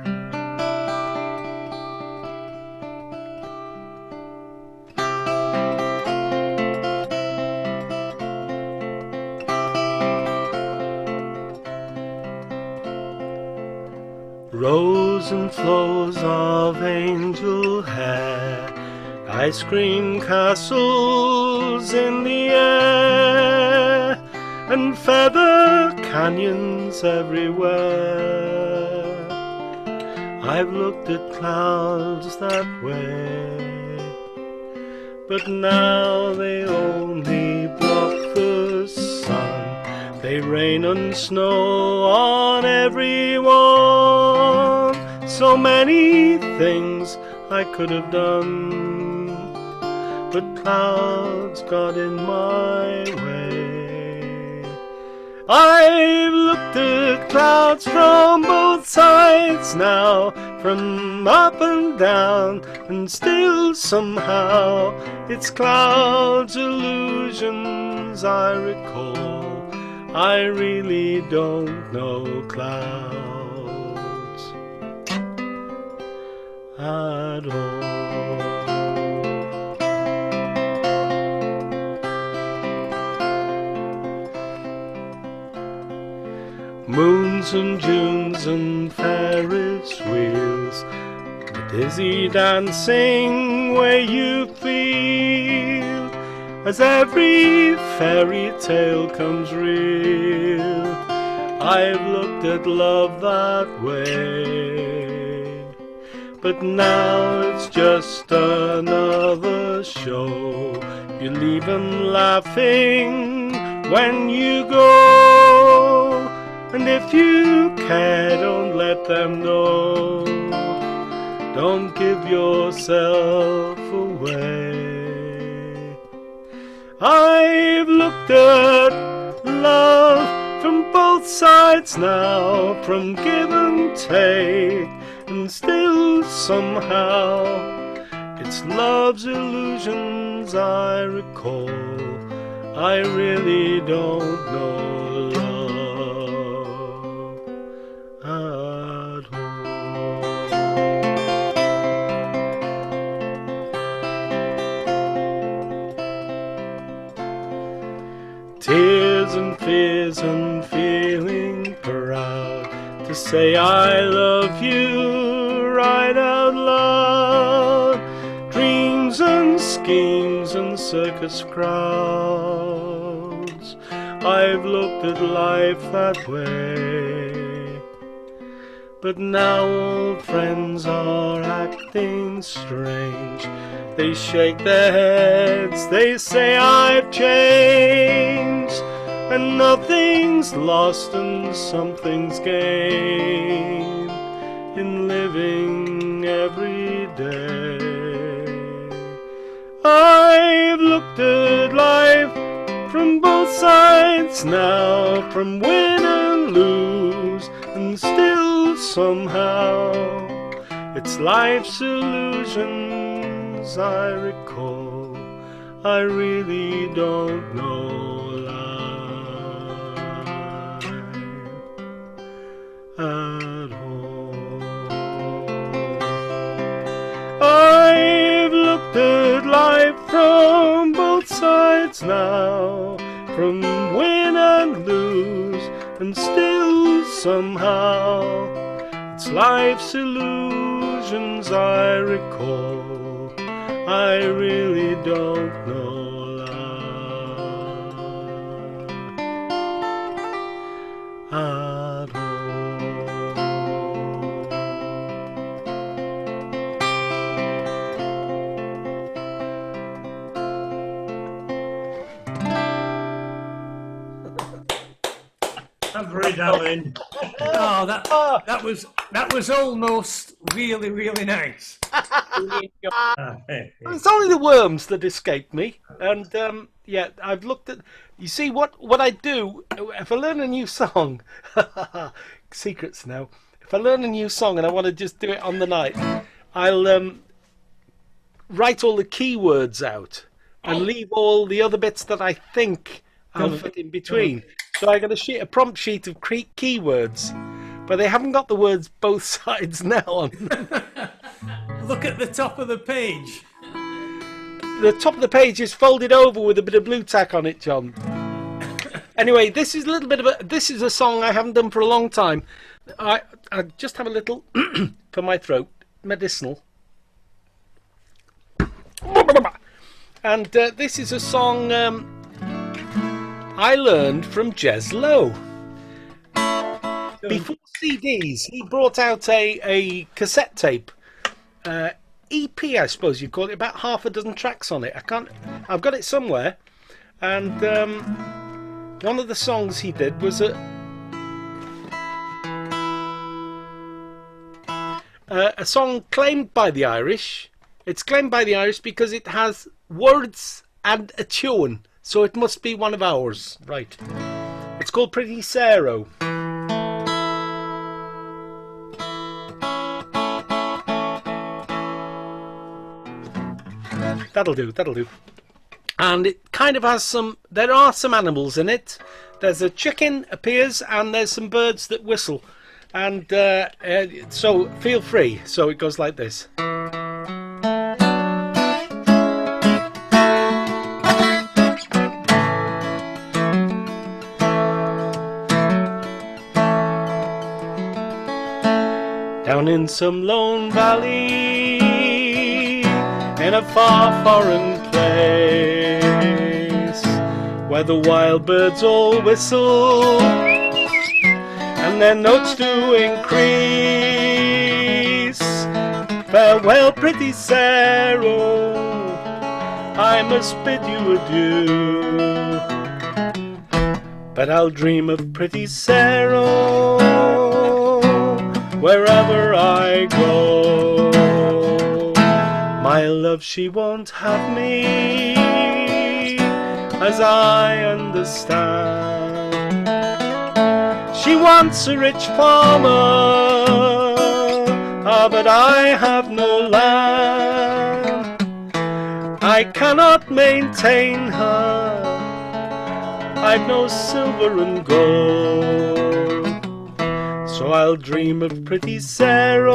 Rows and flows of angel hair, ice cream castles in the air, and feather canyons everywhere. I've looked at clouds that way, but now they only block the sun. They rain and snow on everyone. So many things I could have done, but clouds got in my way. I've looked at clouds from both sides now, from up and down, and still somehow it's clouds' illusions I recall. I really don't know clouds at all. Moons and Junes and Ferris wheels, the dizzy dancing way you feel as every fairy tale comes real. I've looked at love that way, but now it's just another show. You leave 'em laughing when you go, and if you care, don't let them know. Don't give yourself away. I've looked at love from both sides now, from give and take, and still somehow it's love's illusions I recall. I really don't know love at all. Tears and fears and feeling proud to say I love you right out loud. Dreams and schemes and circus crowds, I've looked at life that way. But now old friends are acting strange. They shake their heads, they say I've changed, and nothing's lost and something's gained in living every day. I've looked at life from both sides now, from win and lose, and still somehow it's life's illusions I recall. I really don't know life at all. I've looked at life from both sides now, from win and lose, and still somehow it's life's illusions I recall. I really don't know love at all. Average, Alan. Oh, that was almost really nice. It's only the worms that escaped me, and yeah, I've looked at. You see what I do if I learn a new song. Secrets now. If I learn a new song and I want to just do it on the night, I'll write all the keywords out and leave all the other bits that I think I'll fit in between. So I got a prompt sheet of keywords, but they haven't got the words both sides now on. Look at the top of the page. The top of the page is folded over with a bit of blue tack on it, John. Anyway, this is a little bit of this is a song I haven't done for a long time. I just have a little for my throat, medicinal. And this is a song I learned from Jez Lowe. Before CDs, he brought out a cassette tape. EP, I suppose you'd call it, about half a dozen tracks on it. I've got it somewhere. And one of the songs he did was a song claimed by the Irish. It's claimed by the Irish because it has words and a tune. So it must be one of ours. Right. It's called Pretty Sarah. That'll do. And it kind of has there are some animals in it. There's a chicken appears and there's some birds that whistle. And so feel free. So it goes like this. Down in some lone valley, in a far foreign place, where the wild birds all whistle, and their notes do increase. Farewell, pretty Sarah, I must bid you adieu, but I'll dream of pretty Sarah wherever I go. My love, she won't have me, as I understand. She She wants a rich farmer, but I have no land. I cannot maintain her, I've no silver and gold. So I'll dream of pretty Sarah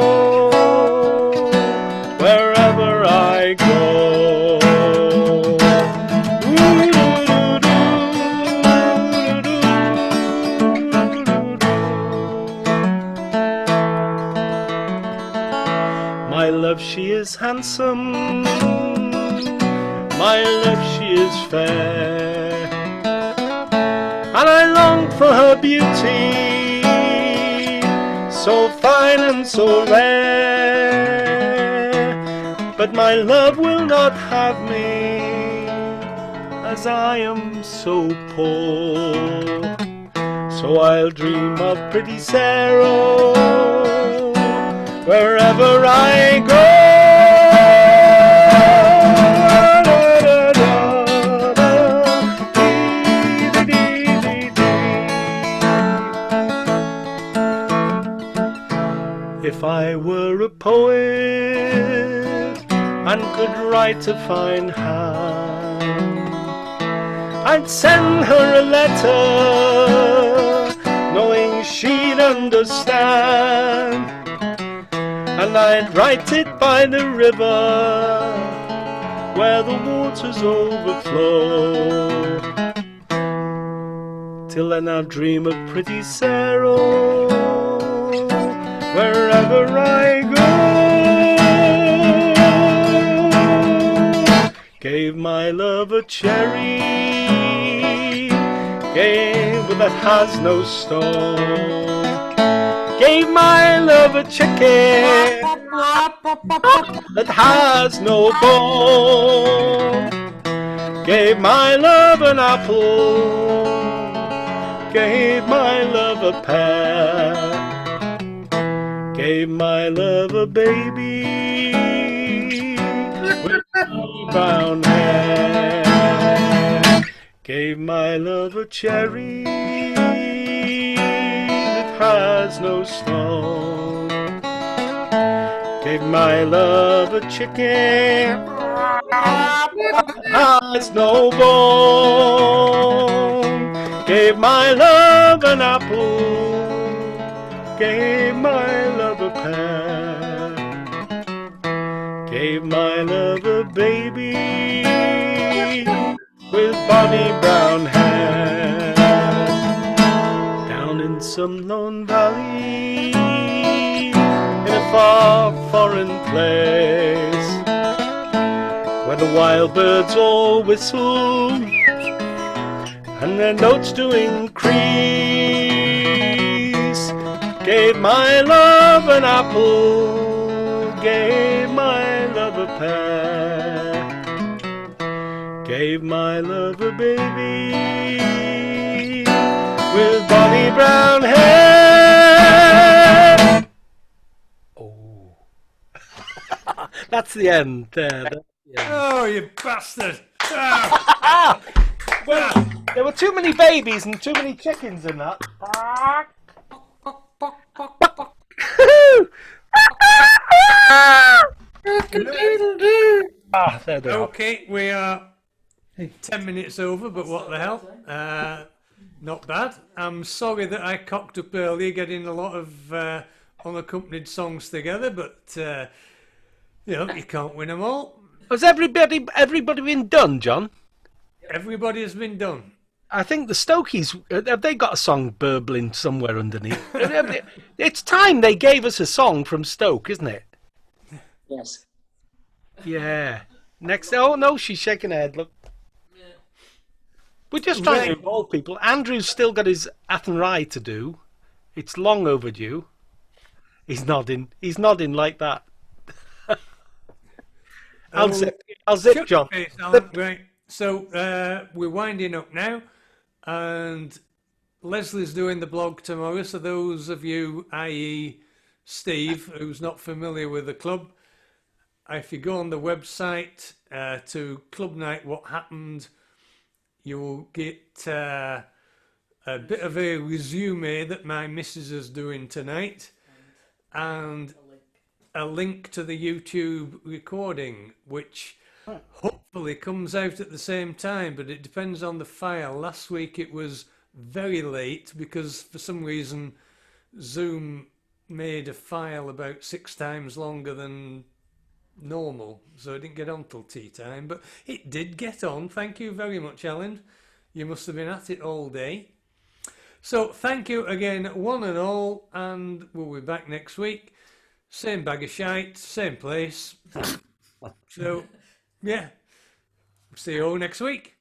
wherever I go. My love, she is handsome, my love, she is fair, and I long for her beauty, so fine and so rare. But my love will not have me, as I am so poor. So I'll dream of pretty Sarah wherever I go. If I were a poet and could write a fine hand, I'd send her a letter, knowing she'd understand. And I'd write it by the river, where the waters overflow. Till then I'll dream of pretty Sarah wherever I go. Gave my love a cherry, gave that has no stone. Gave my love a chicken that has no bone. Gave my love an apple, gave my love a pear. Gave my love a baby with brown hair. Gave my love a cherry that has no stone. Gave my love a chicken that has no bone. Gave my love an apple, gave my love a pear, gave my love a baby with bonny brown hair. Down in some lone valley, in a far foreign place, where the wild birds all whistle and their notes do increase. Gave my love an apple, gave my love a pear, gave my love a baby with bonny brown hair. Oh, that's the end there. That's the end. Oh, you bastard! Well, there were too many babies and too many chickens in that. There they are. Okay, we are 10 minutes over, but what the hell? Not bad. I'm sorry that I cocked up earlier getting a lot of unaccompanied songs together, but you can't win them all. Has everybody been done, John? Everybody has been done. I think the Stokies, have they got a song burbling somewhere underneath? It's time they gave us a song from Stoke, isn't it? Yes. Yeah. Next. Oh, no, she's shaking her head, look. We're just trying to involve people. Andrew's still got his Athenry to do. It's long overdue. He's nodding. He's nodding like that. I'll zip, John. Right. So we're winding up now, and Leslie's doing the blog tomorrow. So those of you, i.e. Steve, who's not familiar with the club, if you go on the website to Club Night What Happened, you will get a bit of a resume that my missus is doing tonight, and a link to the YouTube recording, which hopefully comes out at the same time, but it depends on the file. Last week it was very late because for some reason Zoom made a file about 6 times longer than normal, so it didn't get on till tea time, but it did get on. Thank you very much, Alan. You must have been at it all day. So thank you again, one and all, and we'll be back next week. Same bag of shite, same place. So, yeah. See you all next week.